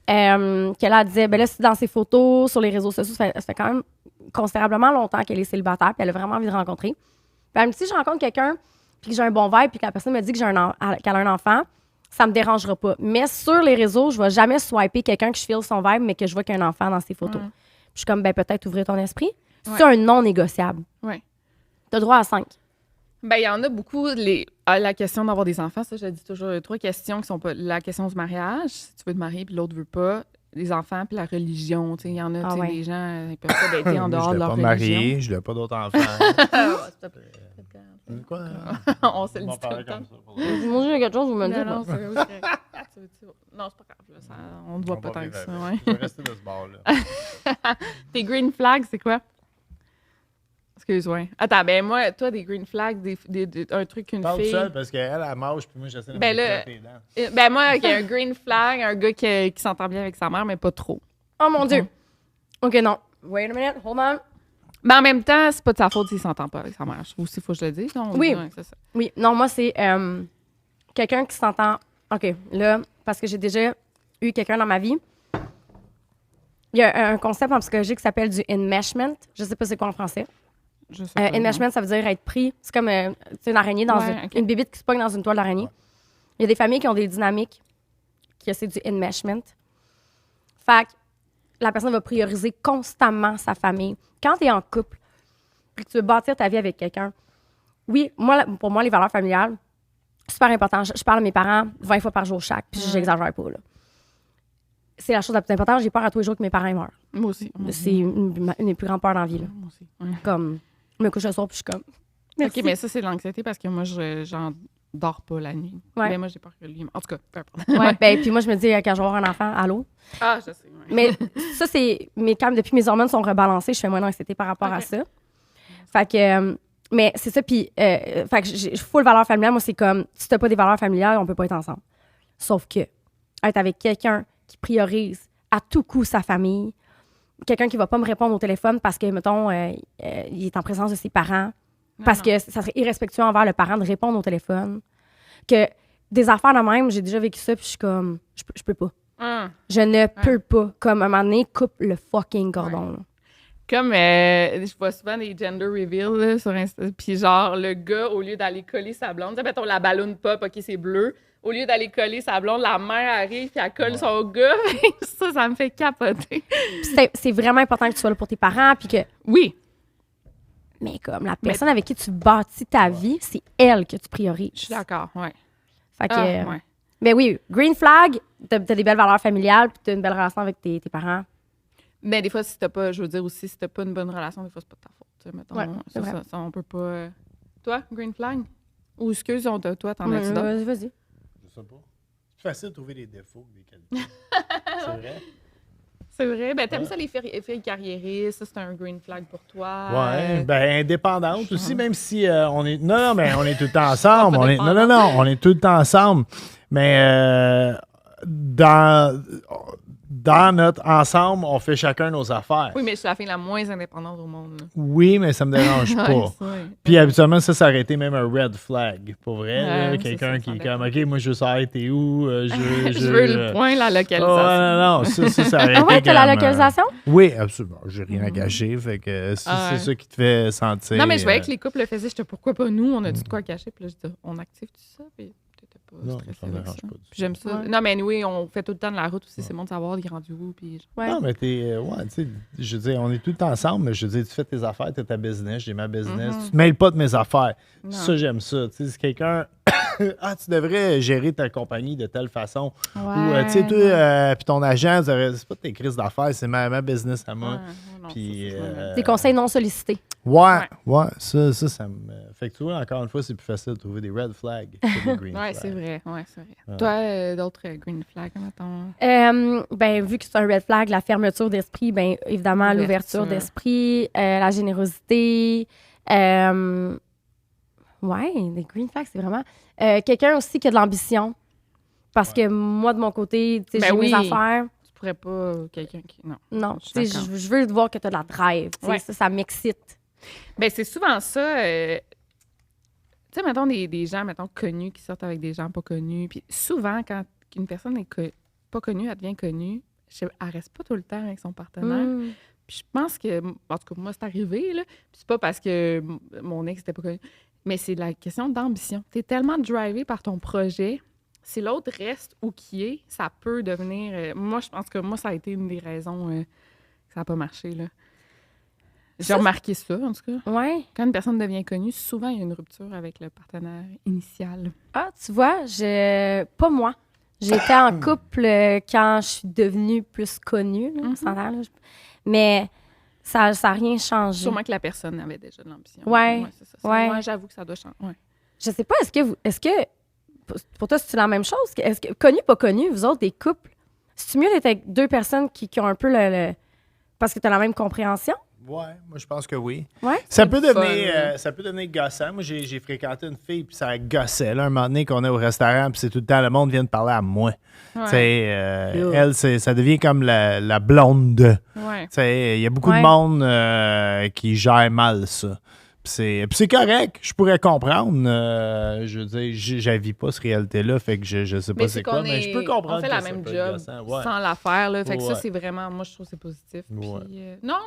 C: qu'elle a disait, ben là, c'est dans ses photos, sur les réseaux sociaux, ça fait quand même considérablement longtemps qu'elle est célibataire, puis elle a vraiment envie de rencontrer. Puis elle me dit, si je rencontre quelqu'un, puis que j'ai un bon vibe, puis que la personne me dit que qu'elle a un enfant, ça me dérangera pas. Mais sur les réseaux, je vais jamais swiper quelqu'un que je file son vibe, mais que je vois qu'il y a un enfant dans ses photos. Puis je suis comme, ben peut-être ouvrir ton esprit. C'est un non négociable.
A: Ouais.
C: T'as droit à 5.
A: Ben, il y en a beaucoup. La question d'avoir des enfants, ça, je dis toujours 3 questions qui sont pas la question du mariage, si tu veux te marier puis l'autre veut pas, les enfants puis la religion. Tu sais, il y en a,
C: Ah
A: tu sais,
C: ouais.
A: des gens, ils peuvent pas dater en
B: Moi,
A: dehors
B: je
A: de
B: l'ai
A: leur
B: pas
A: religion.
B: marié, je n'ai pas d'autres enfants. Quoi?
A: On se le
B: On
A: dit tout
B: parlait
A: le temps.
B: comme ça pour
C: Moi, j'ai quelque chose, vous me le
A: Non,
C: dites.
A: non,
C: là.
A: c'est correct. Non, c'est pas grave. Là, ça, on ne voit pas tant que ça. Ouais.
B: Je vais rester de ce bord-là.
A: Tes green flags, c'est quoi? Excuse-moi. Attends, ben moi, toi, des green flags, un truc qu'une
B: Parle
A: fille...
B: seule parce qu'elle, elle mange, puis moi, j'essaie de
A: Ben
B: me
A: là,
B: frotter les dents.
A: Ben moi, il y a un green flag, un gars qui s'entend bien avec sa mère, mais pas trop.
C: Oh mon Dieu. OK, non. Wait a minute, hold on.
A: Mais en même temps, c'est pas de sa faute s'il s'entend pas avec sa mère. Je trouve aussi, il faut que je le dise. Non?
C: Oui.
A: Ouais, c'est ça.
C: Oui, non, moi, c'est quelqu'un qui s'entend. OK, là, parce que j'ai déjà eu quelqu'un dans ma vie. Il y a un concept en psychologie qui s'appelle du enmeshment. Je sais pas c'est quoi en français.
A: Je sais pas, non.
C: Enmeshment, ça veut dire être pris. C'est comme tu sais, une araignée dans
A: Ouais, ok.
C: une bébite qui se pogne dans une toile d'araignée. Il y a des familles qui ont des dynamiques que c'est du enmeshment. Fait que la personne va prioriser constamment sa famille. Quand tu es en couple et que tu veux bâtir ta vie avec quelqu'un, oui, pour moi, les valeurs familiales, super important. Je parle à mes parents 20 fois par jour chaque, puis j'exagère pas, là. C'est la chose la plus importante. J'ai peur à tous les jours que mes parents meurent.
A: Moi aussi.
C: C'est une des plus grandes peurs dans la vie, là.
A: Moi aussi. Ouais.
C: Comme, je me couche le soir, puis je suis comme... Merci.
A: OK, mais ça, c'est de l'anxiété parce que moi, j'en dors pas la nuit.
C: Ouais.
A: Mais moi, j'ai peur que lui... En tout cas, peu importe.
C: Ouais, ben, puis moi, je me dis, quand je vais avoir un enfant, allô?
A: Ah, je sais. Ouais.
C: Mais ça, c'est... Mais quand même, depuis mes hormones sont rebalancées, je fais moins d'anxiété par rapport à
A: Ok.
C: ça. Fait que... Mais c'est ça, puis fait que j'ai full valeur familiale. Moi, c'est comme, si t'as pas des valeurs familiales, on peut pas être ensemble. Sauf que être avec quelqu'un qui priorise à tout coup sa famille, quelqu'un qui va pas me répondre au téléphone parce que, mettons, il est en présence de ses parents, parce que ça serait irrespectueux envers le parent de répondre au téléphone. Que des affaires de même, j'ai déjà vécu ça, puis je suis comme, je peux pas. Je ne peux pas. Comme, à un moment donné, coupe le fucking cordon. Là.
A: Comme, je vois souvent des gender reveals là, sur Insta, puis genre, le gars, au lieu d'aller coller sa blonde, mettons la ballon pop, OK, c'est bleu, au lieu d'aller coller sa blonde, la mère arrive, puis elle colle son gars. Ça me fait capoter.
C: C'est vraiment important que tu sois là pour tes parents, puis que...
A: Oui.
C: Mais comme la personne avec qui tu bâtis ta vie, c'est elle que tu priorises.
A: Je suis d'accord, ouais.
C: Fait que... ouais. Mais oui, green flag, t'as des belles valeurs familiales, puis t'as une belle relation avec tes parents.
A: Mais des fois, si t'as pas, je veux dire aussi, si t'as pas une bonne relation, des fois, c'est pas de ta faute. Tu sais, mettons,
C: ouais,
A: ça, on peut pas... Toi, green flag? Ou excuse, toi, t'en as-tu d'autres?
C: Vas-y.
B: Je sais pas. C'est facile de trouver des défauts que des qualités. C'est vrai?
A: C'est vrai. Ben, t'aimes ça, les filles carriéristes? Ça, c'est un green flag pour toi?
B: Ouais. Ben, indépendante aussi, même si on est... Non, mais on est tout le temps ensemble. On est tout le temps ensemble. Mais dans notre ensemble, on fait chacun nos affaires.
A: Oui, mais je suis la fille la moins indépendante au monde. Là.
B: Oui, mais ça me dérange pas. Puis habituellement, ça aurait été même un red flag, pour vrai. Là, quelqu'un qui est comme, OK, moi, je veux savoir t'es où.
A: Je veux le point, la localisation.
B: Non, ça aurait été
C: ouais, t'as la localisation?
B: Oui, absolument. J'ai rien à cacher, fait que c'est ça qui te fait sentir...
A: Non, mais je voyais que les couples le faisaient. J'étais, pourquoi pas nous? On a dit de quoi cacher. Puis là, je dis, on active tout ça, puis...
B: Non, ça me dérange pas.
A: J'aime ça. Ouais. Non, mais oui, on fait tout le temps de la route aussi. C'est bon de savoir, il est rendu où. Puis...
C: Ouais.
B: Non, mais tu sais, je veux dire, on est tout le temps ensemble, mais je veux dire, tu fais tes affaires, tu as ta business, j'ai ma business. Tu te mêles pas de mes affaires. Non. Ça, j'aime ça. Tu sais, si quelqu'un. Tu devrais gérer ta compagnie de telle façon.
A: Ouais,
B: ou, tu sais, toi, puis ton agent, c'est pas tes crises d'affaires, c'est ma business à moi.
C: Puis, des conseils non sollicités.
B: Ouais, ça me. Fait que tu vois, encore une fois, c'est plus facile de trouver des red flags que des green flags.
A: C'est vrai. Toi, d'autres green flags, mettons?
C: Ben, vu que c'est un red flag, la fermeture d'esprit, ben, évidemment, l'ouverture d'esprit, la générosité. Des green flags, c'est vraiment. Quelqu'un aussi qui a de l'ambition. Parce que moi, de mon côté, tu sais, j'ai mes affaires.
A: Tu pourrais pas quelqu'un qui.
C: Non, tu sais, je veux voir que tu as de la drive. Ça m'excite.
A: Ben, c'est souvent ça. Tu sais, mettons, des gens, mettons, connus qui sortent avec des gens pas connus. Puis souvent, quand une personne n'est pas connue, elle devient connue, elle reste pas tout le temps avec son partenaire. Puis je pense que, en tout cas, moi, c'est arrivé, là. Puis c'est pas parce que mon ex n'était pas connu, mais c'est la question d'ambition. Tu es tellement drivé par ton projet. Si l'autre reste où qui est, ça peut devenir... moi, je pense que moi, ça a été une des raisons que ça n'a pas marché, là. J'ai remarqué ça, en tout cas.
C: Ouais.
A: Quand une personne devient connue, souvent, il y a une rupture avec le partenaire initial.
C: Ah, tu vois, pas moi. J'étais en couple quand je suis devenue plus connue, là, mais ça n'a rien changé.
A: Sûrement que la personne avait déjà de l'ambition.
C: Ouais.
A: C'est ça. Moi, j'avoue que ça doit changer. Ouais.
C: Je sais pas, est-ce que pour toi, c'est la même chose? Est-ce que connu, pas connu, vous autres, des couples, c'est-tu mieux d'être avec deux personnes qui ont un peu parce que tu as la même compréhension?
B: Ouais, moi je pense que oui.
C: Ouais?
B: Ça peut devenir gossant. Moi, j'ai fréquenté une fille, puis ça gossait. Là, un moment donné qu'on est au restaurant, puis c'est tout le temps, le monde vient de parler à moi. Elle, ça devient comme la blonde. Il y a beaucoup de monde qui gère mal ça. Puis c'est correct, je pourrais comprendre. Je veux dire, j'avis pas cette réalité-là, fait que je sais pas c'est quoi, mais je peux comprendre.
A: On fait la même job sans la faire, là. Fait que ça, c'est vraiment, moi, je trouve que c'est positif. Puis, non,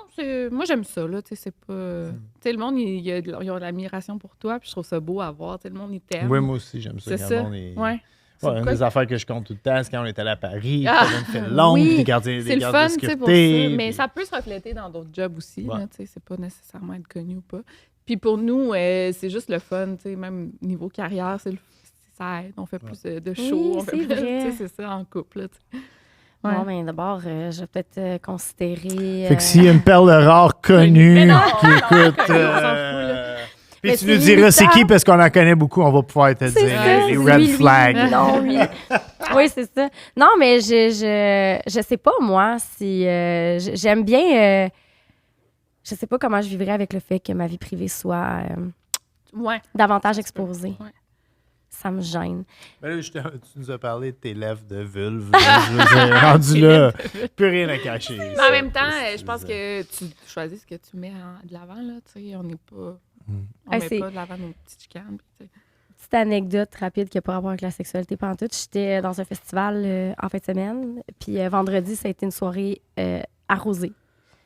A: moi, j'aime ça, là. Tu sais, c'est pas. Tu sais, le monde, ils ont de l'admiration pour toi, puis je trouve ça beau à voir. Tu sais, le monde, il t'aime.
B: Oui, moi aussi, j'aime ça.
A: C'est ça.
B: Une des affaires que je compte tout le temps, c'est quand on est allé à Paris, ça fait long, les gardiens
A: c'est le fun, tu sais, pour ça. Mais ça peut se refléter dans d'autres jobs aussi, là. Tu sais, c'est pas nécessairement être connu ou pas. Puis pour nous, c'est juste le fun, tu sais, même niveau carrière, ça aide. On fait plus de shows,
C: c'est vrai.
A: C'est ça, en couple, là, tu sais.
C: Bon, ben d'abord, je vais peut-être considérer...
B: Fait que s'il y a une perle rare connue qui écoute... Puis tu nous diras c'est qui, parce qu'on en connaît beaucoup, on va pouvoir te dire les red flags.
C: Non, oui, c'est ça. Non, mais je sais pas, moi, si... j'aime bien... je sais pas comment je vivrais avec le fait que ma vie privée soit
A: Ouais.
C: davantage exposé.
A: Ouais.
C: Ça me gêne.
B: Ben là, tu nous as parlé de tes lèvres de vulve. Là, je veux dire, rendu là, plus rien à cacher.
A: Mais en même temps, je pense que tu choisis ce que tu mets de l'avant, là. Tu sais, on n'est pas... On met pas de l'avant nos petites chicanes.
C: Petite anecdote rapide qui n'a pas rapport avec la sexualité pantoute. J'étais dans un festival en fin de semaine, puis vendredi, ça a été une soirée arrosée. Tu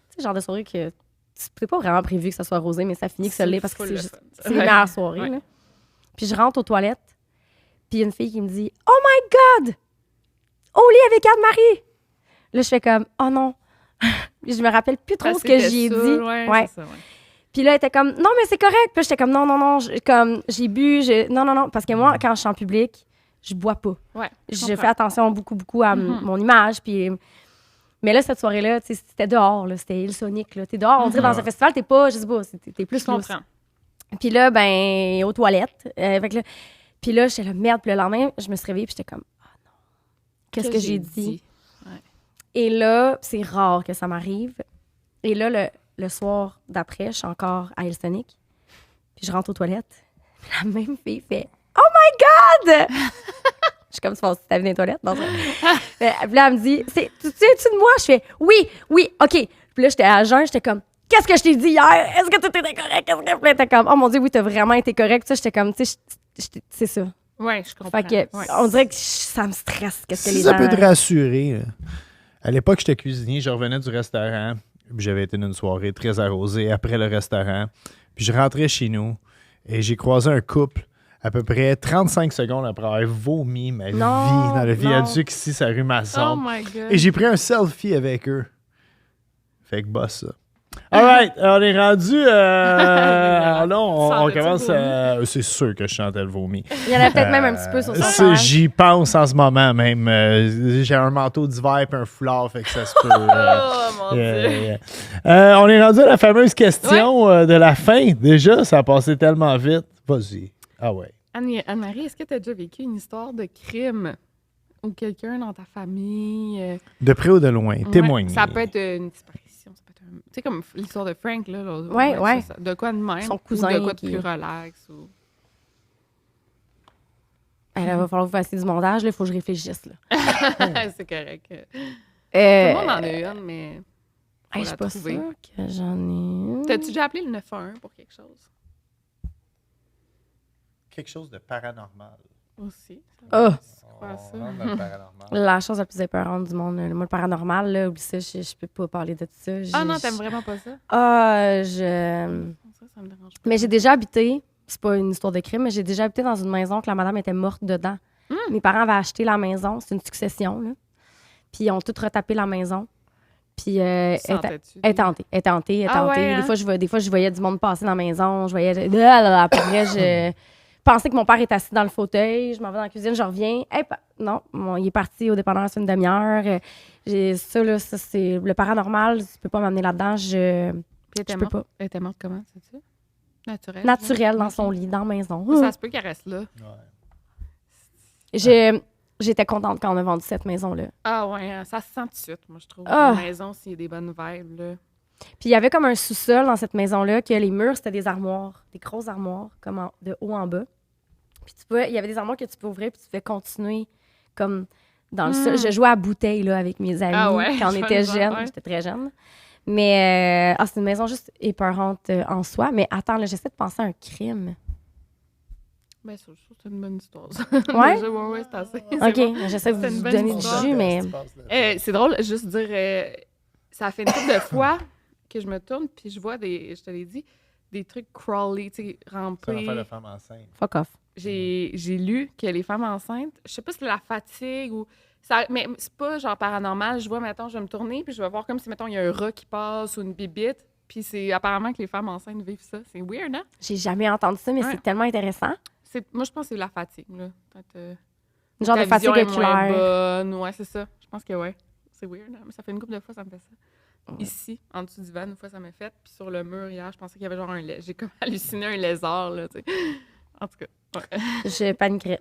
C: sais, le genre de soirée que c'était pas vraiment prévu que ça soit arrosé, mais ça finit que ça l'est parce que c'est les meilleures soirées. Là. Puis je rentre aux toilettes, puis il y a une fille qui me dit « Oh my God! Au lit avec Anne-Marie! » Là, je fais comme « Oh non! » Puis je me rappelle plus trop ce que j'y ai dit.
A: Ouais. C'est ça, ouais.
C: Puis là, elle était comme « Non, mais c'est correct! » Puis j'étais comme « Non, non, non, j'ai bu, non, non, non. » Parce que moi, quand je suis en public, je bois pas.
A: Ouais,
C: je fais attention beaucoup à mon image, puis... Mais là, cette soirée-là, c'était dehors, là, c'était île Sonic. Là. T'es dehors, on dirait dans un festival, t'es pas, je sais pas, t'es plus loose. Puis là, ben, aux toilettes. Puis là, j'étais là, merde. Puis le lendemain, je me suis réveillée, puis j'étais comme, ah non, qu'est-ce que j'ai dit? Ouais. Et là, c'est rare que ça m'arrive. Et là, le soir d'après, je suis encore à île Sonic. Puis je rentre aux toilettes. Puis la même fille fait, oh my God! Je suis comme, tu t'as vu dans les toilettes? Non, puis là, elle me dit, tu de moi? Je fais, oui, OK. Puis là, j'étais à jeun, j'étais comme, qu'est-ce que je t'ai dit hier? Est-ce que tout était correct? Qu'est-ce que t'es comme, oh mon Dieu, oui, t'as vraiment été correct. Ça, j'étais comme, tu sais, c'est ça.
A: Oui, je comprends.
C: Fait que, on dirait que ça me stresse. Qu'est-ce que les
B: ça
C: gens...
B: peut te rassurer. À l'époque, j'étais cuisinier, je revenais du restaurant, puis j'avais été d'une soirée très arrosée après le restaurant. Puis je rentrais chez nous et j'ai croisé un couple à peu près 35 secondes après avoir vomi ma vie dans le viaduc ici, sur la rue Masson.
A: Oh my God.
B: Et j'ai pris un selfie avec eux. Fait que boss ça. All right, on est rendu... là, on commence à... C'est sûr que je chantais le vomi.
C: Il y en a peut-être même un petit peu sur ça.
B: J'y pense en ce moment même. J'ai un manteau d'hiver et un foulard, fait que ça se peut.
A: Oh mon Dieu.
B: On est rendu à la fameuse question de la fin. Déjà, ça a passé tellement vite. Vas-y. Ah ouais.
A: Anne-Marie, est-ce que tu as déjà vécu une histoire de crime ou quelqu'un dans ta famille?
B: De près ou de loin? Témoigner.
A: Ça peut être une disparition. Ça peut être tu sais, comme l'histoire de Frank, là.
C: Ouais.
A: De quoi de même?
C: Son cousin.
A: Ou de quoi de plus relax? Ou...
C: Il va falloir que vous fassiez du montage. Il faut que je réfléchisse. Là.
A: C'est correct. Tout le monde en a une, mais...
C: Je suis pas sûre que j'en ai une.
A: T'as-tu déjà appelé le 911 pour quelque chose?
B: Quelque chose de paranormal.
A: Aussi.
C: C'est
A: quoi ça?
B: La
C: chose la plus épeurante du monde. Moi, le paranormal, là, oublie ça, je peux pas parler de ça.
A: Ah non, t'aimes vraiment pas ça?
C: Ça
A: me dérange pas.
C: Mais j'ai déjà habité, c'est pas une histoire de crime, mais j'ai déjà habité dans une maison que la madame était morte dedans. Mes parents avaient acheté la maison, c'est une succession, là. Puis ils ont tout retapé la maison. Puis elle est hantée.
A: Hein?
C: Des fois, je voyais du monde passer dans la maison. Je voyais... Après, je pensais que mon père était assis dans le fauteuil. Je m'en vais dans la cuisine, je reviens. Non, il est parti au dépanneur une demi-heure. Ça, c'est le paranormal. Tu peux pas m'amener là-dedans. Je peux pas.
A: Elle était morte comment, c'est ça?
C: Naturelle, dans son lit, dans la maison.
A: Ça se peut qu'elle reste là.
C: J'étais contente quand on a vendu cette maison-là.
A: Ah ouais, ça se sent tout de suite, moi, je trouve. La maison, s'il y a des bonnes vibes, là.
C: Puis il y avait comme un sous-sol dans cette maison-là, que les murs, c'était des armoires, des grosses armoires, comme de haut en bas. Puis il y avait des armoires que tu peux ouvrir, puis tu pouvais continuer comme dans le sol. Je jouais à bouteille là, avec mes amis quand on était jeunes. Ouais. J'étais très jeune. Mais c'est une maison juste épeurante en soi. Mais attends, là, j'essaie de penser à un crime.
A: Ben, c'est une bonne histoire, ça.
C: Ouais?
A: Ouais, c'est assez.
C: OK, j'essaie de vous donner du jus, mais...
A: c'est drôle, juste dire... ça fait une couple de fois que je me tourne, puis je vois je te l'ai dit, des trucs crawly, tu sais, rampés.
B: C'est l'affaire de femme enceinte.
C: Fuck off.
A: J'ai lu que les femmes enceintes, je sais pas si c'est la fatigue ou... mais c'est pas genre paranormal. Je vois, mettons, je vais me tourner, puis je vais voir comme si, mettons, il y a un rat qui passe ou une bibite. Puis c'est apparemment que les femmes enceintes vivent ça. C'est weird, hein?
C: J'ai jamais entendu ça, mais c'est tellement intéressant.
A: Moi, je pense que c'est la fatigue, là.
C: Une genre de fatigue oculaire.
A: Ouais, c'est ça. Je pense que ouais. C'est weird, hein? Mais ça fait une couple de fois ça me fait ça. Ouais. Ici, en dessous du van, une fois, ça m'a fait. Puis sur le mur, hier, je pensais qu'il y avait genre j'ai comme halluciné un lézard, là, tu sais. En tout cas, ouais.
C: Je paniquerais.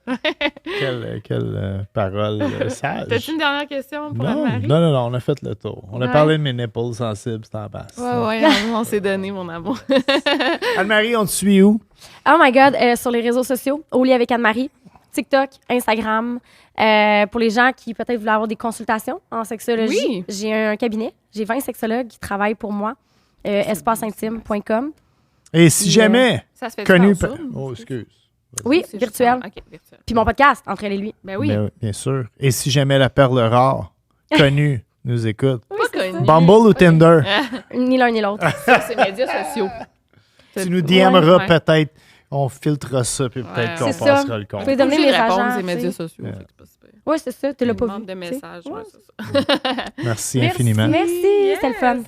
B: Quelle parole sage.
A: T'as-tu une dernière question pour Anne-Marie?
B: Non, on a fait le tour. On a parlé de mes nipples sensibles, c'est en passe.
A: Ouais, on s'est donné, mon amour.
B: Anne-Marie, on te suit où?
C: Oh my God, sur les réseaux sociaux, Au lit avec Anne-Marie, TikTok, Instagram. Pour les gens qui peut-être voulaient avoir des consultations en sexologie, j'ai un cabinet. J'ai 20 sexologues qui travaillent pour moi. espaceintime.com.
B: Et si jamais
A: Ça se fait
B: connu...
A: par Zoom?
B: Oh, excuse.
C: Oui,
A: C'est
C: virtuel.
A: juste- OK, virtuel.
C: Puis mon podcast, Entre elle et lui.
A: Ben oui.
B: Ben oui, bien sûr. Et si jamais la perle rare, connue, nous écoute.
A: Pas connu.
B: Bumble ou Tinder?
C: Ni l'un ni l'autre.
A: Ça, c'est médias sociaux.
B: Tu nous DMeras
A: Ouais.
B: peut-être. On filtrera ça, puis peut-être
A: Ouais.
B: qu'on
C: C'est ça.
B: passera le compte.
C: Faut donner
A: Obligé
C: mes
A: de répondre
C: agents,
A: ces
C: tu sais.
A: médias sociaux.
B: Ouais.
A: fait que c'est pas super.
C: Oui, c'est ça. Tu l'as pas
A: Demande
C: vu.
A: de
C: tu sais.
A: messages.
C: Ouais.
A: Ouais, c'est ça.
B: Merci infiniment.
C: Merci, c'était le fun.